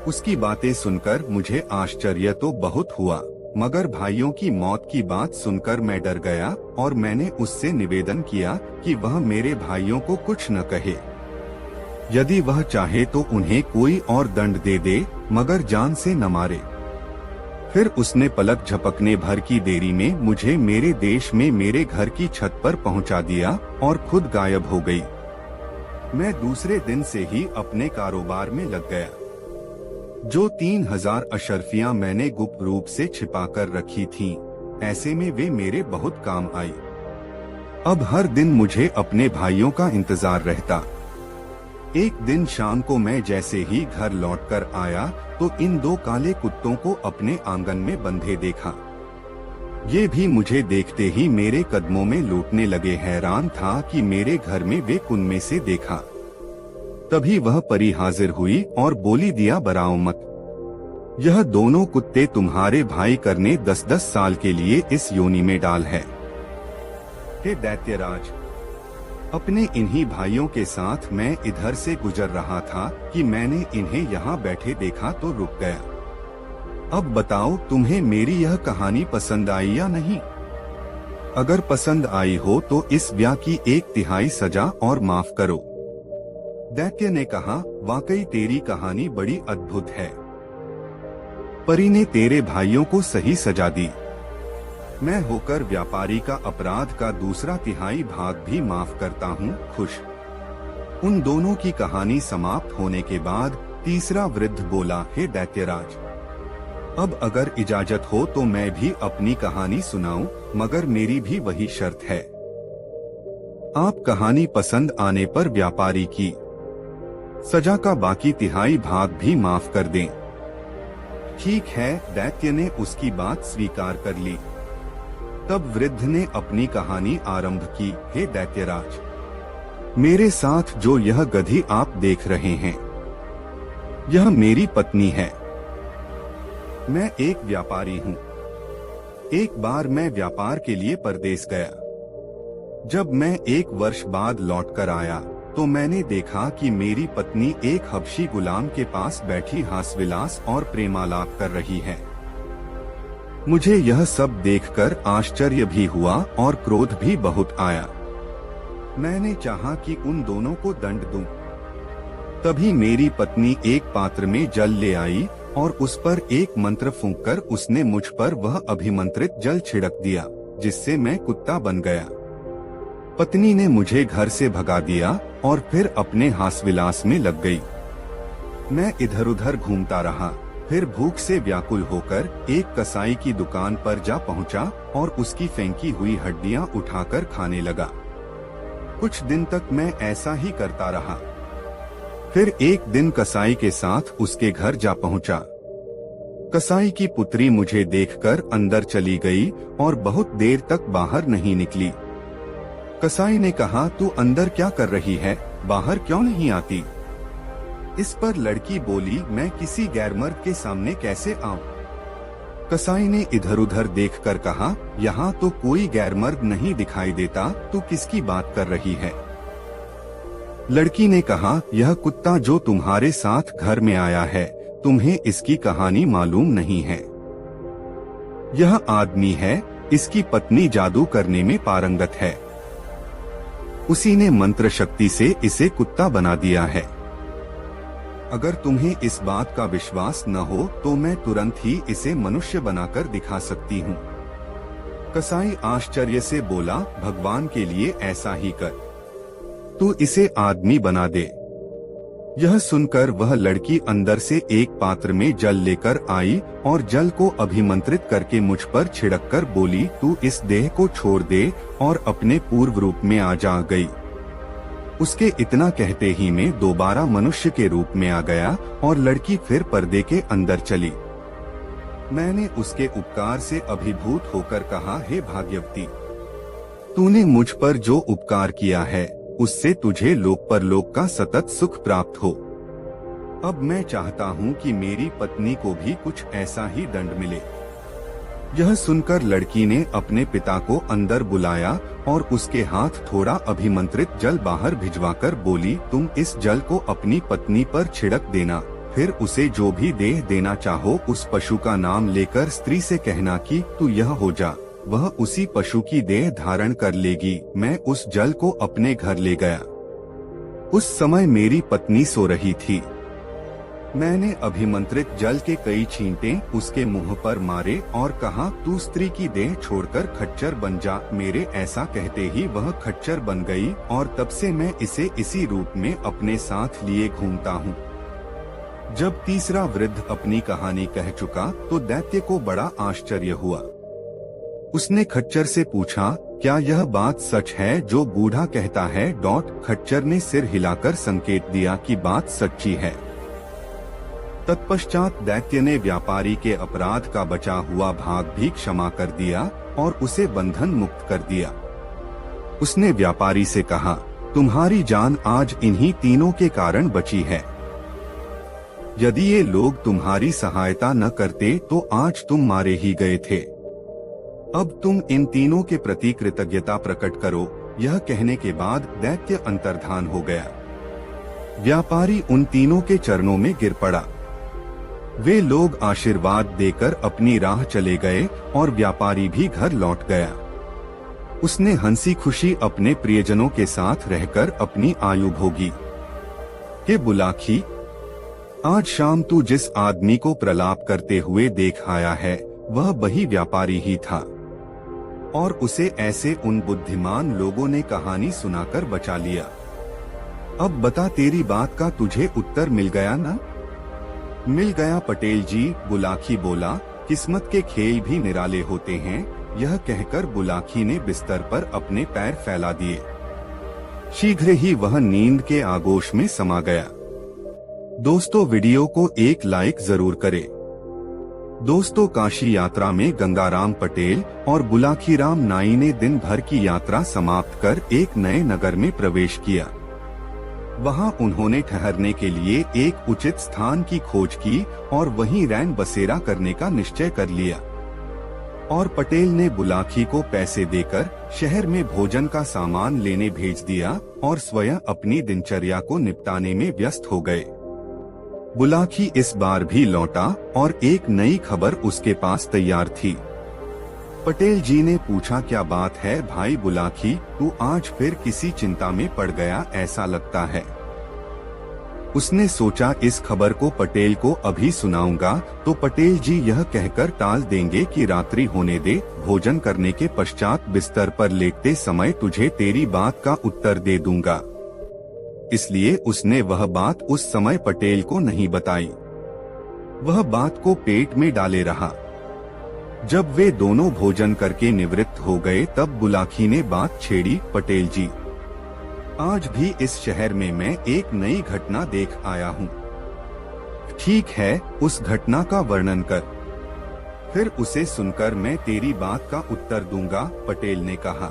उसकी बातें सुनकर मुझे आश्चर्य तो बहुत हुआ, मगर भाइयों की मौत की बात सुनकर मैं डर गया और मैंने उससे निवेदन किया कि वह मेरे भाइयों को कुछ न कहे। यदि वह चाहे तो उन्हें कोई और दंड दे दे, मगर जान से न मारे। फिर उसने पलक झपकने भर की देरी में मुझे मेरे देश में मेरे घर की छत पर पहुंचा दिया और खुद गायब हो गई। मैं दूसरे दिन से ही अपने कारोबार में लग गया। जो 3000 अशर्फियां मैंने गुप्त रूप से छिपा कर रखी थीं, ऐसे में वे मेरे बहुत काम आई। अब हर दिन मुझे अपने भाइयों का इंतजार रहता। एक दिन शाम को मैं जैसे ही घर लौटकर आया तो इन दो काले कुत्तों को अपने आंगन में बंधे देखा। ये भी मुझे देखते ही मेरे कदमों में लौटने लगे। हैरान था कि मेरे घर में वे कुन में से देखा। तभी वह परी हाजिर हुई और बोली, दिया बराओ मत। यह दोनों कुत्ते तुम्हारे भाई करने 10-10 साल के लिए इस योनि में डाल है। हे दैत्यराज, अपने इन्हीं भाइयों के साथ मैं इधर से गुजर रहा था कि मैंने इन्हें यहाँ बैठे देखा तो रुक गया। अब बताओ तुम्हें मेरी यह कहानी पसंद आई या नहीं? अगर पसंद आई हो तो इस ब्याह की 1/3 सजा और माफ करो। दैत्य ने कहा, वाकई तेरी कहानी बड़ी अद्भुत है। परी ने तेरे भाइयों को सही सजा दी। मैं होकर व्यापारी का अपराध का 2/3 भाग भी माफ करता हूँ, खुश। उन दोनों की कहानी समाप्त होने के बाद तीसरा वृद्ध बोला, हे दैत्यराज, अब अगर इजाजत हो तो मैं भी अपनी कहानी सुनाऊं, मगर मेरी भी वही शर्त है। आप कहानी पसंद आने पर व्यापारी की सजा का बाकी 1/3 भाग भी माफ कर दें। ठीक है, दैत्य ने उसकी बात स्वीकार कर ली। तब वृद्ध ने अपनी कहानी आरंभ की। हे दैत्यराज, मेरे साथ जो यह गधी आप देख रहे हैं, यह मेरी पत्नी है। मैं एक व्यापारी हूँ। एक बार मैं व्यापार के लिए परदेश गया। जब मैं 1 वर्ष बाद लौटकर आया तो मैंने देखा कि मेरी पत्नी एक हबशी गुलाम के पास बैठी हास्यविलास और प्रेमालाप कर रही है। मुझे यह सब देखकर आश्चर्य भी हुआ और क्रोध भी बहुत आया। मैंने चाहा कि उन दोनों को दंड दूं। तभी मेरी पत्नी एक पात्र में जल ले आई और उस पर एक मंत्र फूंककर उसने मुझ पर वह अभिमंत्रित जल छिड़क दिया, जिससे मैं कुत्ता बन गया। पत्नी ने मुझे घर से भगा दिया और फिर अपने हास्यविलास में लग गई। मैं इधर उधर घूमता रहा, फिर भूख से व्याकुल होकर एक कसाई की दुकान पर जा पहुंचा और उसकी फेंकी हुई हड्डियां उठाकर खाने लगा। कुछ दिन तक मैं ऐसा ही करता रहा। फिर एक दिन कसाई के साथ उसके घर जा पहुंचा। कसाई की पुत्री मुझे देखकर अंदर चली गई और बहुत देर तक बाहर नहीं निकली। कसाई ने कहा, तू अंदर क्या कर रही है, बाहर क्यों नहीं आती? इस पर लड़की बोली, मैं किसी गैरमर्द के सामने कैसे आऊं? कसाई ने इधर उधर देखकर कहा, यहाँ तो कोई गैरमर्द नहीं दिखाई देता, तू किसकी बात कर रही है? लड़की ने कहा, यह कुत्ता जो तुम्हारे साथ घर में आया है, तुम्हें इसकी कहानी मालूम नहीं है। यह आदमी है, इसकी पत्नी जादू करने में पारंगत है। उसी ने मंत्र शक्ति से इसे कुत्ता बना दिया है। अगर तुम्हें इस बात का विश्वास न हो तो मैं तुरंत ही इसे मनुष्य बनाकर दिखा सकती हूँ। कसाई आश्चर्य से बोला, भगवान के लिए ऐसा ही कर, तू इसे आदमी बना दे। यह सुनकर वह लड़की अंदर से एक पात्र में जल लेकर आई और जल को अभिमंत्रित करके मुझ पर छिड़ककर बोली, तू इस देह को छोड़ दे और अपने पूर्व रूप में आ जा गई। उसके इतना कहते ही मैं दोबारा मनुष्य के रूप में आ गया और लड़की फिर पर्दे के अंदर चली। मैंने उसके उपकार से अभिभूत होकर कहा, हे भाग्यवती, तूने मुझ पर जो उपकार किया है उससे तुझे लोक परलोक का सतत सुख प्राप्त हो। अब मैं चाहता हूँ कि मेरी पत्नी को भी कुछ ऐसा ही दंड मिले। यह सुनकर लड़की ने अपने पिता को अंदर बुलाया और उसके हाथ थोड़ा अभिमंत्रित जल बाहर भिजवाकर बोली, तुम इस जल को अपनी पत्नी पर छिड़क देना, फिर उसे जो भी देह देना चाहो उस पशु का नाम लेकर स्त्री से कहना कि तू यह हो जा, वह उसी पशु की देह धारण कर लेगी। मैं उस जल को अपने घर ले गया। उस समय मेरी पत्नी सो रही थी। मैंने अभिमंत्रित जल के कई छींटे उसके मुंह पर मारे और कहा, तू स्त्री की देह छोड़कर खच्चर बन जा। मेरे ऐसा कहते ही वह खच्चर बन गई और तब से मैं इसे इसी रूप में अपने साथ लिए घूमता हूँ। जब तीसरा वृद्ध अपनी कहानी कह चुका तो दैत्य को बड़ा आश्चर्य हुआ। उसने खच्चर से पूछा, क्या यह बात सच है जो बूढ़ा कहता है? खच्चर ने सिर हिलाकर संकेत दिया कि बात सच्ची है। तत्पश्चात दैत्य ने व्यापारी के अपराध का बचा हुआ भाग भी क्षमा कर दिया और उसे बंधन मुक्त कर दिया। उसने व्यापारी से कहा, तुम्हारी जान आज इन्हीं तीनों के कारण बची है। यदि ये लोग तुम्हारी सहायता न करते तो आज तुम मारे ही गए थे। अब तुम इन तीनों के प्रति कृतज्ञता प्रकट करो। यह कहने के बाद दैत्य अंतर्धान हो गया। व्यापारी उन तीनों के चरणों में गिर पड़ा। वे लोग आशीर्वाद देकर अपनी राह चले गए और व्यापारी भी घर लौट गया। उसने हंसी खुशी अपने प्रियजनों के साथ रहकर अपनी आयु भोगी। हे बुलाकी, आज शाम तू जिस आदमी को प्रलाप करते हुए देख आया है वह वही व्यापारी ही था, और उसे ऐसे उन बुद्धिमान लोगों ने कहानी सुनाकर बचा लिया। अब बता, तेरी बात का तुझे उत्तर मिल गया ना? मिल गया पटेल जी, बुलाकी बोला। किस्मत के खेल भी निराले होते हैं। यह कहकर बुलाकी ने बिस्तर पर अपने पैर फैला दिए। शीघ्र ही वह नींद के आगोश में समा गया। दोस्तों, वीडियो को एक लाइक जरूर करें। दोस्तों, काशी यात्रा में गंगाराम पटेल और बुलाकीराम नाई ने दिन भर की यात्रा समाप्त कर एक नए नगर में प्रवेश किया। वहां उन्होंने ठहरने के लिए एक उचित स्थान की खोज की और वहीं रैन बसेरा करने का निश्चय कर लिया। और पटेल ने बुलाकी को पैसे देकर शहर में भोजन का सामान लेने भेज दिया और स्वयं अपनी दिनचर्या को निपटाने में व्यस्त हो गए। बुलाकी इस बार भी लौटा और एक नई खबर उसके पास तैयार थी। पटेल जी ने पूछा, क्या बात है भाई बुलाकी, तू आज फिर किसी चिंता में पड़ गया ऐसा लगता है। उसने सोचा इस खबर को पटेल को अभी सुनाऊंगा तो पटेल जी यह कहकर टाल देंगे कि रात्रि होने दे, भोजन करने के पश्चात बिस्तर पर लेटते समय तुझे तेरी बात का उत्तर दे दूंगा। इसलिए उसने वह बात उस समय पटेल को नहीं बताई। वह बात को पेट में डाले रहा। जब वे दोनों भोजन करके निवृत्त हो गए तब बुलाकी ने बात छेड़ी, पटेल जी, आज भी इस शहर में मैं एक नई घटना देख आया हूँ। ठीक है, उस घटना का वर्णन कर, फिर उसे सुनकर मैं तेरी बात का उत्तर दूंगा, पटेल ने कहा।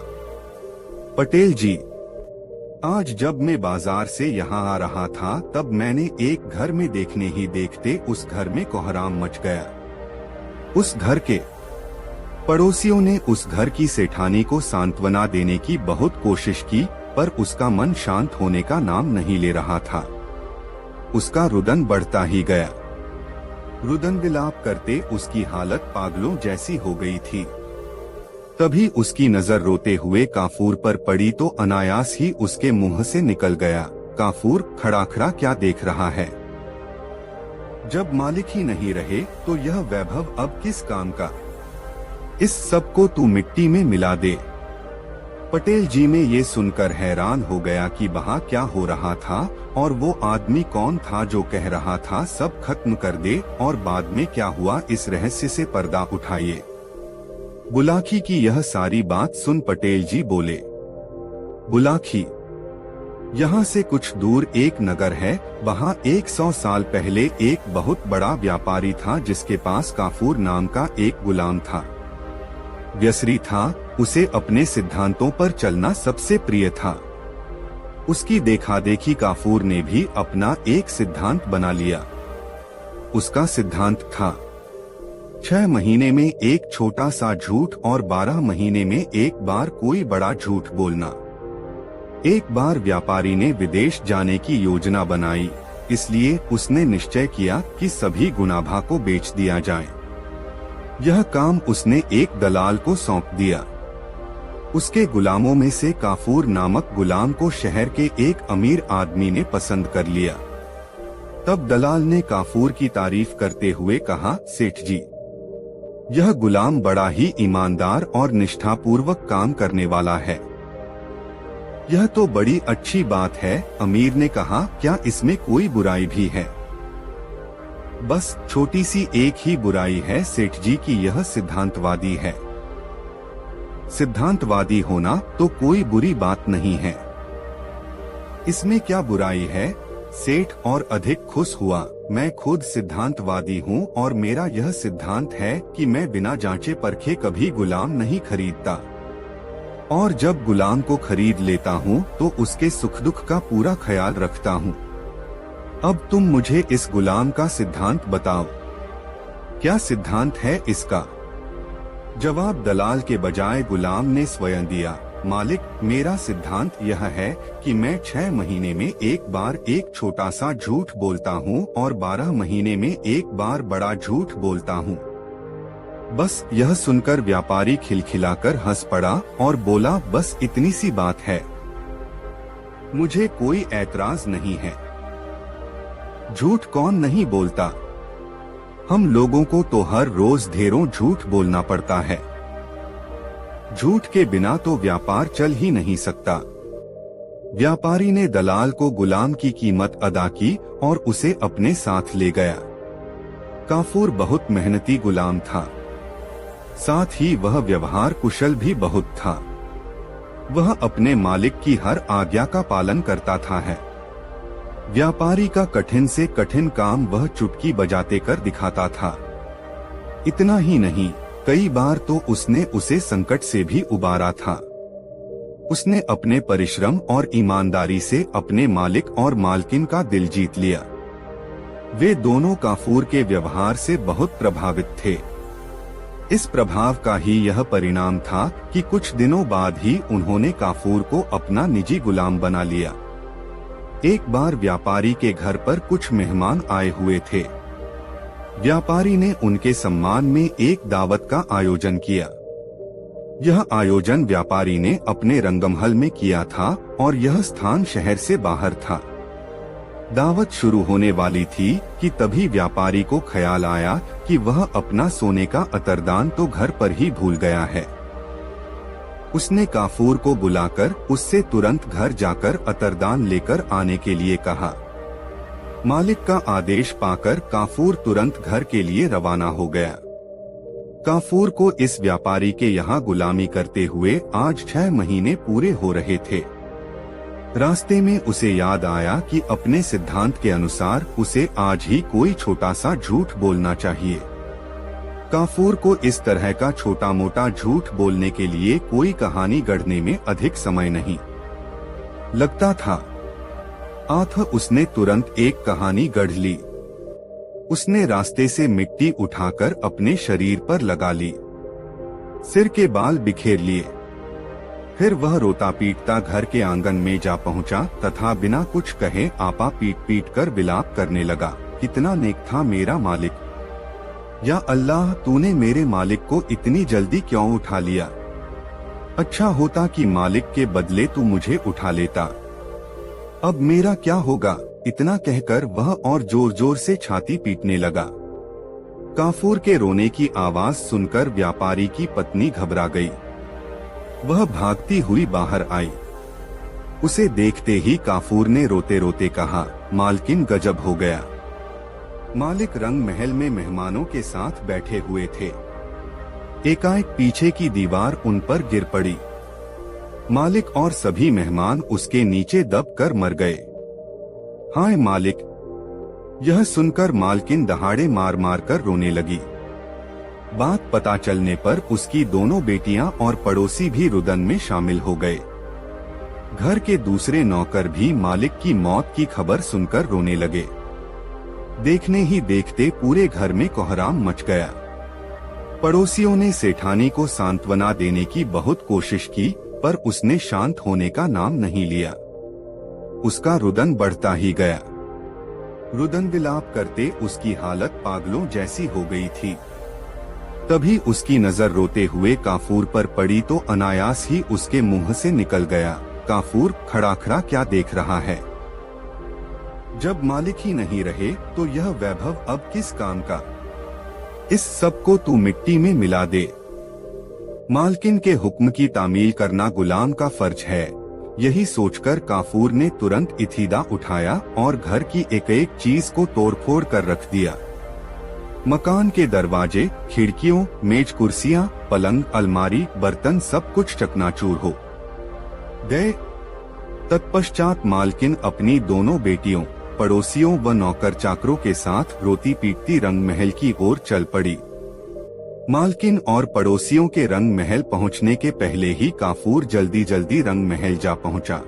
पटेल जी, आज जब मैं बाजार से यहाँ आ रहा था तब मैंने एक घर में देखने ही देखते उस घर में कोहराम मच गया। उस घर के पड़ोसियों ने उस घर की सेठानी को सांत्वना देने की बहुत कोशिश की, पर उसका मन शांत होने का नाम नहीं ले रहा था। उसका रुदन बढ़ता ही गया। रुदन विलाप करते उसकी हालत पागलों जैसी हो गई थी। तभी उसकी नजर रोते हुए काफूर पर पड़ी तो अनायास ही उसके मुंह से निकल गया, काफूर, खड़ा खड़ा क्या देख रहा है? जब मालिक ही नहीं रहे तो यह वैभव अब किस काम का? इस सब को तू मिट्टी में मिला दे। पटेल जी में ये सुनकर हैरान हो गया कि वहाँ क्या हो रहा था और वो आदमी कौन था जो कह रहा था सब खत्म कर दे, और बाद में क्या हुआ इस रहस्य से पर्दा उठाइए। बुलाकी की यह सारी बात सुन पटेल जी बोले, बुलाकी, यहाँ से कुछ दूर एक नगर है, वहाँ 100 साल पहले एक बहुत बड़ा व्यापारी था जिसके पास काफूर नाम का एक गुलाम था। व्यसरी था, उसे अपने सिद्धांतों पर चलना सबसे प्रिय था। उसकी देखादेखी काफूर ने भी अपना एक सिद्धांत बना लिया। उसका सिद्धांत था 6 महीने में एक छोटा सा झूठ और 12 महीने में एक बार कोई बड़ा झूठ बोलना। एक बार व्यापारी ने विदेश जाने की योजना बनाई, इसलिए उसने निश्चय किया कि सभी गुनाभा को बेच दिया जाए। यह काम उसने एक दलाल को सौंप दिया। उसके गुलामों में से काफूर नामक गुलाम को शहर के एक अमीर आदमी ने पसंद कर लिया। तब दलाल ने काफूर की तारीफ करते हुए कहा, सेठ जी, यह गुलाम बड़ा ही ईमानदार और निष्ठापूर्वक काम करने वाला है। यह तो बड़ी अच्छी बात है। अमीर ने कहा, क्या इसमें कोई बुराई भी है? बस छोटी सी एक ही बुराई है सेठ जी की यह सिद्धांतवादी है। सिद्धांतवादी होना तो कोई बुरी बात नहीं है। इसमें क्या बुराई है? सेठ और अधिक खुश हुआ। मैं खुद सिद्धांतवादी हूँ और मेरा यह सिद्धांत है कि मैं बिना जांचे परखे कभी गुलाम नहीं खरीदता, और जब गुलाम को खरीद लेता हूँ तो उसके सुख दुख का पूरा ख्याल रखता हूँ। अब तुम मुझे इस गुलाम का सिद्धांत बताओ, क्या सिद्धांत है इसका? जवाब दलाल के बजाय गुलाम ने स्वयं दिया। मालिक, मेरा सिद्धांत यह है कि मैं 6 महीने में एक बार एक छोटा सा झूठ बोलता हूँ और 12 महीने में एक बार बड़ा झूठ बोलता हूँ। बस यह सुनकर व्यापारी खिलखिलाकर हंस पड़ा और बोला, बस इतनी सी बात है, मुझे कोई ऐतराज नहीं है। झूठ कौन नहीं बोलता? हम लोगों को तो हर रोज ढेरों झूठ बोलना पड़ता है। झूठ के बिना तो व्यापार चल ही नहीं सकता। व्यापारी ने दलाल को गुलाम की कीमत अदा की और उसे अपने साथ ले गया। काफूर बहुत मेहनती गुलाम था, साथ ही वह व्यवहार कुशल भी बहुत था। वह अपने मालिक की हर आज्ञा का पालन करता था है। व्यापारी का कठिन से कठिन काम वह चुटकी बजाते कर दिखाता था। इतना ही नहीं, कई बार तो उसने उसे संकट से भी उबारा था। उसने अपने परिश्रम और ईमानदारी से अपने मालिक और मालकिन का दिल जीत लिया। वे दोनों काफूर के व्यवहार से बहुत प्रभावित थे। इस प्रभाव का ही यह परिणाम था कि कुछ दिनों बाद ही उन्होंने काफूर को अपना निजी गुलाम बना लिया। एक बार व्यापारी के घर पर कुछ मेहमान आए हुए थे। व्यापारी ने उनके सम्मान में एक दावत का आयोजन किया। यह आयोजन व्यापारी ने अपने रंगमहल में किया था और यह स्थान शहर से बाहर था। दावत शुरू होने वाली थी कि तभी व्यापारी को ख्याल आया कि वह अपना सोने का अतरदान तो घर पर ही भूल गया है। उसने काफूर को बुलाकर उससे तुरंत घर जाकर अतरदान लेकर आने के लिए कहा। मालिक का आदेश पाकर काफूर तुरंत घर के लिए रवाना हो गया। काफूर को इस व्यापारी के यहाँ गुलामी करते हुए आज 6 महीने पूरे हो रहे थे। रास्ते में उसे याद आया कि अपने सिद्धांत के अनुसार उसे आज ही कोई छोटा सा झूठ बोलना चाहिए। काफूर को इस तरह का छोटा मोटा झूठ बोलने के लिए कोई कहानी गढ़ने में अधिक समय नहीं लगता था। अतः उसने तुरंत एक कहानी गढ़ ली। उसने रास्ते से मिट्टी उठाकर अपने शरीर पर लगा ली, सिर के बाल बिखेर लिए। फिर वह रोता पीटता घर के आंगन में जा पहुंचा तथा बिना कुछ कहे आपा पीट पीट कर विलाप करने लगा। कितना नेक था मेरा मालिक! या अल्लाह, तूने मेरे मालिक को इतनी जल्दी क्यों उठा लिया? अच्छा होता कि मालिक के बदले तू मुझे उठा लेता। अब मेरा क्या होगा? इतना कहकर वह और जोर जोर से छाती पीटने लगा। काफूर के रोने की आवाज सुनकर व्यापारी की पत्नी घबरा गई। वह भागती हुई बाहर आई। उसे देखते ही काफूर ने रोते रोते कहा, मालकिन गजब हो गया। मालिक रंग महल में मेहमानों के साथ बैठे हुए थे। एकाएक पीछे की दीवार उन पर गिर पड़ी। मालिक और सभी मेहमान उसके नीचे दब कर मर गए। हाय मालिक! यह सुनकर मालकिन दहाड़े मार मार कर रोने लगी। बात पता चलने पर उसकी दोनों बेटियां और पड़ोसी भी रुदन में शामिल हो गए। घर के दूसरे नौकर भी मालिक की मौत की खबर सुनकर रोने लगे। देखने ही देखते पूरे घर में कोहराम मच गया। पड़ोसियों ने सेठानी को सांत्वना देने की बहुत कोशिश की, पर उसने शांत होने का नाम नहीं लिया। उसका रुदन बढ़ता ही गया। रुदन विलाप करते उसकी हालत पागलों जैसी हो गई थी। तभी उसकी नजर रोते हुए काफूर पर पड़ी तो अनायास ही उसके मुंह से निकल गया, काफूर, खड़ा खड़ा क्या देख रहा है? जब मालिक ही नहीं रहे तो यह वैभव अब किस काम का? इस सब को तू मिट्टी में मिला दे। मालकिन के हुक्म की तामील करना गुलाम का फर्ज है। यही सोचकर काफूर ने तुरंत इतीदा उठाया और घर की एक एक चीज को तोड़फोड़ कर रख दिया। मकान के दरवाजे, खिड़कियों, मेज, कुर्सियां, पलंग, अलमारी, बर्तन सब कुछ चकनाचूर हो गए। तत्पश्चात मालकिन अपनी दोनों बेटियों, पड़ोसियों व नौकर चाकरों के साथ रोती पीटती रंग महल की ओर चल पड़ी। मालकिन और पड़ोसियों के रंग महल पहुंचने के पहले ही काफूर जल्दी जल्दी रंग महल जा पहुंचा।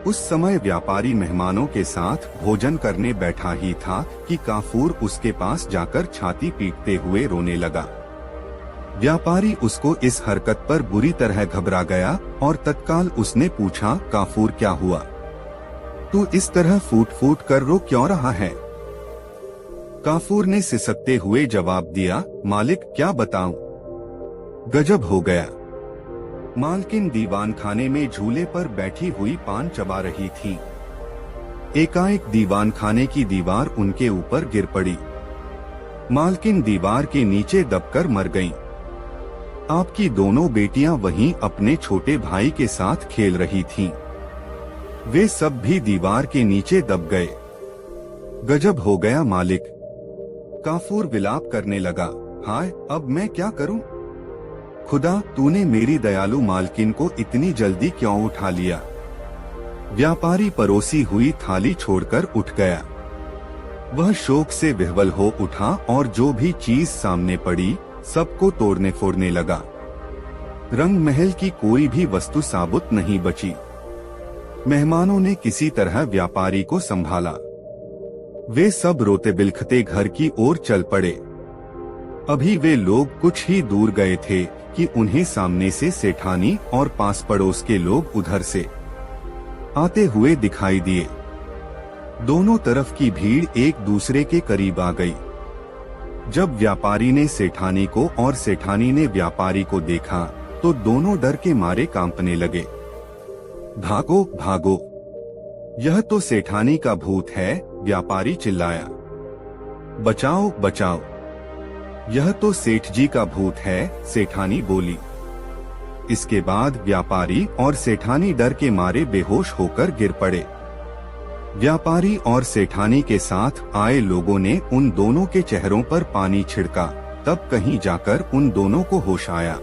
उस समय व्यापारी मेहमानों के साथ भोजन करने बैठा ही था कि काफूर उसके पास जाकर छाती पीटते हुए रोने लगा। व्यापारी उसको इस हरकत पर बुरी तरह घबरा गया और तत्काल उसने पूछा, काफूर क्या हुआ? तू इस तरह फूट फूट कर रो क्यों रहा है? काफूर ने सिसकते हुए जवाब दिया, मालिक क्या बताऊं, गजब हो गया। मालकिन दीवान खाने में झूले पर बैठी हुई पान चबा रही थी। एकाएक दीवान खाने की दीवार उनके ऊपर गिर पड़ी। मालकिन दीवार के नीचे दबकर मर गईं। आपकी दोनों बेटियां वहीं अपने छोटे भाई के साथ खेल रही थीं। वे सब भी दीवार के नीचे दब गए। गजब हो गया मालिक, काफूर विलाप करने लगा। हाय, अब मैं क्या करूं? खुदा, तूने मेरी दयालु मालकिन को इतनी जल्दी क्यों उठा लिया? व्यापारी परोसी हुई थाली छोड़कर उठ गया। वह शोक से विह्वल हो उठा और जो भी चीज सामने पड़ी सबको तोड़ने फोड़ने लगा। रंग महल की कोई भी वस्तु साबुत नहीं बची। मेहमानों ने किसी तरह व्यापारी को संभाला। वे सब रोते बिलखते घर की ओर चल पड़े। अभी वे लोग कुछ ही दूर गए थे कि उन्हें सामने से सेठानी और पास पड़ोस के लोग उधर से आते हुए दिखाई दिए। दोनों तरफ की भीड़ एक दूसरे के करीब आ गई। जब व्यापारी ने सेठानी को और सेठानी ने व्यापारी को देखा तो दोनों डर के मारे कांपने लगे। भागो भागो, यह तो सेठानी का भूत है, व्यापारी चिल्लाया। बचाओ बचाओ, यह तो सेठ जी का भूत है, सेठानी बोली। इसके बाद व्यापारी और सेठानी डर के मारे बेहोश होकर गिर पड़े। व्यापारी और सेठानी के साथ आए लोगों ने उन दोनों के चेहरों पर पानी छिड़का, तब कहीं जाकर उन दोनों को होश आया।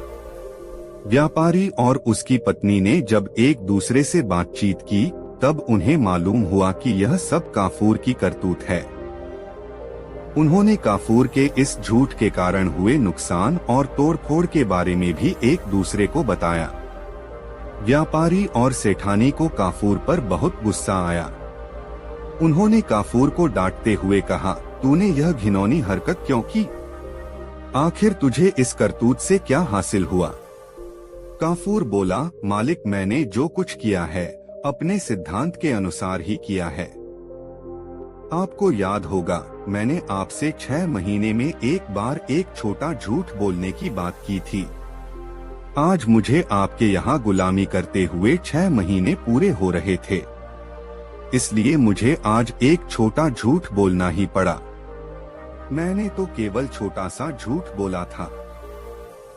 व्यापारी और उसकी पत्नी ने जब एक दूसरे से बातचीत की तब उन्हें मालूम हुआ कि यह सब काफूर की करतूत है। उन्होंने काफूर के इस झूठ के कारण हुए नुकसान और तोड़फोड़ के बारे में भी एक दूसरे को बताया। व्यापारी और सेठानी को काफूर पर बहुत गुस्सा आया। उन्होंने काफूर को डांटते हुए कहा, तूने यह घिनौनी हरकत क्यों की? आखिर तुझे इस करतूत से क्या हासिल हुआ? काफूर बोला, मालिक, मैंने जो कुछ किया है अपने सिद्धांत के अनुसार ही किया है। आपको याद होगा, मैंने आपसे 6 महीने में एक बार एक छोटा झूठ बोलने की बात की थी। आज मुझे आपके यहाँ गुलामी करते हुए 6 महीने पूरे हो रहे थे, इसलिए मुझे आज एक छोटा झूठ बोलना ही पड़ा। मैंने तो केवल छोटा सा झूठ बोला था,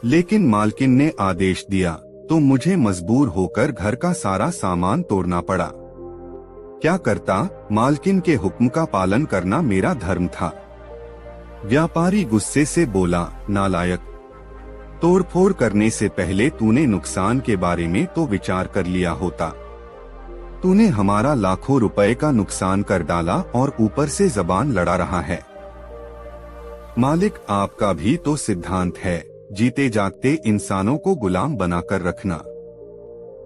लेकिन मालकिन ने आदेश दिया तो मुझे मजबूर होकर घर का सारा सामान तोड़ना पड़ा। क्या करता, मालकिन के हुक्म का पालन करना मेरा धर्म था। व्यापारी गुस्से से बोला, नालायक, तोड़फोड़ करने से पहले तूने नुकसान के बारे में तो विचार कर लिया होता। तूने हमारा लाखों रुपए का नुकसान कर डाला और ऊपर से जबान लड़ा रहा है। मालिक, आपका भी तो सिद्धांत है, जीते जागते इंसानों को गुलाम बनाकर रखना।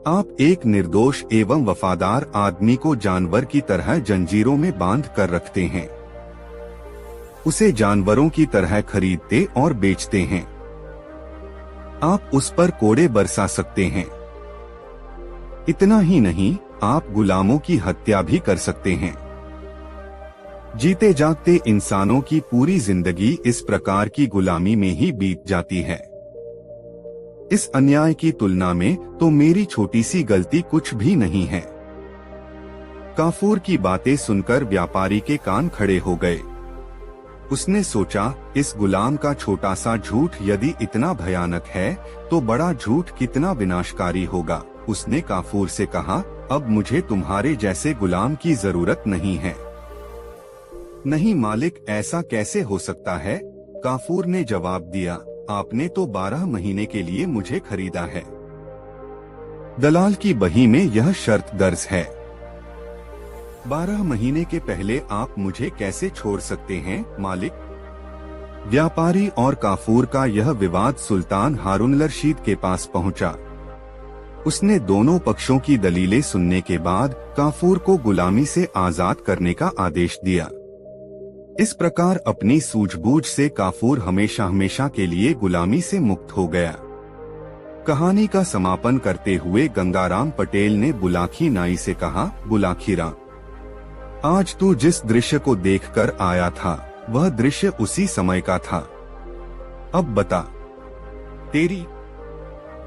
आप एक निर्दोष एवं वफादार आदमी को जानवर की तरह जंजीरों में बांध कर रखते हैं, उसे जानवरों की तरह खरीदते और बेचते हैं। आप उस पर कोड़े बरसा सकते हैं। इतना ही नहीं, आप गुलामों की हत्या भी कर सकते हैं। जीते जागते इंसानों की पूरी जिंदगी इस प्रकार की गुलामी में ही बीत जाती है। इस अन्याय की तुलना में तो मेरी छोटी सी गलती कुछ भी नहीं है। काफूर की बातें सुनकर व्यापारी के कान खड़े हो गए। उसने सोचा, इस गुलाम का छोटा सा झूठ यदि इतना भयानक है तो बड़ा झूठ कितना विनाशकारी होगा। उसने काफूर से कहा, अब मुझे तुम्हारे जैसे गुलाम की जरूरत नहीं है। नहीं मालिक, ऐसा कैसे हो सकता है? काफूर ने जवाब दिया, आपने तो 12 महीने के लिए मुझे खरीदा है। दलाल की बही में यह शर्त दर्ज है। 12 महीने के पहले आप मुझे कैसे छोड़ सकते हैं मालिक? व्यापारी और काफूर का यह विवाद सुल्तान हारून रशीद के पास पहुंचा। उसने दोनों पक्षों की दलीलें सुनने के बाद काफूर को गुलामी से आजाद करने का आदेश दिया। इस प्रकार अपनी सूझबूझ से काफूर हमेशा हमेशा के लिए गुलामी से मुक्त हो गया। कहानी का समापन करते हुए गंगाराम पटेल ने बुलाकी नाई से कहा, बुलाखीराम, आज तू जिस दृश्य को देखकर आया था वह दृश्य उसी समय का था। अब बता, तेरी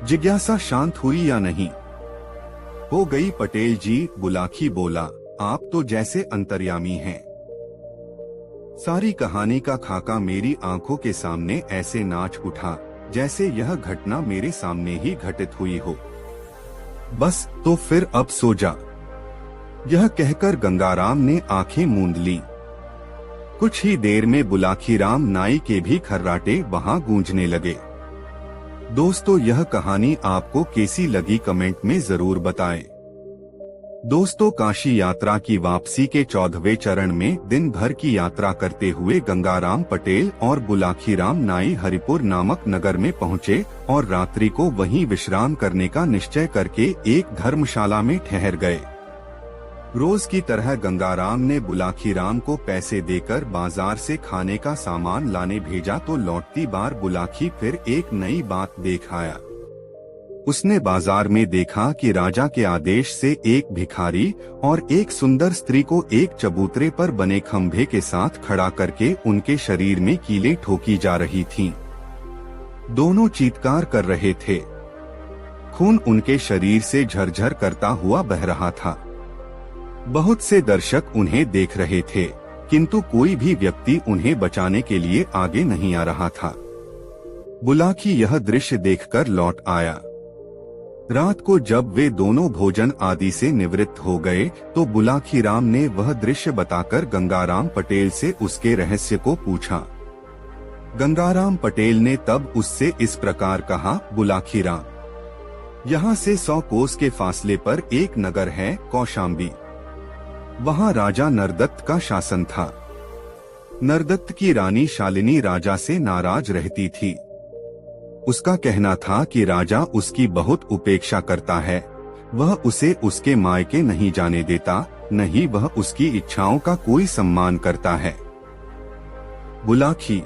जिज्ञासा शांत हुई या नहीं? हो गई पटेल जी, बुलाकी बोला, आप तो जैसे अंतर्यामी हैं। सारी कहानी का खाका मेरी आंखों के सामने ऐसे नाच उठा जैसे यह घटना मेरे सामने ही घटित हुई हो। बस तो फिर अब सो जा। यह कहकर गंगाराम ने आंखें मूंद ली। कुछ ही देर में बुलाखीराम नाई के भी खर्राटे वहां गूंजने लगे। दोस्तों, यह कहानी आपको कैसी लगी कमेंट में जरूर बताएं। दोस्तों, काशी यात्रा की वापसी के 14वें चरण में दिन भर की यात्रा करते हुए गंगाराम पटेल और बुलाखीराम नाई हरिपुर नामक नगर में पहुंचे और रात्रि को वहीं विश्राम करने का निश्चय करके एक धर्मशाला में ठहर गए। रोज की तरह गंगाराम ने बुलाखीराम को पैसे देकर बाजार से खाने का सामान लाने भेजा तो लौटती बार बुलाखी फिर एक नई बात देख आया। उसने बाजार में देखा कि राजा के आदेश से एक भिखारी और एक सुंदर स्त्री को एक चबूतरे पर बने खंभे के साथ खड़ा करके उनके शरीर में कीलें ठोकी जा रही थीं। दोनों चीत्कार कर रहे थे। खून उनके शरीर से झरझर करता हुआ बह रहा था। बहुत से दर्शक उन्हें देख रहे थे, किंतु कोई भी व्यक्ति उन्हें बचाने के लिए आगे नहीं आ रहा था। बुलाकी यह दृश्य देखकर लौट आया। रात को जब वे दोनों भोजन आदि से निवृत्त हो गए तो बुलाखीराम ने वह दृश्य बताकर गंगाराम पटेल से उसके रहस्य को पूछा। गंगाराम पटेल ने तब उससे इस प्रकार कहा, बुलाखीराम, यहाँ से 100 कोस के फासले पर एक नगर है, कौशाम्बी। वहाँ राजा नरदत्त का शासन था। नरदत्त की रानी शालिनी राजा से नाराज रहती थी। उसका कहना था कि राजा उसकी बहुत उपेक्षा करता है, वह उसे उसके मायके नहीं जाने देता, नहीं वह उसकी इच्छाओं का कोई सम्मान करता है। बुलाखी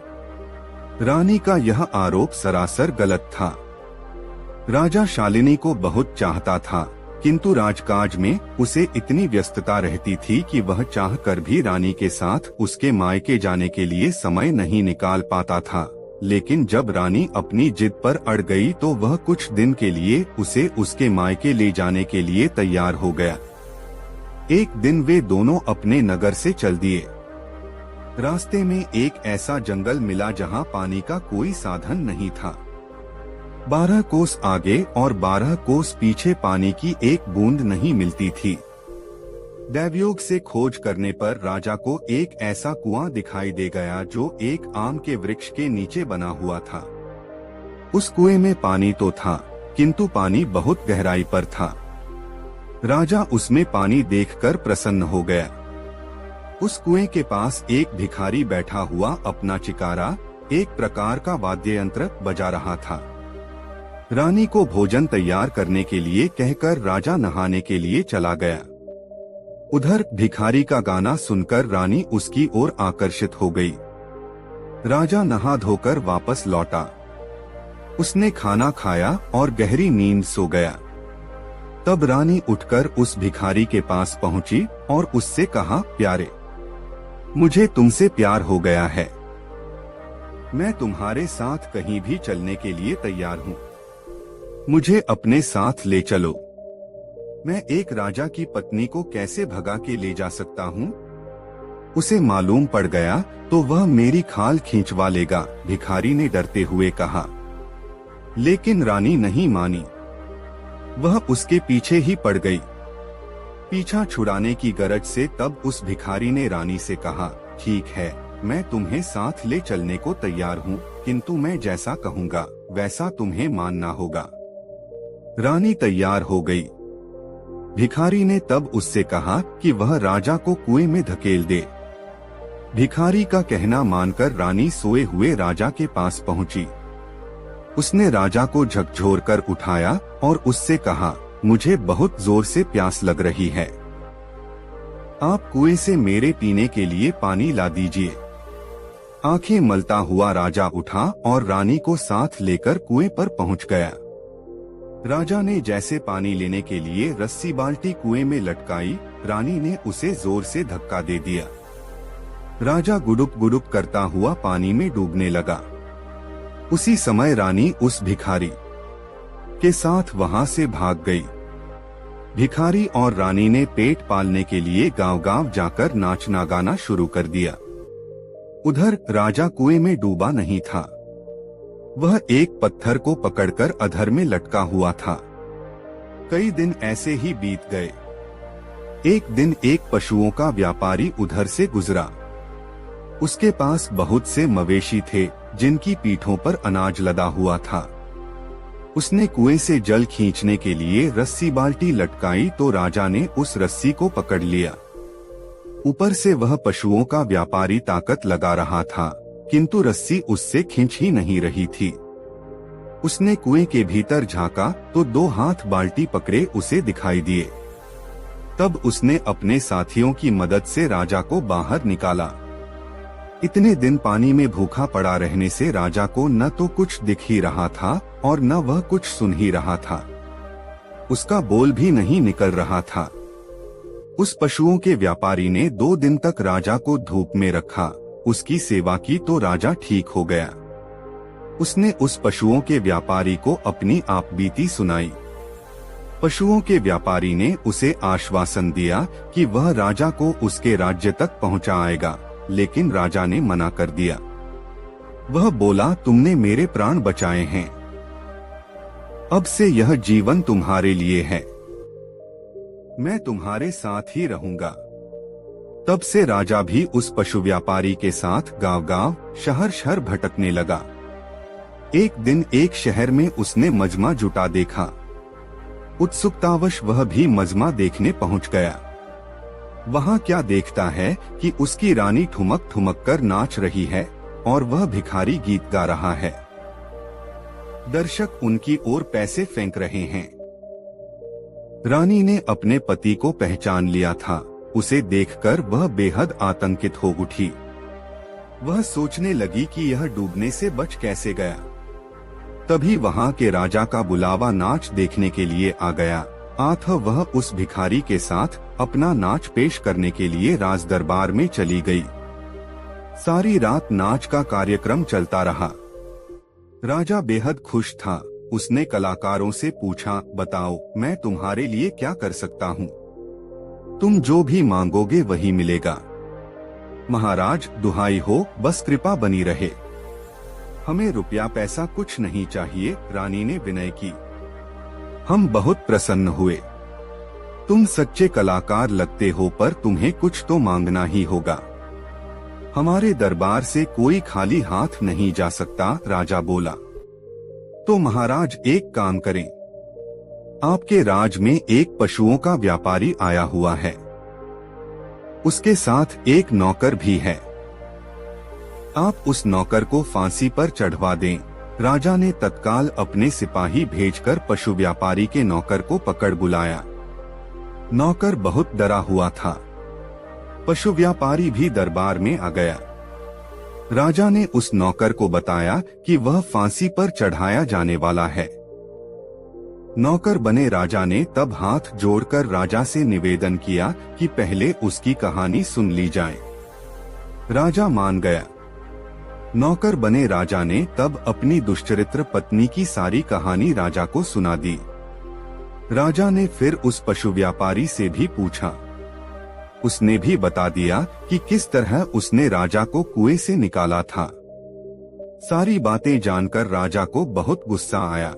रानी का यह आरोप सरासर गलत था। राजा शालिनी को बहुत चाहता था, किंतु राजकाज में उसे इतनी व्यस्तता रहती थी कि वह चाहकर भी रानी के साथ उसके मायके जाने के लिए समय नहीं निकाल पाता था। लेकिन जब रानी अपनी जिद पर अड़ गई तो वह कुछ दिन के लिए उसे उसके मायके ले जाने के लिए तैयार हो गया। एक दिन वे दोनों अपने नगर से चल दिए। रास्ते में एक ऐसा जंगल मिला जहां पानी का कोई साधन नहीं था। 12 कोस आगे और 12 कोस पीछे पानी की एक बूंद नहीं मिलती थी। दैवयोग से खोज करने पर राजा को एक ऐसा कुआं दिखाई दे गया जो एक आम के वृक्ष के नीचे बना हुआ था। उस कुएं में पानी तो था, किंतु पानी बहुत गहराई पर था। राजा उसमें पानी देखकर प्रसन्न हो गया। उस कुएं के पास एक भिखारी बैठा हुआ अपना चिकारा, एक प्रकार का वाद्य यंत्र बजा रहा था। रानी को भोजन तैयार करने के लिए कहकर राजा नहाने के लिए चला गया। उधर भिखारी का गाना सुनकर रानी उसकी ओर आकर्षित हो गई। राजा नहा धोकर वापस लौटा। उसने खाना खाया और गहरी नींद सो गया। तब रानी उठकर उस भिखारी के पास पहुंची और उससे कहा, प्यारे, मुझे तुमसे प्यार हो गया है। मैं तुम्हारे साथ कहीं भी चलने के लिए तैयार हूँ। मुझे अपने साथ ले चलो। मैं एक राजा की पत्नी को कैसे भगा के ले जा सकता हूँ? उसे मालूम पड़ गया तो वह मेरी खाल खींचवा लेगा, भिखारी ने डरते हुए कहा। लेकिन रानी नहीं मानी। वह उसके पीछे ही पड़ गई। पीछा छुड़ाने की गरज से तब उस भिखारी ने रानी से कहा, ठीक है, मैं तुम्हें साथ ले चलने को तैयार हूँ, किंतु मैं जैसा कहूँगा वैसा तुम्हें मानना होगा। रानी तैयार हो गई। भिखारी ने तब उससे कहा कि वह राजा को कुएं में धकेल दे। भिखारी का कहना मानकर रानी सोए हुए राजा के पास पहुंची। उसने राजा को झकझोर कर उठाया और उससे कहा, मुझे बहुत जोर से प्यास लग रही है, आप कुएं से मेरे पीने के लिए पानी ला दीजिए। आंखें मलता हुआ राजा उठा और रानी को साथ लेकर कुएं पर पहुंच गया। राजा ने जैसे पानी लेने के लिए रस्सी बाल्टी कुएं में लटकाई, रानी ने उसे जोर से धक्का दे दिया। राजा गुडुक गुडुक करता हुआ पानी में डूबने लगा। उसी समय रानी उस भिखारी के साथ वहां से भाग गई। भिखारी और रानी ने पेट पालने के लिए गांव-गांव जाकर नाचना गाना शुरू कर दिया। उधर राजा कुएं में डूबा नहीं था, वह एक पत्थर को पकड़कर अधर में लटका हुआ था। कई दिन ऐसे ही बीत गए। एक दिन एक पशुओं का व्यापारी उधर से गुजरा। उसके पास बहुत से मवेशी थे जिनकी पीठों पर अनाज लदा हुआ था। उसने कुएं से जल खींचने के लिए रस्सी बाल्टी लटकाई तो राजा ने उस रस्सी को पकड़ लिया। ऊपर से वह पशुओं का व्यापारी ताकत लगा रहा था, किंतु रस्सी उससे खींच ही नहीं रही थी। उसने कुएं के भीतर झांका तो 2 हाथ बाल्टी पकड़े उसे दिखाई दिए। तब उसने अपने साथियों की मदद से राजा को बाहर निकाला। इतने दिन पानी में भूखा पड़ा रहने से राजा को न तो कुछ दिख ही रहा था और न वह कुछ सुन ही रहा था। उसका बोल भी नहीं निकल रहा था। उस पशुओं के व्यापारी ने 2 दिन तक राजा को धूप में रखा, उसकी सेवा की तो राजा ठीक हो गया। उसने उस पशुओं के व्यापारी को अपनी आपबीती सुनाई। पशुओं के व्यापारी ने उसे आश्वासन दिया कि वह राजा को उसके राज्य तक पहुंचाएगा, लेकिन राजा ने मना कर दिया। वह बोला, तुमने मेरे प्राण बचाए हैं, अब से यह जीवन तुम्हारे लिए है, मैं तुम्हारे साथ ही रहूंगा। तब से राजा भी उस पशु व्यापारी के साथ गांव-गांव, शहर-शहर भटकने लगा। एक दिन एक शहर में उसने मजमा जुटा देखा। उत्सुकतावश वह भी मजमा देखने पहुंच गया। वहां क्या देखता है कि उसकी रानी ठुमक ठुमक कर नाच रही है और वह भिखारी गीत गा रहा है। दर्शक उनकी ओर पैसे फेंक रहे हैं। रानी ने अपने पति को पहचान लिया था। उसे देखकर वह बेहद आतंकित हो उठी। वह सोचने लगी कि यह डूबने से बच कैसे गया। तभी वहां के राजा का बुलावा नाच देखने के लिए आ गया। अतः वह उस भिखारी के साथ अपना नाच पेश करने के लिए राज दरबार में चली गई। सारी रात नाच का कार्यक्रम चलता रहा। राजा बेहद खुश था। उसने कलाकारों से पूछा, बताओ मैं तुम्हारे लिए क्या कर सकता हूँ? तुम जो भी मांगोगे वही मिलेगा। महाराज दुहाई हो, बस कृपा बनी रहे, हमें रुपया पैसा कुछ नहीं चाहिए, रानी ने विनय की। हम बहुत प्रसन्न हुए। तुम सच्चे कलाकार लगते हो, पर तुम्हें कुछ तो मांगना ही होगा। हमारे दरबार से कोई खाली हाथ नहीं जा सकता, राजा बोला। तो महाराज एक काम करें, आपके राज में एक पशुओं का व्यापारी आया हुआ है, उसके साथ एक नौकर भी है। आप उस नौकर को फांसी पर चढ़वा दें। राजा ने तत्काल अपने सिपाही भेजकर पशु व्यापारी के नौकर को पकड़ बुलाया। नौकर बहुत डरा हुआ था। पशु व्यापारी भी दरबार में आ गया। राजा ने उस नौकर को बताया कि वह फांसी पर चढ़ाया जाने वाला है। नौकर बने राजा ने तब हाथ जोड़कर राजा से निवेदन किया कि पहले उसकी कहानी सुन ली जाए। राजा मान गया। नौकर बने राजा ने तब अपनी दुष्चरित्र पत्नी की सारी कहानी राजा को सुना दी। राजा ने फिर उस पशु व्यापारी से भी पूछा। उसने भी बता दिया कि किस तरह उसने राजा को कुएं से निकाला था। सारी बातें जानकर राजा को बहुत गुस्सा आया।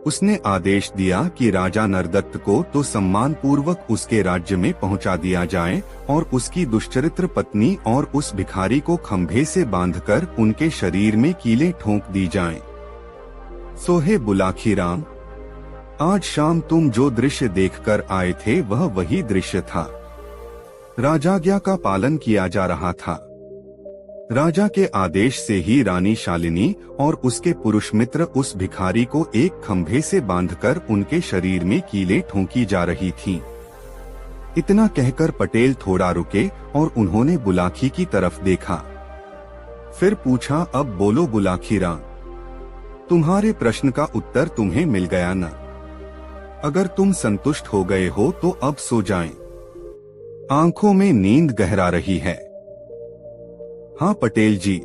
उसने आदेश दिया कि राजा नरदत्त को तो सम्मान पूर्वक उसके राज्य में पहुंचा दिया जाए और उसकी दुष्चरित्र पत्नी और उस भिखारी को खंभे से बांधकर उनके शरीर में कीलें ठोंक दी जाएं। सोहे बुलाखी राम, आज शाम तुम जो दृश्य देखकर आए थे वह वही दृश्य था। राजाज्ञा का पालन किया जा रहा था। राजा के आदेश से ही रानी शालिनी और उसके पुरुष मित्र उस भिखारी को एक खंभे से बांधकर उनके शरीर में कीलें ठोंकी जा रही थीं। इतना कहकर पटेल थोड़ा रुके और उन्होंने बुलाकी की तरफ देखा। फिर पूछा, अब बोलो बुलाकी राम, तुम्हारे प्रश्न का उत्तर तुम्हें मिल गया न? अगर तुम संतुष्ट हो गए हो तो अब सो जाएं। आंखों में नींद गहरा रही है। हाँ पटेल जी,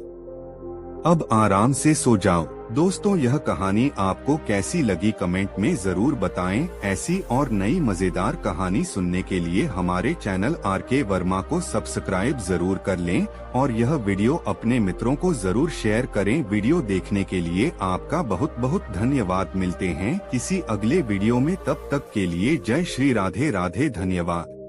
अब आराम से सो जाओ। दोस्तों, यह कहानी आपको कैसी लगी कमेंट में जरूर बताएं। ऐसी और नई मजेदार कहानी सुनने के लिए हमारे चैनल RK वर्मा को सब्सक्राइब जरूर कर लें और यह वीडियो अपने मित्रों को जरूर शेयर करें। वीडियो देखने के लिए आपका बहुत बहुत धन्यवाद। मिलते हैं किसी अगले वीडियो में, तब तक के लिए जय श्री राधे राधे। धन्यवाद।